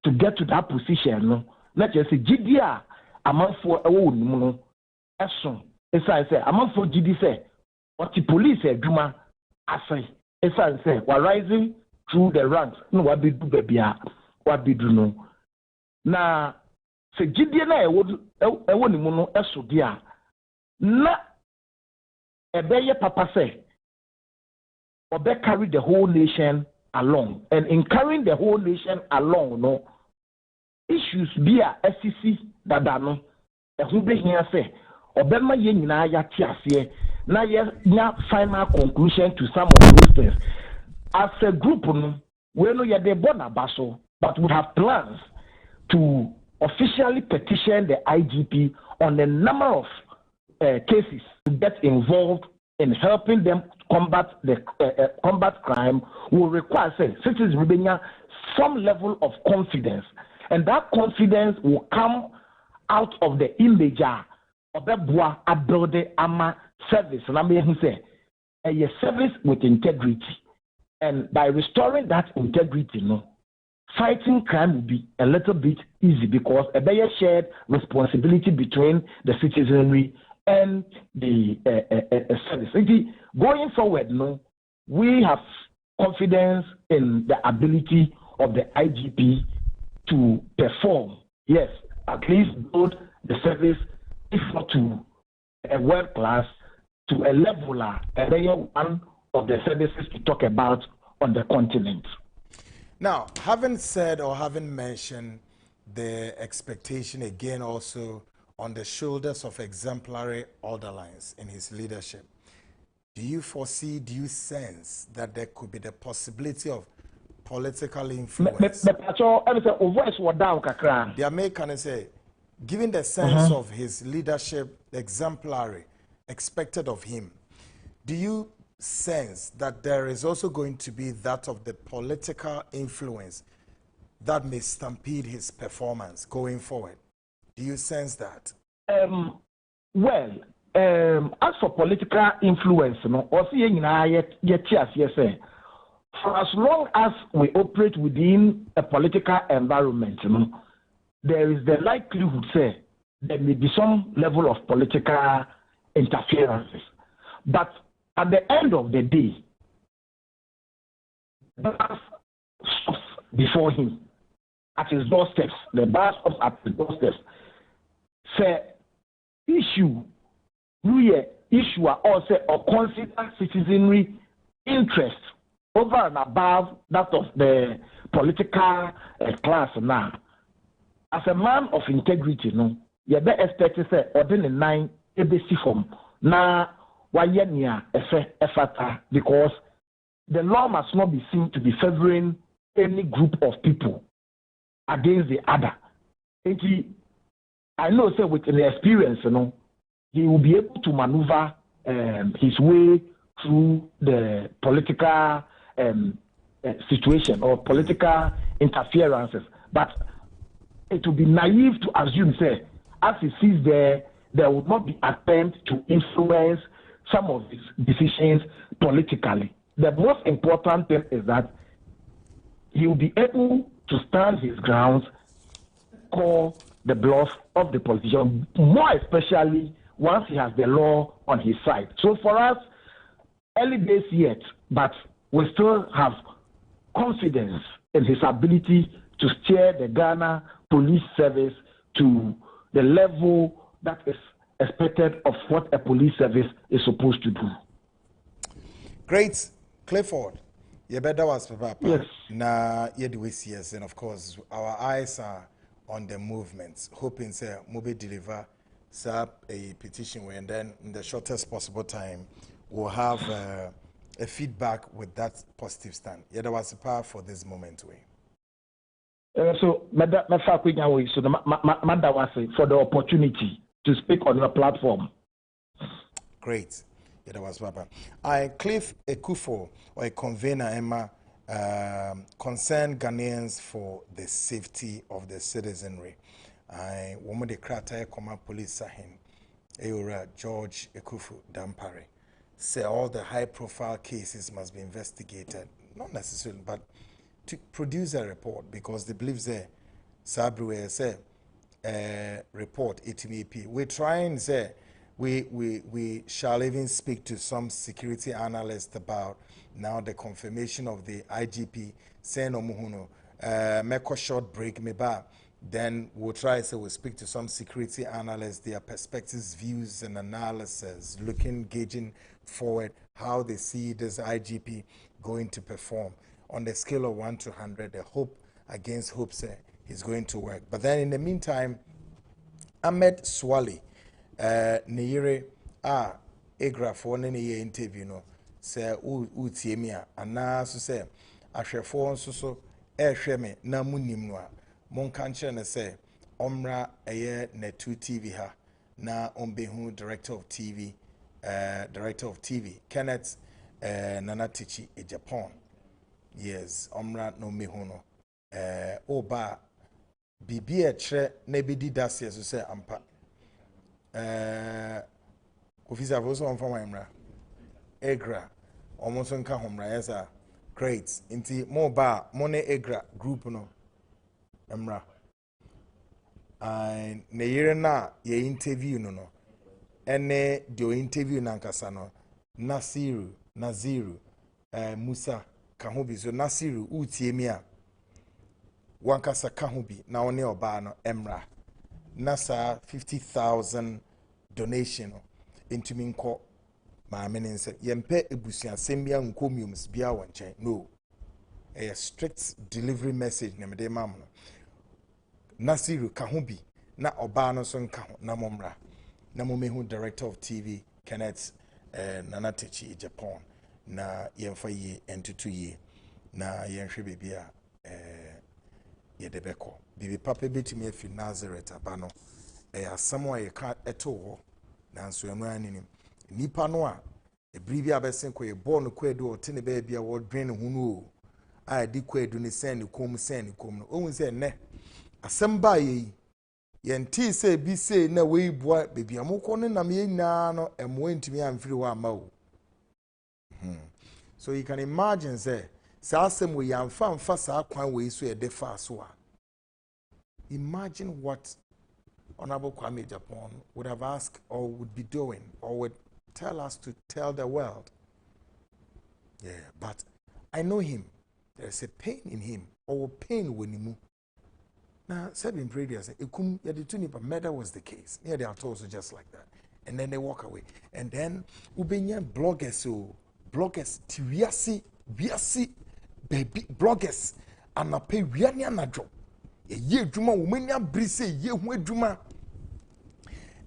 to get to that position, no. Let's just say GDA among for no eson. As I say, among for GD say what the police Juma asay. As I say, we're rising through the ranks. No, what be do baby, what be do no. Na se GDA na ewo ni mu no eso dia na ebeye papa say obe carry the whole nation along, and in carrying the whole nation along, no issues be a SCC dada no ehun be hia say obema ye nyina ya ti ase na ye nya final conclusion to some of those things. As a group no we no ye dey born abaso, but we have plans to officially petition the IGP on a number of cases to get involved in helping them combat crime. Will require citizens will some level of confidence, and that confidence will come out of the image of the building ama service. And I mean, say a service with integrity, and by restoring that integrity, no, fighting crime will be a little bit easy because a better shared responsibility between the citizenry and the service. Going forward, no, we have confidence in the ability of the IGP to perform. Yes, at least build the service, if not to a world class, to a leveler, one of the services to talk about on the continent. Now, having said or having mentioned the expectation again also on the shoulders of exemplary orderlines in his leadership, do you foresee, do you sense that there could be the possibility of political influence? The American say, given the sense of his leadership, exemplary, expected of him, do you sense that there is also going to be that of the political influence that may stampede his performance going forward? Do you sense that? Well, as for political influence, no, for as long as we operate within a political environment, no, there is the likelihood, say, there may be some level of political interferences. But at the end of the day, the bar stops before him at his doorsteps. The bar stops at his doorsteps. Say, issue are also or consider citizenry interest over and above that of the political class now. As a man of integrity, no, you be expected say ordinary 9 ABC form na wayenia efata, because the law must not be seen to be favoring any group of people against the other. And I know, say, with the experience, you know, he will be able to maneuver his way through the political situation or political interferences. But it would be naive to assume, say, as he sees there will not be attempt to influence some of his decisions politically. The most important thing is that he will be able to stand his grounds, call the bluff of the politician, more especially once he has the law on his side. So for us, early days yet, but we still have confidence in his ability to steer the Ghana police service to the level that is expected of what a police service is supposed to do. Great. Clifford, you better was Papa. Yes. Na yes, and of course our eyes are on the movements, hoping say Mobi deliver a petition and then in the shortest possible time we'll have a feedback with that positive stand. Yeah, there was a power for this moment way. So, for the opportunity to speak on your platform. Great. Yeah, that was Papa. I Cliff Ekufo, or a convener, Emma, concerned Ghanaians for the safety of the citizenry. I woman the Krata Command Police Sahin, Eura George Ekufu Dampare. Say all the high profile cases must be investigated. Not necessarily, but to produce a report because they believe say Sabri say report ETVP. We're trying say we shall even speak to some security analysts about now the confirmation of the IGP saying Omuhuno make a short break me back. Then we'll try we'll speak to some security analysts, their perspectives, views and analysis, gauging forward how they see this IGP going to perform. On the scale of 1 to 100, the hope against hope say is going to work. But then in the meantime, Ahmed Swali, Neyere Egra for any interview no say utiemia and now say Ashefon so me na munim no mon kanche na say omra eye netu TV ha na ombehu director of TV Kenneth Nanatichi in Japan. Yes, omra no mehu no oba bibi etre na bedi das yeso say ampa officer voso on from amra egra almost nka homra yesa great inti mo ba mo ne egra group no amra and ne yere na ye interview no ene the interview na nkasa no Naziru Musa kahubi so Nasiru utiemi a wankasa kahubi na one oba no emra nasa 50,000 donation into minko ma menense yempe ebusia sembia nkomiums bia wonchen no a strict delivery message na mede mam no Nasiru kahubi na oba no so nka ho na momra na momehu director of TV Kenneth Nanatechi Japan na yemfa ye entutu ye na yenhwe bibia yedebeko bibi papa betimi afi Nazareth abano asamo ye ka eto ho na so emu anim nipa no a ebribi abesen ko ye born ko edu otene ba bia wo dwen ne hunu a di ko edu ne sen ne kom no ohun se ne asem ba ye yenti se bi se na we bua bebi amoko ne nam ye nyina no emo ntimi amfiri ho ama o so you can imagine say asem we yamfa sa kwan we so e de fa so a imagine what Honorable Kwame Japan would have asked or would be doing or would tell us to tell the world. Yeah, but I know him. There's a pain in him or pain when he move. Now, seven previous, but murder was the case. Yeah, they are told just like that. And then they walk away. And then, Ubenya bloggers, Tiwiasi, baby, bloggers, and I pay Riani and a job. Ye Juma, Umenia Brise, ye Juma.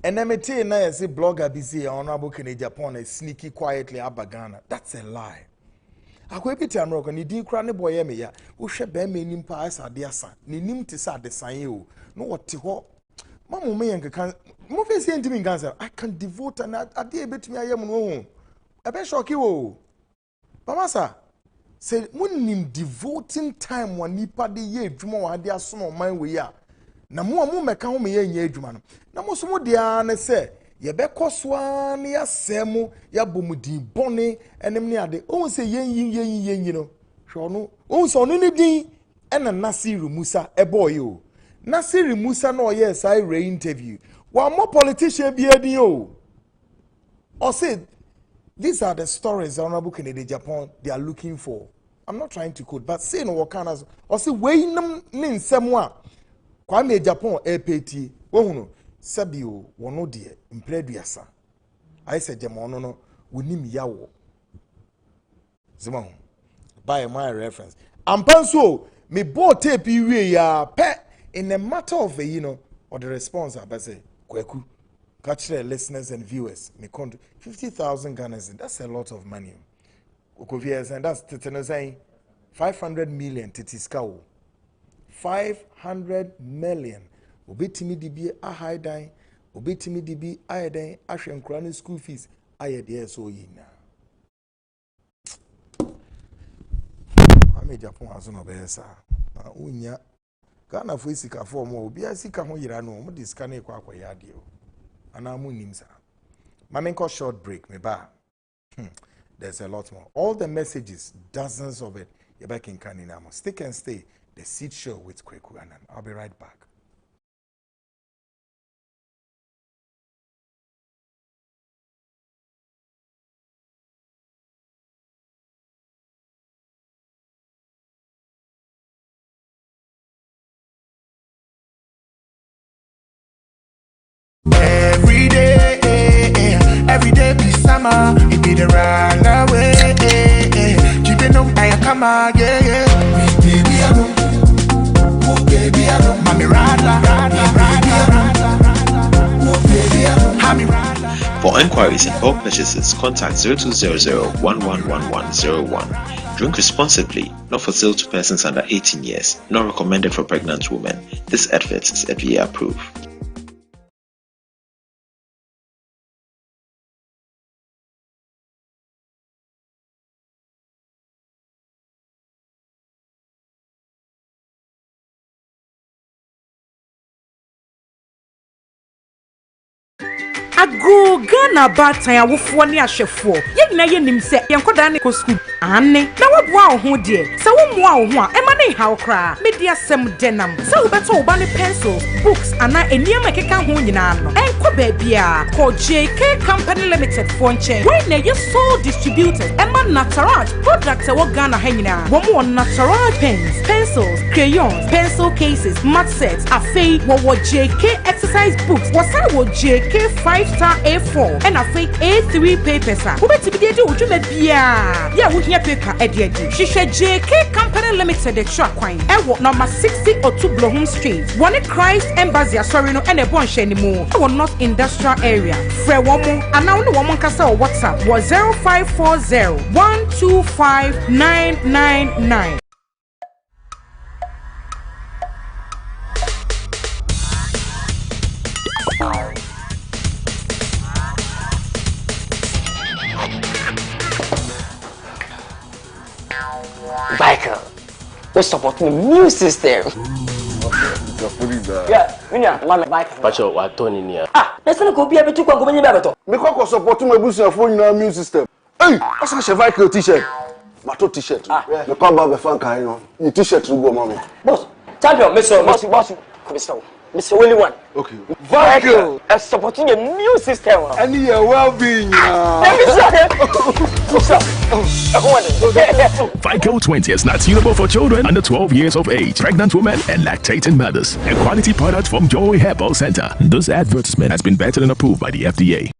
And then I say blogger busy, Honorable Kennedy Japan is sneaky quietly abagana. That's a lie. Akwepiti amroko ni din kra ne boye me ya wo hwe ba me nim pa asa de asa ni nim te sa de san o no wote ho mamu me yanka mo fe se ntimi ngansa I can devote an ade betumi ayem no ho e be shocky wo Bamasa say munim devoting time wa nipa de ye adwuma wa de aso no man we ya na mo meka ho me ye nya adwuma no na mo so mo de an se ye be koswa ne yasemu ya bomudi bone enem ne ade o se yen no hwo no o so no ne din ena Nasiru Musa eboy o Nasiru Musa no yes I re interview wa mo politician bi adin o say these are the stories Honorable Kennedy Japan they are looking for. I'm not trying to quote but say no wakana o say we nam ne nsem a Kwame Japan APT wo hunu Sabio wono de impleduasa I said jamono no wonim yawo zima by my reference ampanso me bought tape we ya pe in a matter of or the response I say kweku catch the listeners and viewers me count 50,000 Ghanaians that's a lot of money okovias and that's saying 500 million titiska 500 million obetimi di bi a high dan obetimi di bi a dan ahwe nkura no school fees Aye, dear, so in. I made Japan as no besa. Unya Ghana for sika for more, be a sika ho yira no, this can a quack yadio. And I'm winning, Mamenko short break, me ba. There's a lot more. All the messages, dozens of it, you're back in Kaninamo. Stick and stay. The Seed Show with Kweku Anan. I'll be right back. Every day be summer, it be the run away. Keeping up, I come again. Baby, I know. Oh, baby, I know. Mommy, rada. Oh, baby, I know. Mommy, rada. For inquiries and bulk purchases, contact 0200-111101. Drink responsibly, not for sale to persons under 18 years, not recommended for pregnant women. This advert is FDA approved. Ago Ghana batan awofo ne ahwefo ye nyina ye nim se ye nkoda ne ko school ane na waboa wo ho de se wo moa wo ho a ema ne hawo kra media sem denam se wo beto wo ba ne pencils books ana eniam ekeka ho nyina no enko ba bia ko JK Company Limited for nchen we na ye sole distributors ema Unauthorized products e wo Ghana ha nyina wo mo Unauthorized pens pencils crayons pencil cases mat sets afei wo JK exercise books wo sa wo JK5 star A4 and a fake A3 papers. Who bet to be able to make beer? Yeah, we hear paper at the edge. She said JK Company Limited, the truck coin. And what number 60 or 2 Blowham Street. One Christ Embassy, sorry, no, and a bunch anymore. Our North Industrial Area. Fre Womo, and now the woman can say WhatsApp was 0540 125 999. Michael, we're supporting the new system. Yeah, Mama, Michael. Pacho, what Tony near? Ah, let's not go be able to go in the Me ko support my business for new immune system. Hey, I say Cheval t-shirt. Mato t-shirt. Me ko ba be fan kan no. Ni t-shirt go mommy. Boss, champion, boss. Mr. Willie one. Okay. Michael, supporting a new system. And your well-being. Fico 20 is not suitable for children under 12 years of age, pregnant women, and lactating mothers. A quality product from Joy Herbal Center. This advertisement has been vetted and approved by the FDA.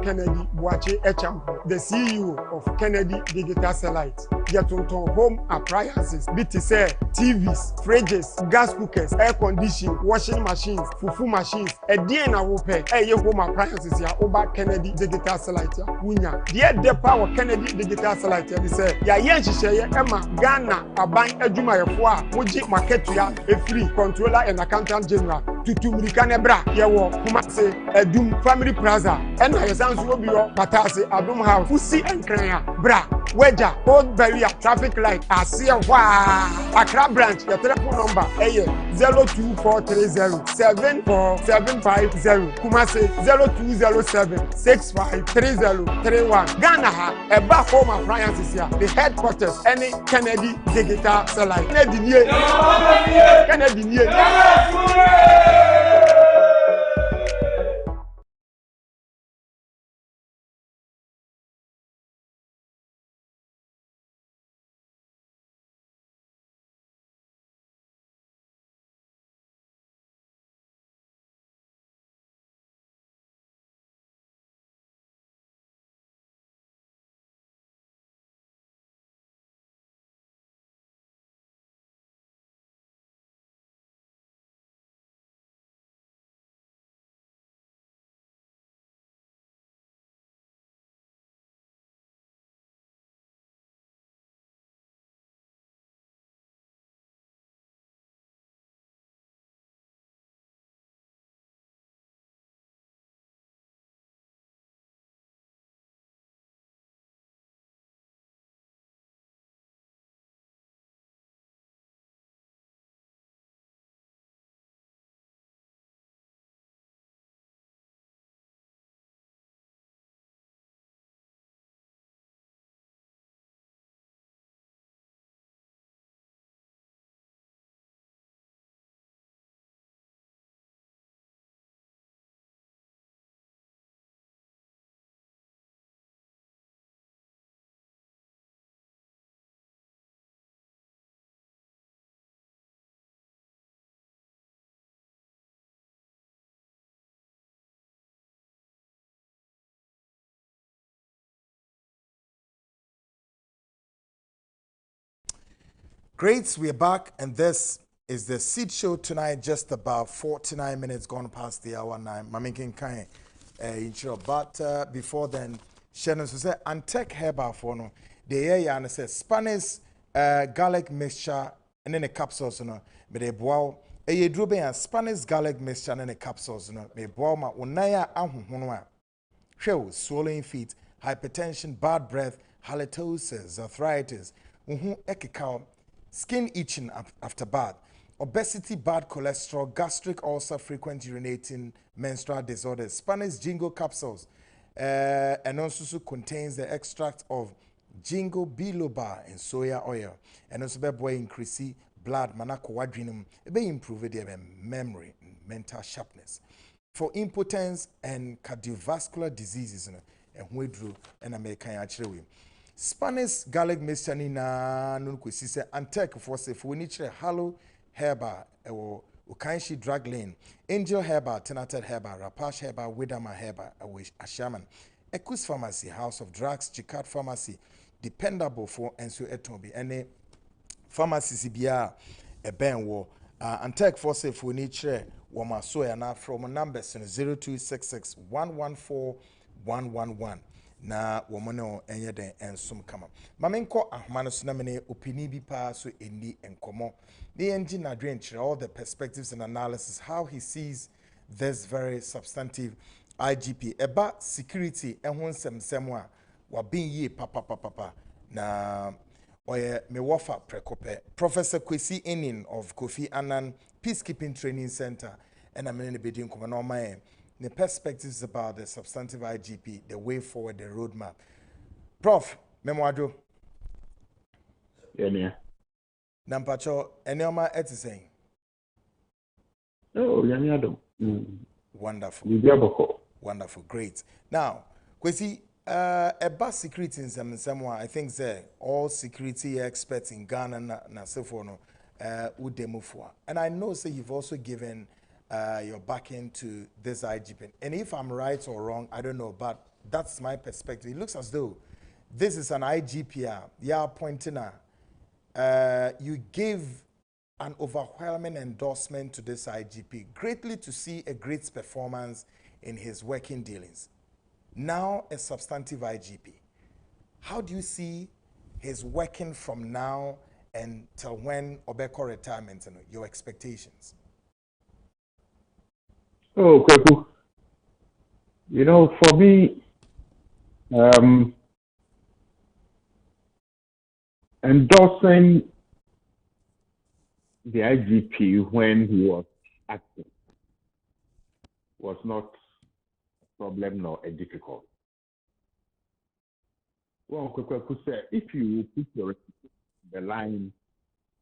Kennedy Boache Echampo, the CEO of Kennedy Digital Satellite. Yatunton home appliances, BTC, TVs, fridges, gas cookers, air conditioning, washing machines, fufu machines, a DNA wope, home appliances ya over Kennedy Digital Satellite ya wunya. The power Kennedy Digital Satellite ya say ya share Emma Ghana aban adwuma yefo moji market ya free controller and accountant general tutu mirikane bra ye wo kuma se Adum Family Plaza and Yesansu obi yo Batase Adum House Fusi Enkran bra Weja Old Barrier traffic light Asia wa Accra branch your telephone number 02430747550 Kumase 0207653031 Ghana ha eba home appliances here the headquarters any Kennedy Digital Satellite Kennedy Great, we're back, and this is the Seed Show tonight, just about 49 minutes gone past the hour 9. Maminkin Kain, intro. But before then, Shannon said, Antec Herbal for no. The air and says Spanish garlic mixture and then the capsules, no. But they boil a drube and Spanish garlic mixture and then the capsules, no. May boil my unaya ahunwa. Show swallowing feet, hypertension, bad breath, halitosis, arthritis, ekikao. Skin itching after bath, obesity, bad cholesterol, gastric ulcer, frequent urinating, menstrual disorders. Spanish jingo capsules and also contains the extract of jingo biloba and soya oil. And also be increase blood manako wadrinum. It be improve their memory and mental sharpness. For impotence and cardiovascular diseases, and Wedru and American actually. Spanish garlic mixture ni na Kwesi se Antec for se for niche Halo Herba or Ukanshi Drug Lane, Angel Herba, Tenated Herba, Rapash Herba, Widama Herba, Ashaman, Ekus Pharmacy, House of Drugs, Chikat Pharmacy, dependable for Enso Etobi, and pharmacy CBR a ben war. Antec for se for niche Wama Soya na from numbers 0266 114 111. Na womono enye den ensum kama mamenko ahmano sunamene opini bi pa so eni enkomo the engine na drench all the perspectives and analysis how he sees this very substantive IGP eba security ehun semsem a wa bin ye papa na oye me wofa prekope Professor Kwesi Enin of Kofi Annan Peacekeeping Training Center and amene ne bedin komo no man the perspectives about the substantive IGP, the way forward, the roadmap. Prof, Memoado. Yeah. Nampacho, Enyoma Etiseng. Oh, yeah. Wonderful. Wonderful, great. Now, Kwesi, about security in some I think say all security experts in Ghana na sefono would demo for. And I know say you've also given your backing to this IGP. And if I'm right or wrong, I don't know, but that's my perspective. It looks as though this is an IGP. Yeah, pointing out. You give an overwhelming endorsement to this IGP, greatly to see a great performance in his working dealings. Now a substantive IGP. How do you see his working from now until when Obeko retirement, your expectations? Oh, Kweku. You know, for me, endorsing the IGP when he was acting was not a problem nor a difficult. Well, Kweku said, if you put the line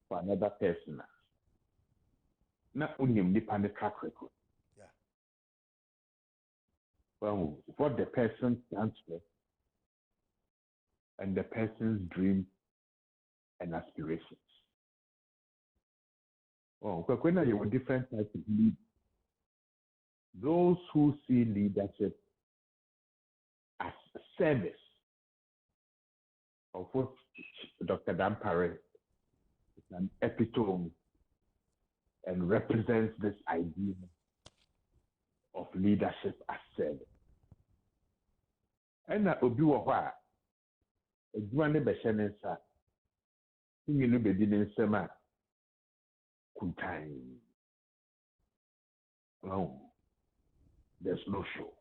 for another person, not only depend the track record. Well, what the person stands for and the person's dreams and aspirations. Oh, when you have different types of leaders, those who see leadership as service, of what Dr. Dampare is an epitome and represents this idea of leadership as service. And that will be what a grand beshenes are. You know, be didn't say, man, time. No, there's no show.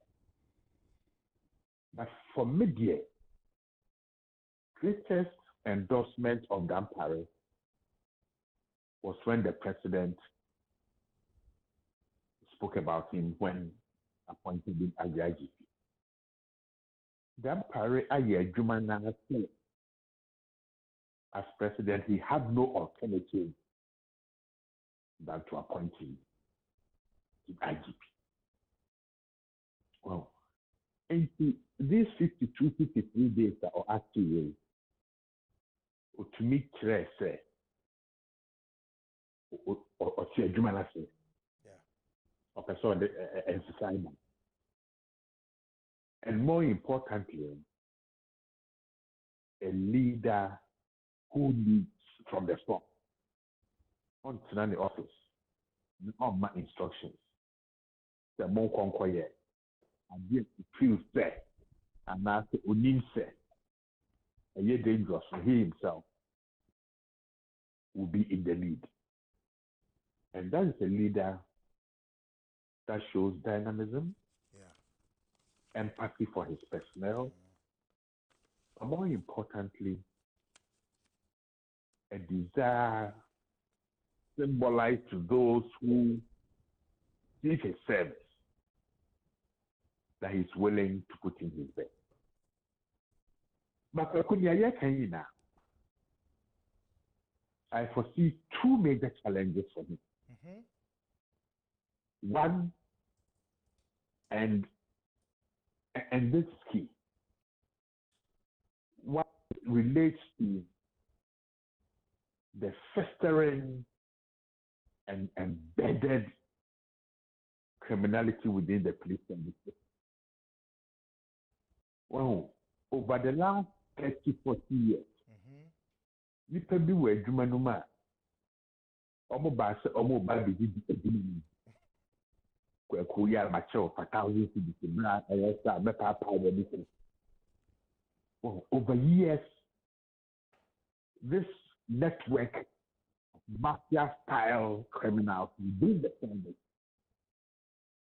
But for media, greatest endorsement of Dampare was when the president spoke about him when appointed him as the IGP. Dampare as president, he had no alternative than to appoint him to IGP. Well, and these 52, 53 days or active years, to me, say, or see a Jumana say, or person and society. And more importantly, a leader who leads from the front. on the office, on my instructions. The more conquer, and yet it feels there, and now the Unim said, a year dangerous for he himself will be in the lead. And that is a leader that shows dynamism, empathy for his personnel, but more importantly, a desire symbolized to those who seek his service that he's willing to put in his best. But I foresee two major challenges for him. One, and this is key, what relates to the festering and embedded criminality within the police service. Well, over the last 30, 40 years, we can do a Jumanuma. Over years, this network of mafia-style criminals within the family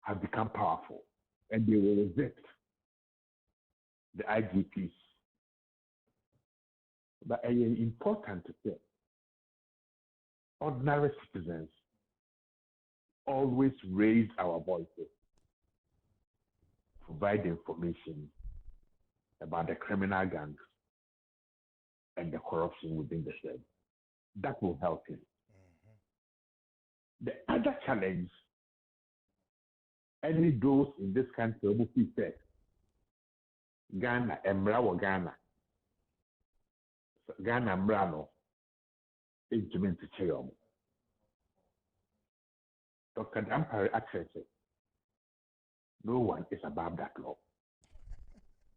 have become powerful, and they will resist the IGPs. But it's important to say, ordinary citizens always raise our voices, provide information about the criminal gangs and the corruption within the service. That will help him. The other challenge, any those in this country who said, Ghana, Ghana, Ghana, Mrano, is meant to change. Dr. Dampare actually said, no one is above that law.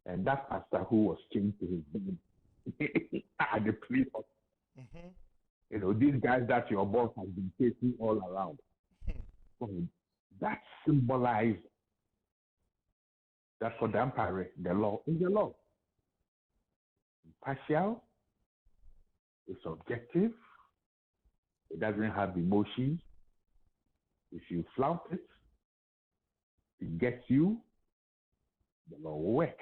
And that pastor who was chained to his bed at the police office. You know, these guys that your boss has been chasing all around. That symbolizes that for Dampare, the law is the law. Impartial, it's objective, it doesn't have emotions. If you flout it, it gets you, the law will work.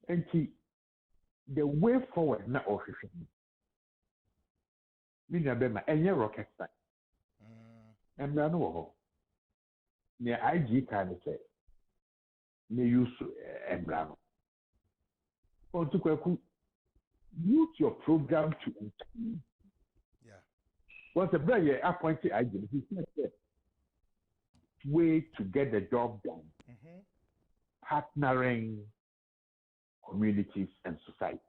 And see, the way forward now officially. Me na bema enye rocket science. And I know near IG kind of say, me use embrano. On to use your program to include. Once a brother appointed IG, he said, way to get the job done, partnering communities and society.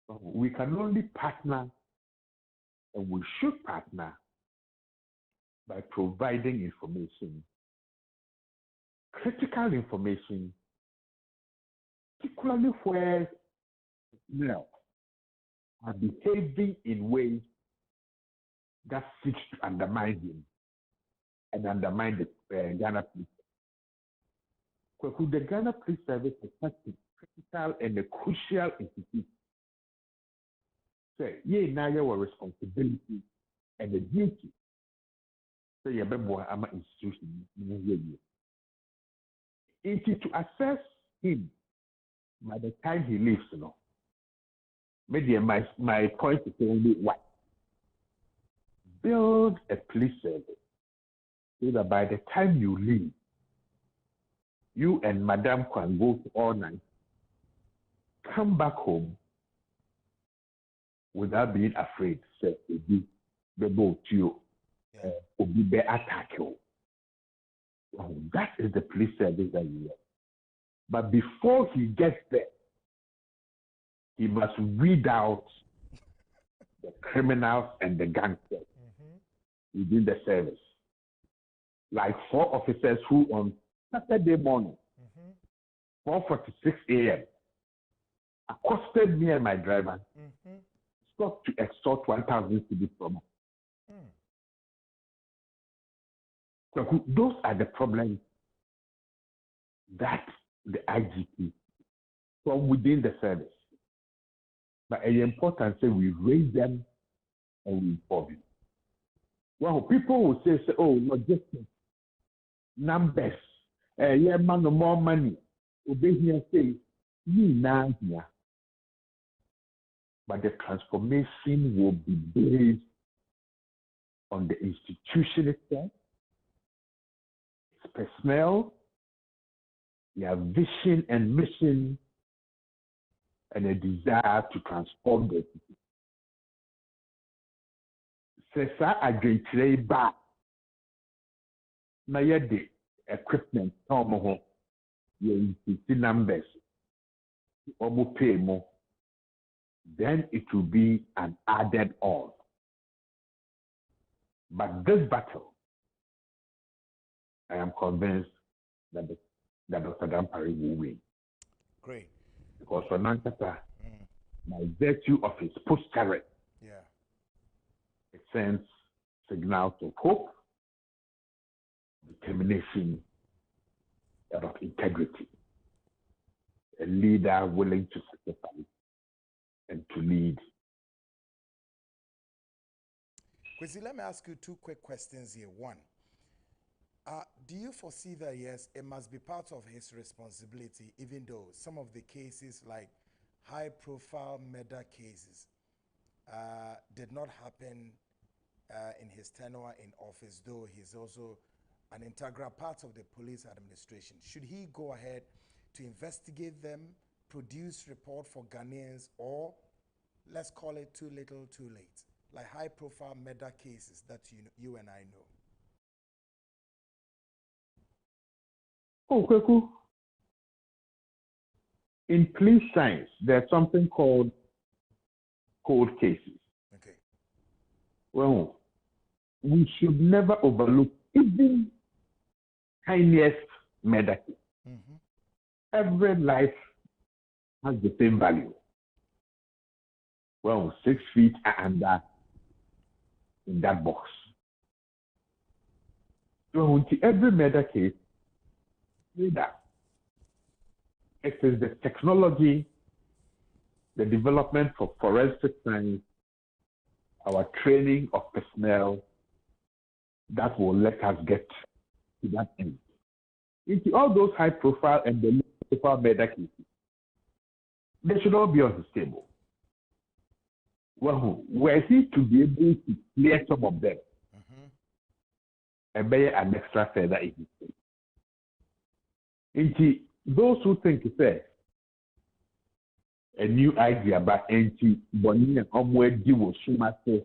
We can only partner, and we should partner, by providing information, critical information, particularly where are behaving in ways that seeks to undermine him and undermine the Ghana police. The Ghana Police Service is such a critical and a crucial institution. So, now you have a responsibility and a duty. So, you have an institution. It is to assess him by the time he leaves, Maybe my point is only one. Build a police service so that by the time you leave, you and Madam can go to all night, come back home without being afraid, say, be boat you, or be attack you. That is the police service that you have. But before he gets there, he must weed out the criminals and the gangsters within the service. Like 4 officers who on Saturday morning, 4:46 a.m., accosted me and my driver, stop to extort 1,000 cedis from us. Those are the problems that the IGP from within the service. But it's important that we raise them and we inform them. Well, people will say, oh, logistics, numbers, yeah, man, no more money. Obey here say, now here. But the transformation will be based on the institution itself, its personnel, their vision and mission, and a desire to transform the city. Sesa agentire ba na yede equipment tom ho ye numbers omo pay mo, then it will be an added on. But this battle, I am convinced that Dr. Dampare will win. Great. Because for Nankata, by virtue of his posture, it sends signals of hope, determination, and of integrity. A leader willing to sacrifice and to lead. Kwesi, let me ask you two quick questions here. One, do you foresee that, yes, it must be part of his responsibility, even though some of the cases, like high-profile murder cases, did not happen in his tenure in office, though he's also an integral part of the police administration? Should he go ahead to investigate them, produce report for Ghanaians, or let's call it too little, too late, like high-profile murder cases that you and I know? Oh, Kweku. In police science, there's something called cold cases. Okay. Well, we should never overlook even tiniest murder case. Every life has the same value. Well, 6 feet are under in that box. So into every murder case, it is the technology, the development of forensic science, our training of personnel that will let us get to that end. Into all those high profile and the low profile murder cases, they should all be on his table. Well, were he to be able to clear some of them and bear an extra feather in his face? Into those who think it's a new idea, but into Bonnie and Omwedi will soon say,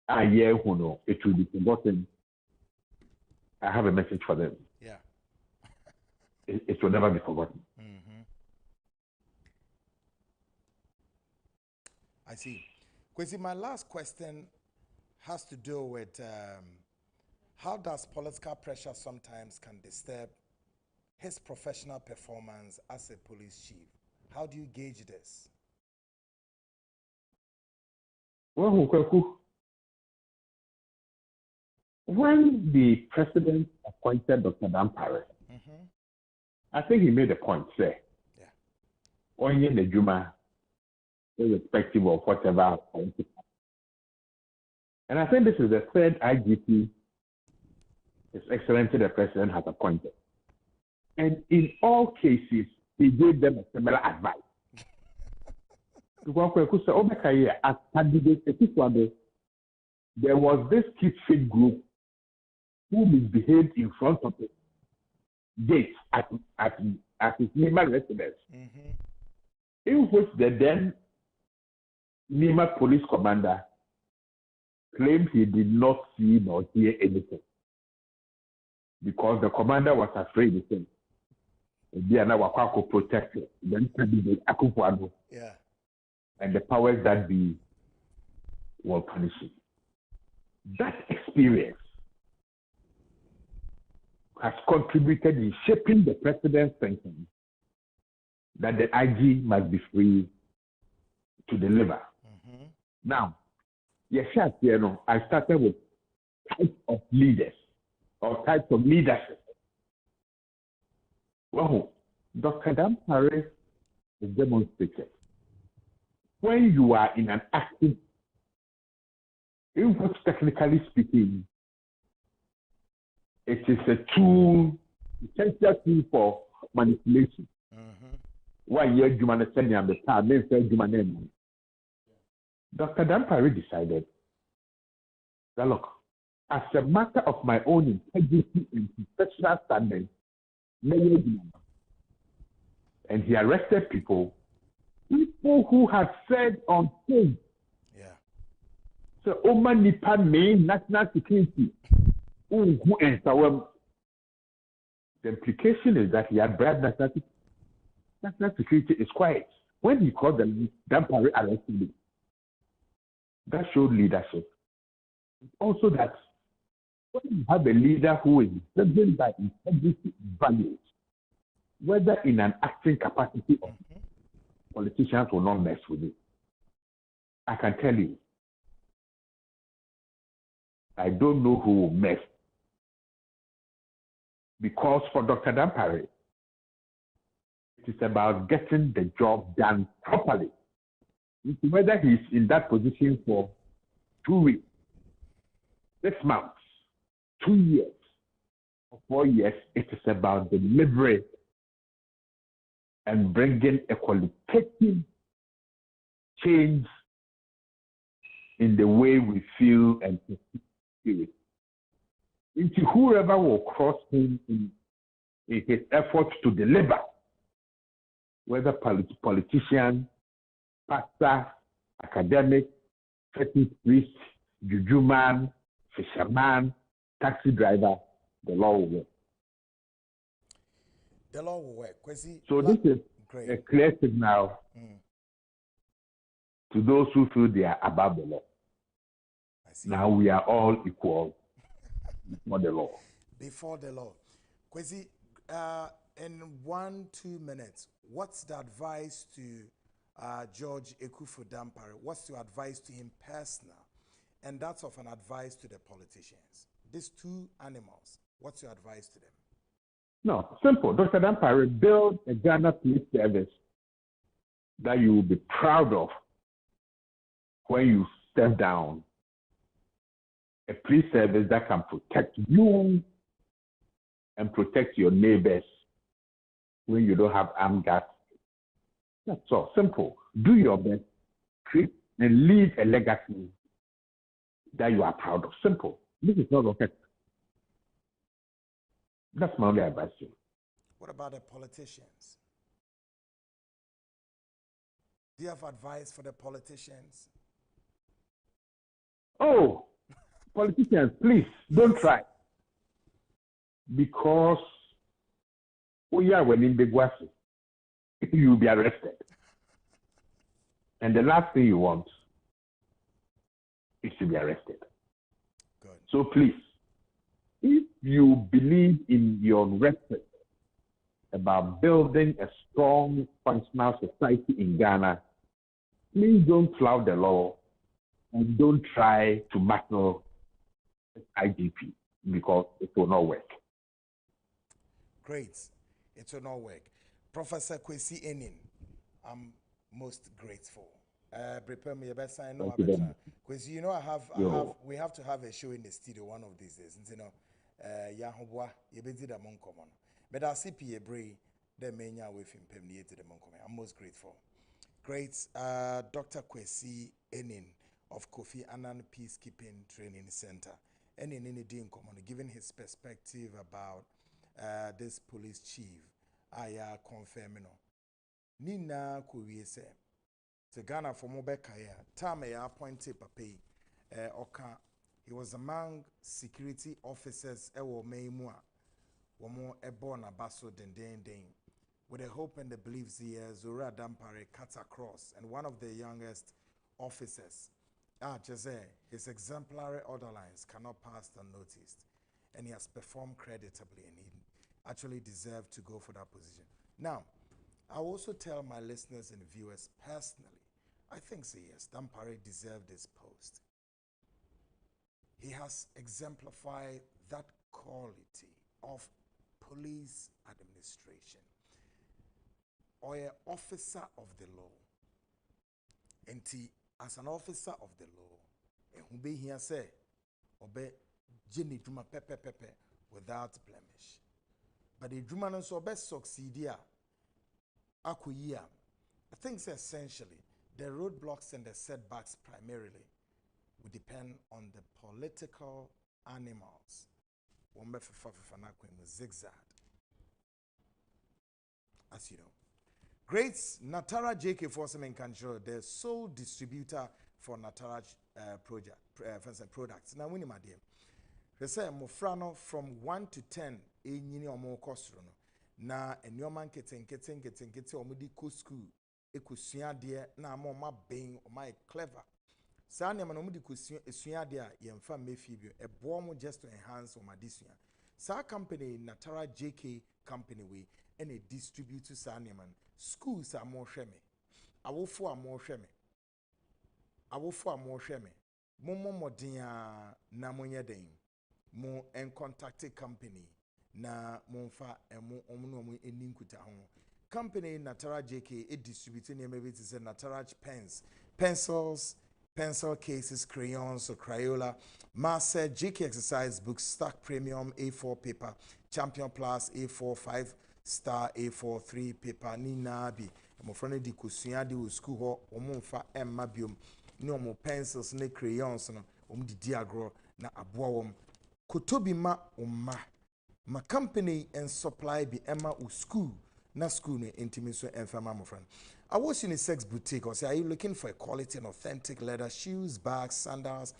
it will be forgotten. I have a message for them. Yeah. It will never be forgotten. I see. Kwesi, my last question has to do with how does political pressure sometimes can disturb his professional performance as a police chief? How do you gauge this? Well, when the president appointed Dr. Dampare, I think he made a point, say, only the Juma, irrespective of whatever. And I think this is the third IGP His Excellency the President has appointed. And in all cases, he gave them a similar advice. As candidate, there was this kid group who misbehaved in front of the gate at his Nima residence, in which the then Nima police commander claimed he did not see nor hear anything because the commander was afraid to say, protect then candidate Akufo-Addo and the powers that be will punish him. That experience has contributed in shaping the president's thinking that the IG must be free to deliver. Now, yes, you know, I started with types of leaders or types of leadership. Well, Dr. Dampare is demonstrated. When you are in an active, in what technically speaking, it is a tool, essential tool for manipulation. Why you're human sending the time, human name. Dr. Dampare decided that look, as a matter of my own integrity and professional standing, and he arrested people who had said on stage, so Oma Nipa main national security, who and so the implication is that he had bribed national security is quiet. When he called them Dampare arrested him, that showed leadership. Also that when you have a leader who is driven by integrity values, whether in an acting capacity or politicians will not mess with it. I can tell you, I don't know who will mess. Because for Dr. Dampare, it is about getting the job done properly. Whether he's in that position for 2 weeks, 6 months, 2 years, or 4 years, it is about delivery and bringing a qualitative change in the way we feel and perceive it. Whoever will cross him in his efforts to deliver, whether politician, pastor, academic, fetish priest, juju man, fisherman, taxi driver, the law will work. The law will work. Kwesi, so this is a clear signal to those who feel they are above the law. Now we are all equal before the law. Before the law. Kwesi, in 1-2 minutes, what's the advice to George Ekufu Dampare? What's your advice to him personal? And that's of an advice to the politicians. These two animals, what's your advice to them? No, simple. Dr. Dampare, build a Ghana police service that you will be proud of when you step down. A police service that can protect you and protect your neighbors when you don't have armed guards. That's all. Simple. Do your best. Create and leave a legacy that you are proud of. Simple. This is not rocket. That's my only advice to you. What about the politicians? Do you have advice for the politicians? Oh, politicians, please don't try. Because when in Begwasi, you'll be arrested. And the last thing you want is to be arrested. Good. So please, if you believe in your respect about building a strong, functional society in Ghana, please don't flout the law and don't try to battle IGP because it will not work. Great. It will not work. Professor Kwesi Enin, I'm most grateful. Prepare me a best sign. No, because you know we have to have a show in the studio one of these days. You know, Yahubwa, Yebedi the Moncommon. But I'll see Bray, the mania with him, permeated the Moncommon. I'm most grateful. Great. Dr. Kwesi Enin of Kofi Annan Peacekeeping Training Center. Enin in common, giving his perspective about this police chief. I confirm no. Nina Kuwie say. To Ghana for Mobekaya, Tame appointed Pape Oka. He was among security officers Ewo Meimua. Womo Ebona Baso Den. With the hope and the beliefs here, Zora Dampare cut across, and one of the youngest officers, Jose, his exemplary order lines cannot pass unnoticed, and he has performed creditably, and he actually deserved to go for that position. Now, I also tell my listeners and viewers personally, I think so, yes. Dampare deserved this post. He has exemplified that quality of police administration or an officer of the law. And as an officer of the law, who be here say, obey Jenny Juma pepe without blemish. But the Juma so best succeed here. I think essentially the roadblocks and the setbacks primarily would depend on the political animals. Zigzag. As you know. Great Natara JK Forceman Control, the sole distributor for Natara products. Now, winning my dear. They say Mofrano from 1 to 10 enyini omo kosro no. Na enyoman keten omudi ko school ekusua de na ama ben o my clever. Sa na omudi kusua de a yemfa mefibio ebo mo just to enhance o madisua. Sa company Natara JK company we and a distributor sa man. Schools are more sheme. Awofo are more sheme. Awofo are more sheme. Momo modia na monye den. Mo en contacted company na monfa emo omuno eninkuta ho. Company Natara JK e distributing maybe it is a Natara pens, pencils, pencil cases, crayons or Crayola, Master JK exercise books, stock premium A4 paper, Champion Plus A4 5 star A4 3 paper ni na bi mo frone di kusua di school ho omfa emma biom ni omo pencils ne crayons no di diagro na aboa wom kotobi ma umma ma company and supply bi emma u school na school ne intimi so emfama mo friend I was in a sex boutique or say are you looking for a quality and authentic leather shoes, bags, sandals,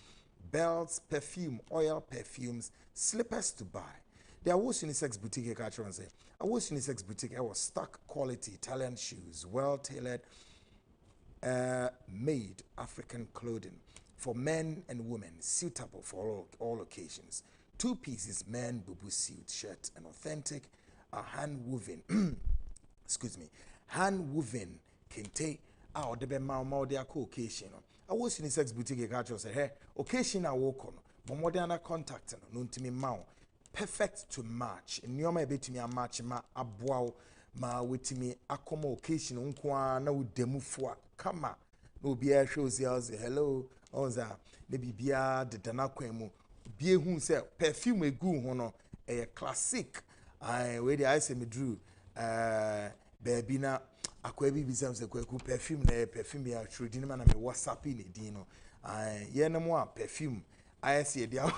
belts, perfume, oil, perfumes, slippers to buy. There was unisex boutique I say. I was unisex boutique. I was stock quality Italian shoes, well tailored, made African clothing for men and women, suitable for all occasions. 2 pieces, men bubu suit shirt, and authentic, hand woven. Excuse me, hand woven kente. Our the mau their occasion. I was unisex boutique I say. Hey, occasion I walk on, but more than a contact no to me mau. Perfect to match. Nyoma ebetimi a match ma aboa ma wetimi akoma occasion nkwa na udemu fo kama na obi a shows hello onza ne bibia de dana kwemu bie hu se perfume egu ho no classic we dey say me drew baby na akwa bi bisam se kwaku perfume na perfume ya trudin ma na me WhatsApp ni din no ye na mo a perfume say dia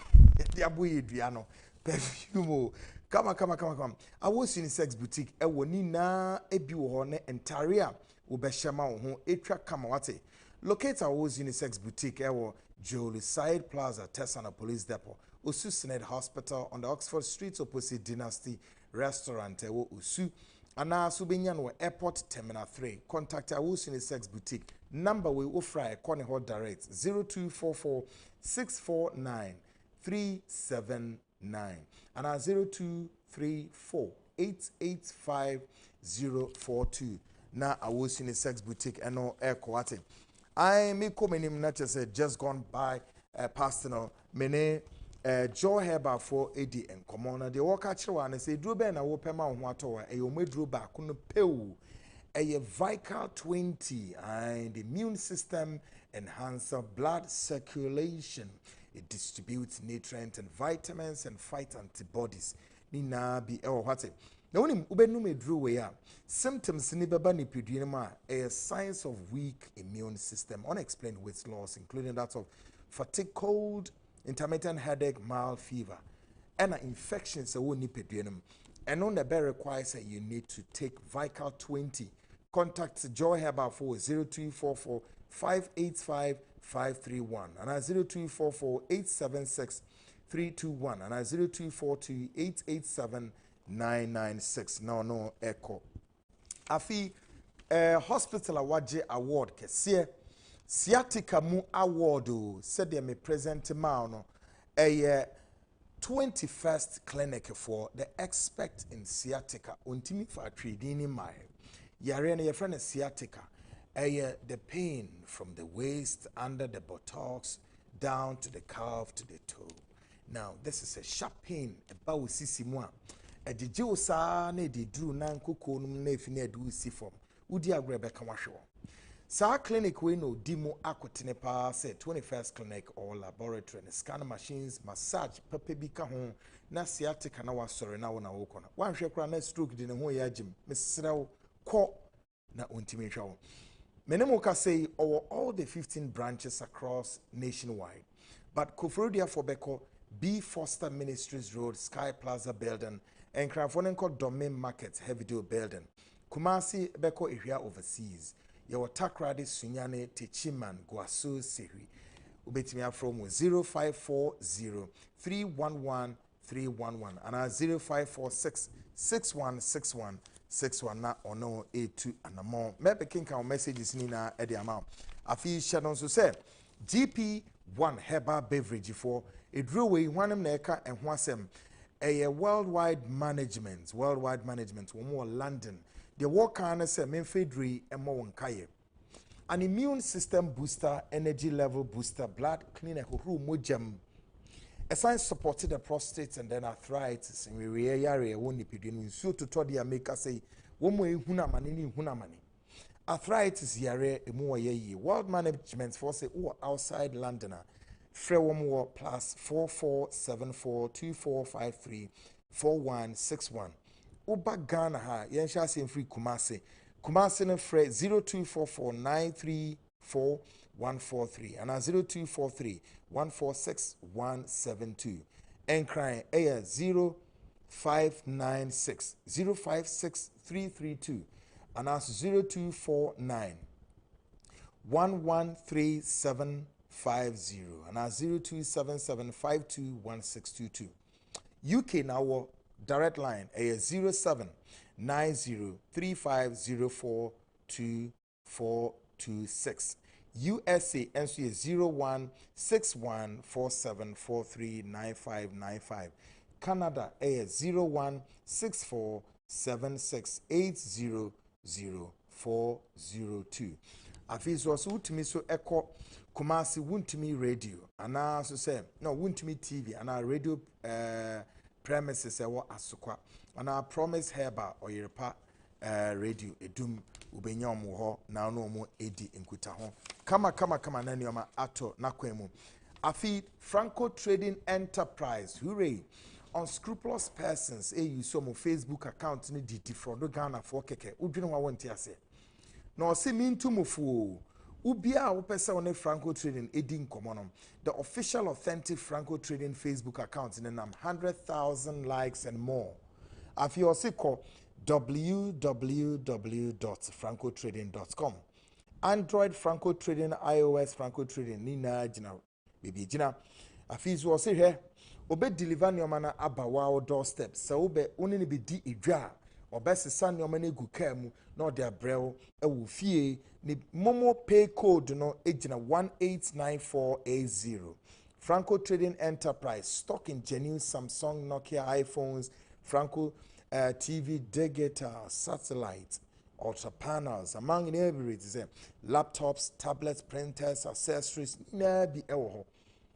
boy dua no perfume come. I was in sex boutique e woni na ebi wo ho ne entare a wo be shema wo ho etwa kama wate locate I was in sex boutique e wo Jolly Side Plaza Tessana Police Depot Osu Senate Hospital on the Oxford Street opposite Dynasty Restaurant e wo Osu ana so benya no Airport Terminal 3 contact I was in sex boutique number we offer call ho direct 0244 649 379 and 0234 885 042 na I was in a sex boutique and no air quality. I me come not just gone by personal mene Joe Heba for AD and Commona the walk at you and say Drew Ben I will pay my water a you may drew back on the pew a Vical 20 and the immune system enhancer blood circulation. It distributes nutrients and vitamins and fight antibodies. Nina be what it. Now when ubenume drew way up, symptoms ni baba ni pudinema a signs of weak immune system, unexplained weight loss, including that of fatigue, cold, intermittent headache, mild fever, and infections a woni pedunum. And on the bear requires that you need to take Vical 20. Contact Joy Herbal for 0244 585 531 and 0244 876 321 and 0242 887 996. No echo. Afi hospital awaje award kese sciatica mu award said they may present no a 21st clinic for the expert in sciatica untimi for trading in my yare na your friend sciatica The pain from the waist, under the buttocks, down to the calf, to the toe. Now, this is a sharp pain about sisimwa. A jijosa ne di drew nan kuko num nefine do si from. Udi agrebe kamasho. Sa clinic we no demo akotene pa say 21st clinic or laboratory and scan machines, massage, pepe bika hon, na sciatica na wasore na wona wo kona. Wan hwe kra na stroke di ne ho ya jim. Mesrew ko na ontimi hwa wo. Menemoka say over all the 15 branches across nationwide. But Kofrodia for Beko, B. Foster Ministries Road, Sky Plaza Building, and Crafonenko Domain Market, Heavy Building. Kumasi Beko area overseas. Yawa Takradi Sunyane Techiman Guasu Sehi. Ubetimia from 0540 311 311 and 0546 6161 61 na ono A2 and more. Maybe kinka messages nina edi amount. Afi shadon so say GP1 herbal beverage for a drew way one neka and wasem a worldwide management one more London. The work can say menfedri and more kaye. An immune system booster, energy level booster, blood cleaner who mojam. A science supported the prostate and then arthritis, and we yare won't be so to Todia make us say, one way hunamani. Arthritis yare a more ye. World management for say, oh, outside Londoner. Frewamore plus 447424534161. Uba Ghana ha, yensha sin free Kumasi. Kumasi ne fre 0244934143 and 0243146172. And crying air 0596 056332 and as 0249 113750 and as 0277521622. UK now direct line a 079035042426. USA NC is 016147439595. Canada A 016476800402. Afis was utimi so echo Kumasi Wuntumi radio and so say no Wuntumi TV and our radio premises ewo asukwa and our promise herba or yerepa radio edum ubenyom ho na no mo edi nkuta ho kama na nioma ato nakwemu afi Franco Trading Enterprise hooray unscrupulous persons you so mo Facebook account ni di fraud Ghana for keke udwene wa wonte ase no se mintu mofu ubia upesa one Franco Trading edi nkomonom the official authentic Franco Trading Facebook account in 100,000 likes and more afi osiko www.francotrading.com Android Franco Trading, iOS Franco Trading, Nina Jina, baby Jina. Afis was here. Obe deliver your mana abawa doorstep. So obe only be di idra. Or best son your money gukemu, no their brew, a wufie, ni Momo pay code no ejina 189480. Franco Trading Enterprise, stock in genuine Samsung, Nokia, iPhones, Franco TV, digital, satellite, ultra panels, among everything, laptops, tablets, printers, accessories, be ewo.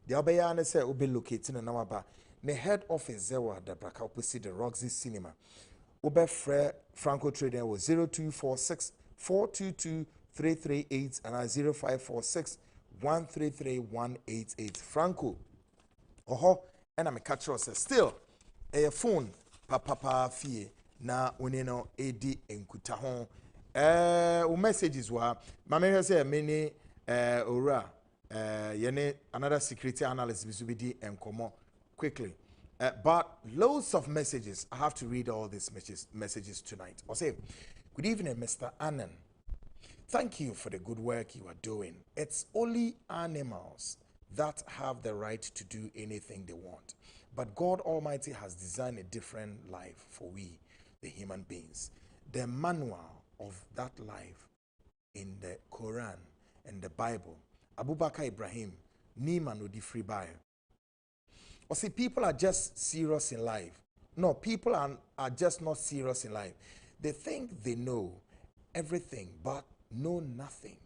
The Abayana say will be located in Namaba. The head office there were the Braka opposite the Roxy Cinema. Ube Franco Trading was 0246 422 338 and 0546 133 188. Franco. Oho, and I'm a catcher still a phone. Papa fie na oneno edi enkuta ho messages wa mama say many ora yene another security analyst bisubidi enkomo quickly but loads of messages. I have to read all these messages tonight. I'll say good evening Mr. Annan, thank you for the good work you are doing. It's only animals that have the right to do anything they want. But God Almighty has designed a different life for we, the human beings. The manual of that life in the Quran and the Bible, Abu Bakr Ibrahim, Niman Odi free buyer. Or see, people are just serious in life. No, people are just not serious in life. They think they know everything, but know nothing.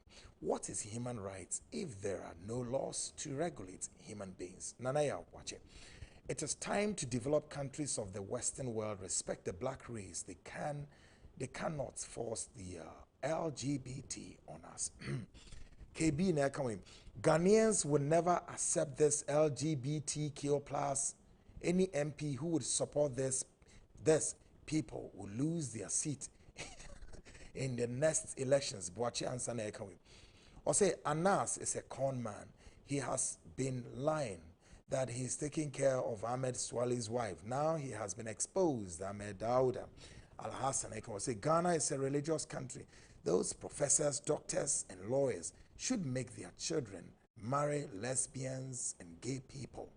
What is human rights if there are no laws to regulate human beings? Nanaya, watch it. It is time to develop countries of the Western world respect the black race. They cannot force the LGBT on us. KB Nekawim. Ghanaians will never accept this LGBTQ plus. Any MP who would support this people will lose their seat in the next elections. Boachi answer Nekawim. Or say Anas is a con man. He has been lying that he's taking care of Ahmed Swali's wife. Now he has been exposed. Ahmed Dauda Al-Hassan will say Ghana is a religious country. Those professors, doctors, and lawyers should make their children marry lesbians and gay people.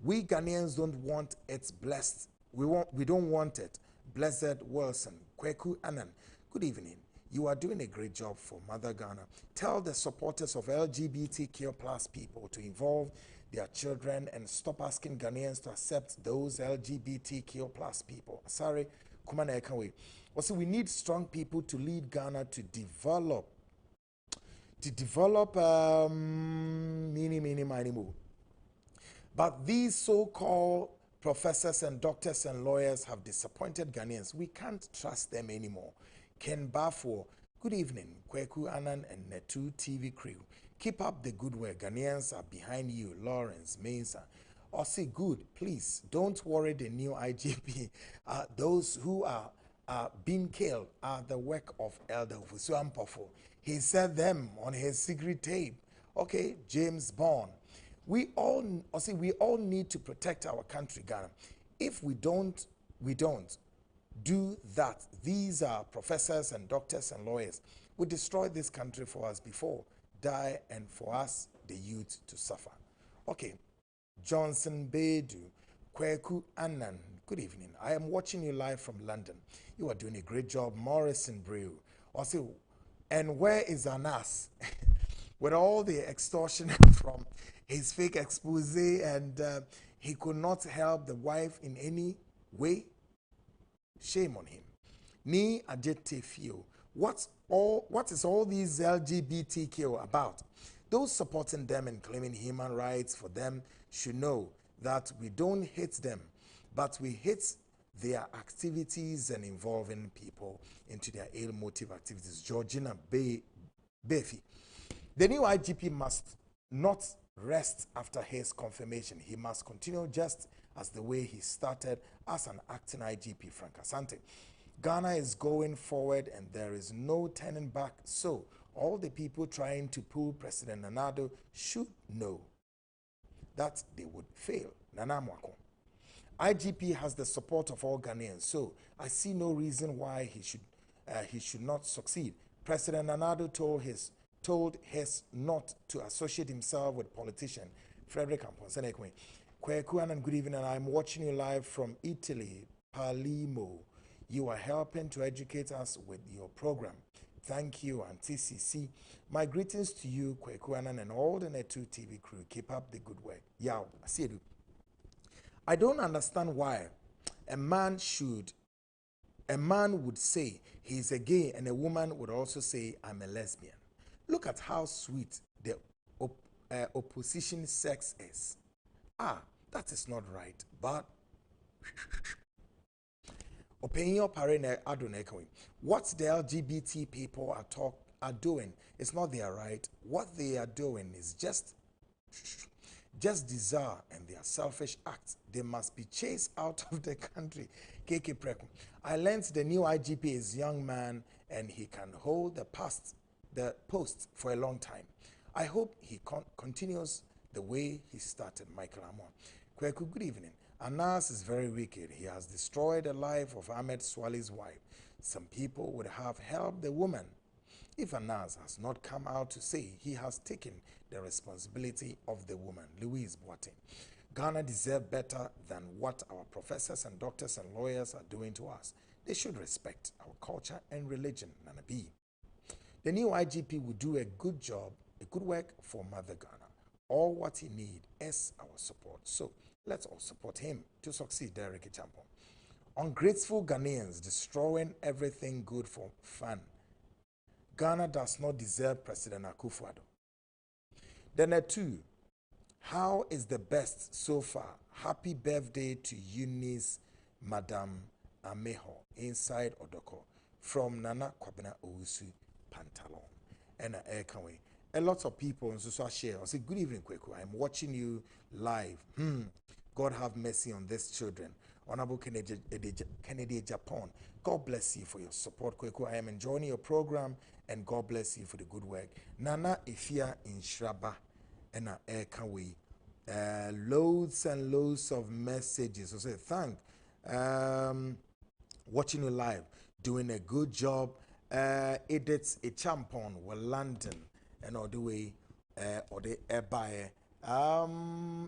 We Ghanaians don't want it blessed. We don't want it. Blessed Wilson, Kweku Annan. Good evening. You are doing a great job for Mother Ghana. Tell the supporters of LGBTQ plus people to involve their children and stop asking Ghanaians to accept those LGBTQ plus people. Sorry, Kumana Ekanwe. Also, we need strong people to lead Ghana to develop mini. But these so-called professors and doctors and lawyers have disappointed Ghanaians. We can't trust them anymore. Ken Bafo, good evening. Kweku Annan and Netu TV crew. Keep up the good work. Ghanaians are behind you. Lawrence, Mesa. Ossie, good. Please, don't worry the new IGP. Those who are being killed are the work of Elder Fusuampofo. He said them on his secret tape. Okay, James Bond. We all need to protect our country, Ghana. If we don't do that. These are professors and doctors and lawyers who destroyed this country for us before, die, and for us, the youth, to suffer. Okay, Johnson Bedu, Kweku Annan, good evening. I am watching you live from London. You are doing a great job, Morrison Brew. Also, and where is Anas? With all the extortion from his fake expose, and he could not help the wife in any way. Shame on him. Ni adjective. What is all these LGBTQ about? Those supporting them and claiming human rights for them should know that we don't hate them, but we hate their activities and involving people into their ill motive activities. Georgina Befi. The new IGP must not rest after his confirmation. He must continue just as the way he started as an acting IGP, Frank Asante. Ghana is going forward and there is no turning back. So all the people trying to pull President Nanado should know that they would fail. Nana Mwako. IGP has the support of all Ghanaians, so I see no reason why he should not succeed. President Nanado told his not to associate himself with politician Frederick Amponsenekwe. Kweku and good evening, and I'm watching you live from Italy, Palermo. You are helping to educate us with your program. Thank you, Auntie CC. My greetings to you, Kweku and all the Netu TV crew. Keep up the good work. Yao, I see you. I don't understand why a man would say he's a gay and a woman would also say I'm a lesbian. Look at how sweet the opposition sex is. That is not right, but opinion parene adonekawin. What the LGBT people are doing is not their right. What they are doing is just desire and their selfish acts. They must be chased out of the country. KK Prekum. I learned the new IGP is a young man and he can hold the post for a long time. I hope he continues the way he started. Michael Amon. Kweku, good evening. Anas is very wicked. He has destroyed the life of Ahmed Swali's wife. Some people would have helped the woman. If Anas has not come out to say he has taken the responsibility of the woman, Louise Boateng. Ghana deserves better than what our professors and doctors and lawyers are doing to us. They should respect our culture and religion, Nanabi. The new IGP will do a good job, a good work for Mother Ghana. All what he needs is our support. So let's all support him to succeed, Derek Champon. Ungrateful Ghanaians destroying everything good for fun. Ghana does not deserve President Akufo-Addo. Then 2, how is the best so far? Happy birthday to Eunice Madam Ameho inside Odoko from Nana Kwabena Owusu Pantalon. And Airconway. A lot of people on social share. I say, good evening, Kweku. I'm watching you live. God have mercy on these children. Honorable Kennedy Japan. God bless you for your support, Kweku. I am enjoying your program and God bless you for the good work. Nana Ifia in Shraba and Airconway. Loads and loads of messages. So say thank watching you live, doing a good job. Edits a champion were London and all the way or the airbuy.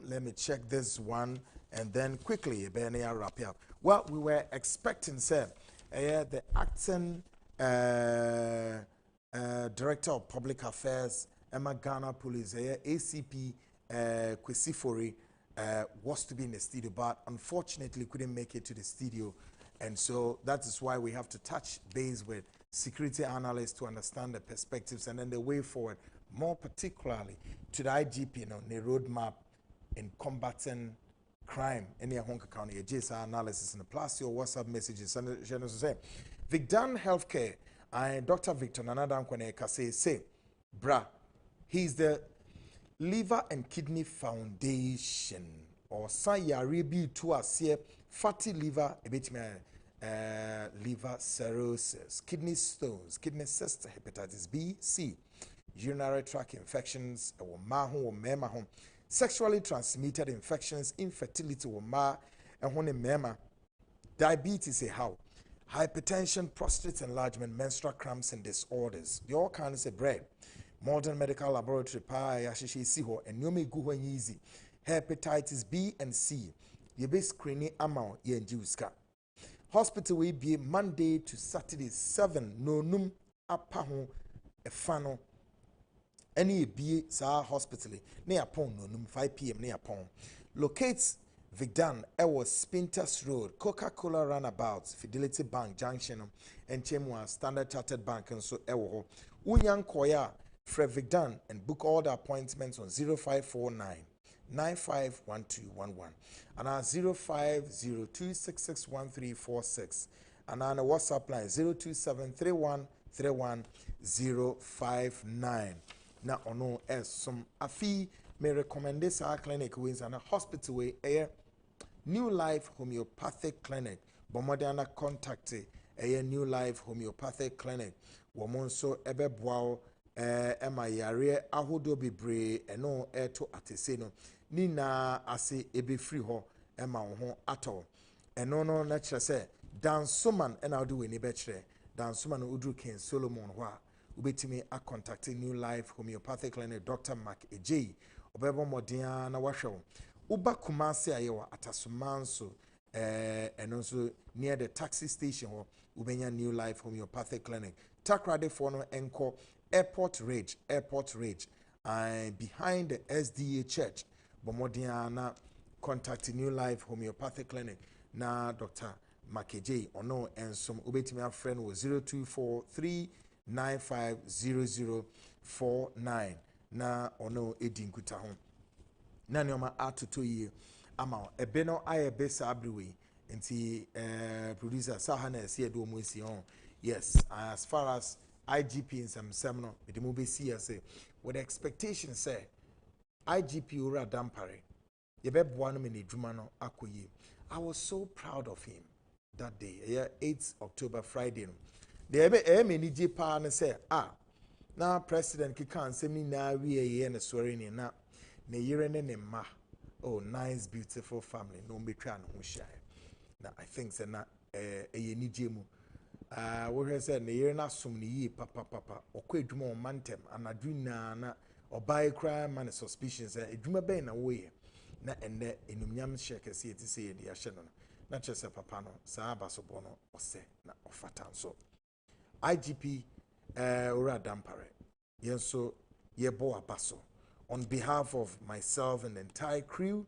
Let me check this one and then quickly wrap it up. Well, we were expecting the acting Director of Public Affairs, Emma Ghana Police, ACP Kwesi was to be in the studio, but unfortunately couldn't make it to the studio. And so that is why we have to touch base with security analysts to understand the perspectives and then the way forward, more particularly to the IGP, the roadmap in combating crime in the Honka County, a JSA analysis, and plus your WhatsApp messages. And Vicdan Healthcare, Dr. Victor Nanadam Kone say, bra, he's the Liver and Kidney Foundation, or Sayaribi to us here, fatty liver, a bit liver cirrhosis, kidney stones, kidney cyst, hepatitis B, C, urinary tract infections, or mahu or mema, sexually transmitted infections, infertility or ma, and when a mema, diabetes, a how, hypertension, prostate enlargement, menstrual cramps and disorders. The all kinds of bread. Modern medical laboratory and easy. Hepatitis B and C. You be screening amount ye and hospital will be Monday to Saturday 7 no num apaho a funnel. Any be sa hospital near pon no num 5 p.m. near pon. Locates Vigdan Ewa Spinters Road, Coca-Cola Runabout, Fidelity Bank Junction, and Chemwa Standard Chartered Bank and so Ewo. Uyan Koya Fred Vigdan and book all the appointments on 0549 951211 and our 0502661346 and on the WhatsApp line 02731310059. Now ono as some afi may recommend this our clinic wins and a hospital way air New Life Homeopathic Clinic Bomodiana contacte a New Life Homeopathic Clinic womonso ebe boao ema yare ahodo bebre eno eto atese no ni na ase ebe free ho ema ho ato eno no na kire se Dan Suman ena do we ni be kire Dan Suman Udru King Solomon ho a ubetimi a contact New Life Homeopathic Clinic Dr. Mark Ej obebo modia na wahwe uba Kumasi ayewa atasumanso eno so near the taxi station ho ubenya New Life Homeopathic Clinic Takrade for no enko Airport Ridge, and behind the SDA Church, Bomodiana contact New Life Homeopathic Clinic. Na Dr. Makeje or no, and some Ubetimia friend was 0243950049. Na or no Edin Kutahon. Nanyoma atuto ye ama ebeno aye besa abriwe nti producer Sahana see do mo si on. Yes, as far as IGP in some seminar, the movie see say with the expectation say IGP Ura Dampare, Yebeb mini Jumano Akoye. I was so proud of him that day, 8th October Friday. The Ebe J Pan say, now President Kikan say me na we a swearing in na yirene ma. Oh, nice, beautiful family. No me try no share. Now I think say na ni jemu. We said the year na sumni papa okwe dwuma on mantem anadwina na obai cry man suspicions edwuma ben na we na enne enumnyam sheke se eti se de ahye no na chese papa no saa abasobo no ose na ofatan so IGP Ura Dampare yenso yebo abaso on behalf of myself and the entire crew.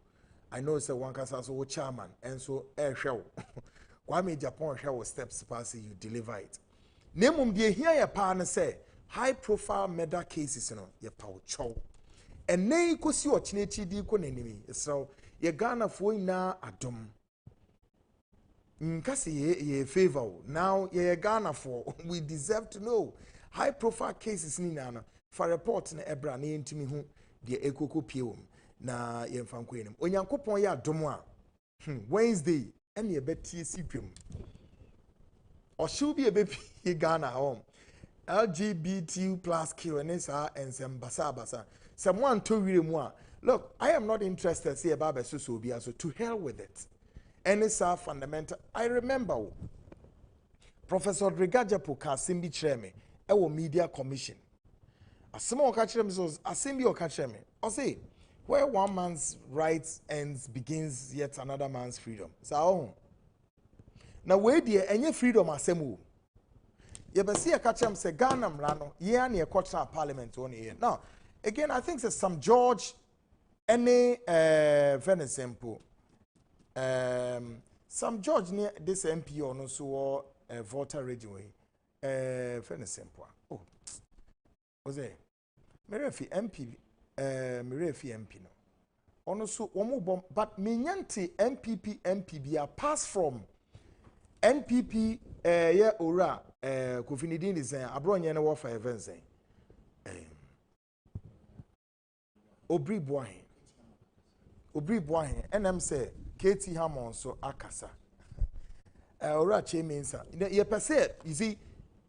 I know it's a wankasa so chairman and so show Kwame Japan show steps pass you deliver it. Nemum de here ya pa na say high profile murder cases no ye paw chow ene kosi ochnechi di ko nanimi so ye Ghana fo ina adom nkase ye favor now ye Ghana for we deserve to know high profile cases ni na no for report na ebra na yentimi hu de ekoko piewom na ye mfanko enim onyankopon ye adom a Wednesday ene ye betie sipwem or should be a baby Ghana home. LGBT plus Q and SA and some basa. Someone told me more. Look, I am not interested see about Susobia, so to hell with it. NSA fundamental. I remember Professor Regajapo Kasimbi Cheme, our media commission. A small catcher says, a symbio catcher me. Or say, where one man's rights ends begins yet another man's freedom. So, now where dear any freedom asemu. You be see a catch him say Ghana mrano ye na quarter parliament on here. Now again I think some George any very simple some George near this MP on also voter region very simple. Oh was it Merefi MP Merefi MP no ono so omo bom but minyanti MPP MPB are pass from NPP ye ora Kofinidin is abronye na warfare events Obri Boahin NM say KT Hammond so akasa ora che means you per se you see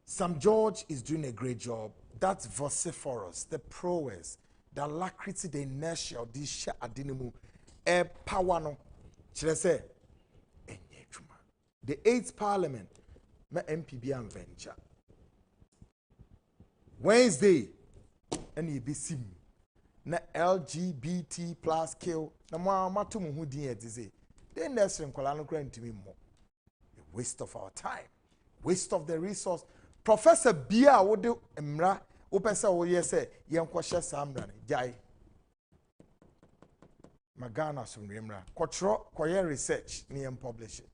Sam George is doing a great job. That's vociferous, the prowess, the alacrity, the inertia of this shit adinimu power no should I say the 8th parliament my MPB and venture Wednesday and you be sim na LGBT plus kill na matu mu hu din edize then there's nkola no kra ntimi mo a waste of our time, waste of the resource. Professor Bia wo de mra wo pesa wo ye say ye nkwohye samra ne jai magana sumremra kwotro koye research ni em publish it.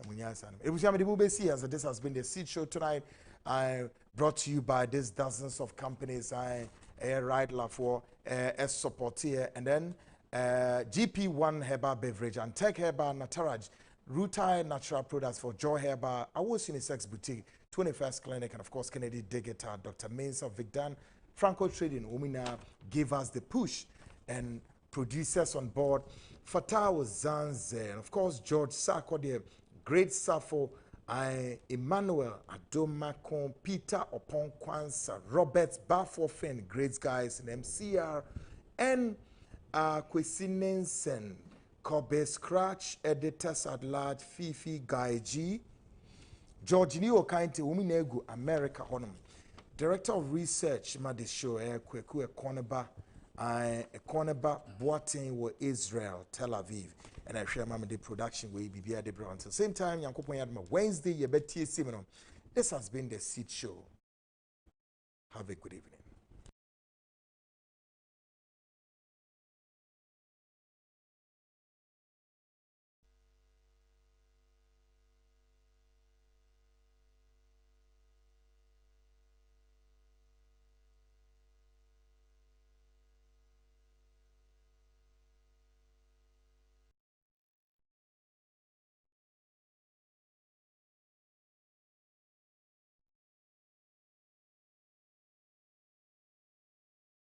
This has been the Seed Show tonight. I brought to you by these dozens of companies. I Right for support here, and then GP1 Herbal Beverage and Tech Herbal Nataraj, Rutai Natural Products for Joy Herbal, Awos Unisex Boutique, 21st Clinic, and of course Kennedy Digital, Dr. Mensah Vicdan, Franco Trading, Umina gave us the push, and producers on board, Fatah Zanze, and of course George Sarkodie, Great Safo, Emmanuel Adomakon, Peter Opon Kwansa, Robert Baffofen, great guys in MCR, and Kwesi Nensen, Kobe Scratch, editors at large, Fifi Guy G, George Neo Kainte, Uminegu, America Honum, Director of Research, Madisho, Kweku, Ekoneba, Boating, Israel, Tel Aviv. And I share the production with BBI Debra. Until the same time, Wednesday, this has been the Seed Show. Have a good evening.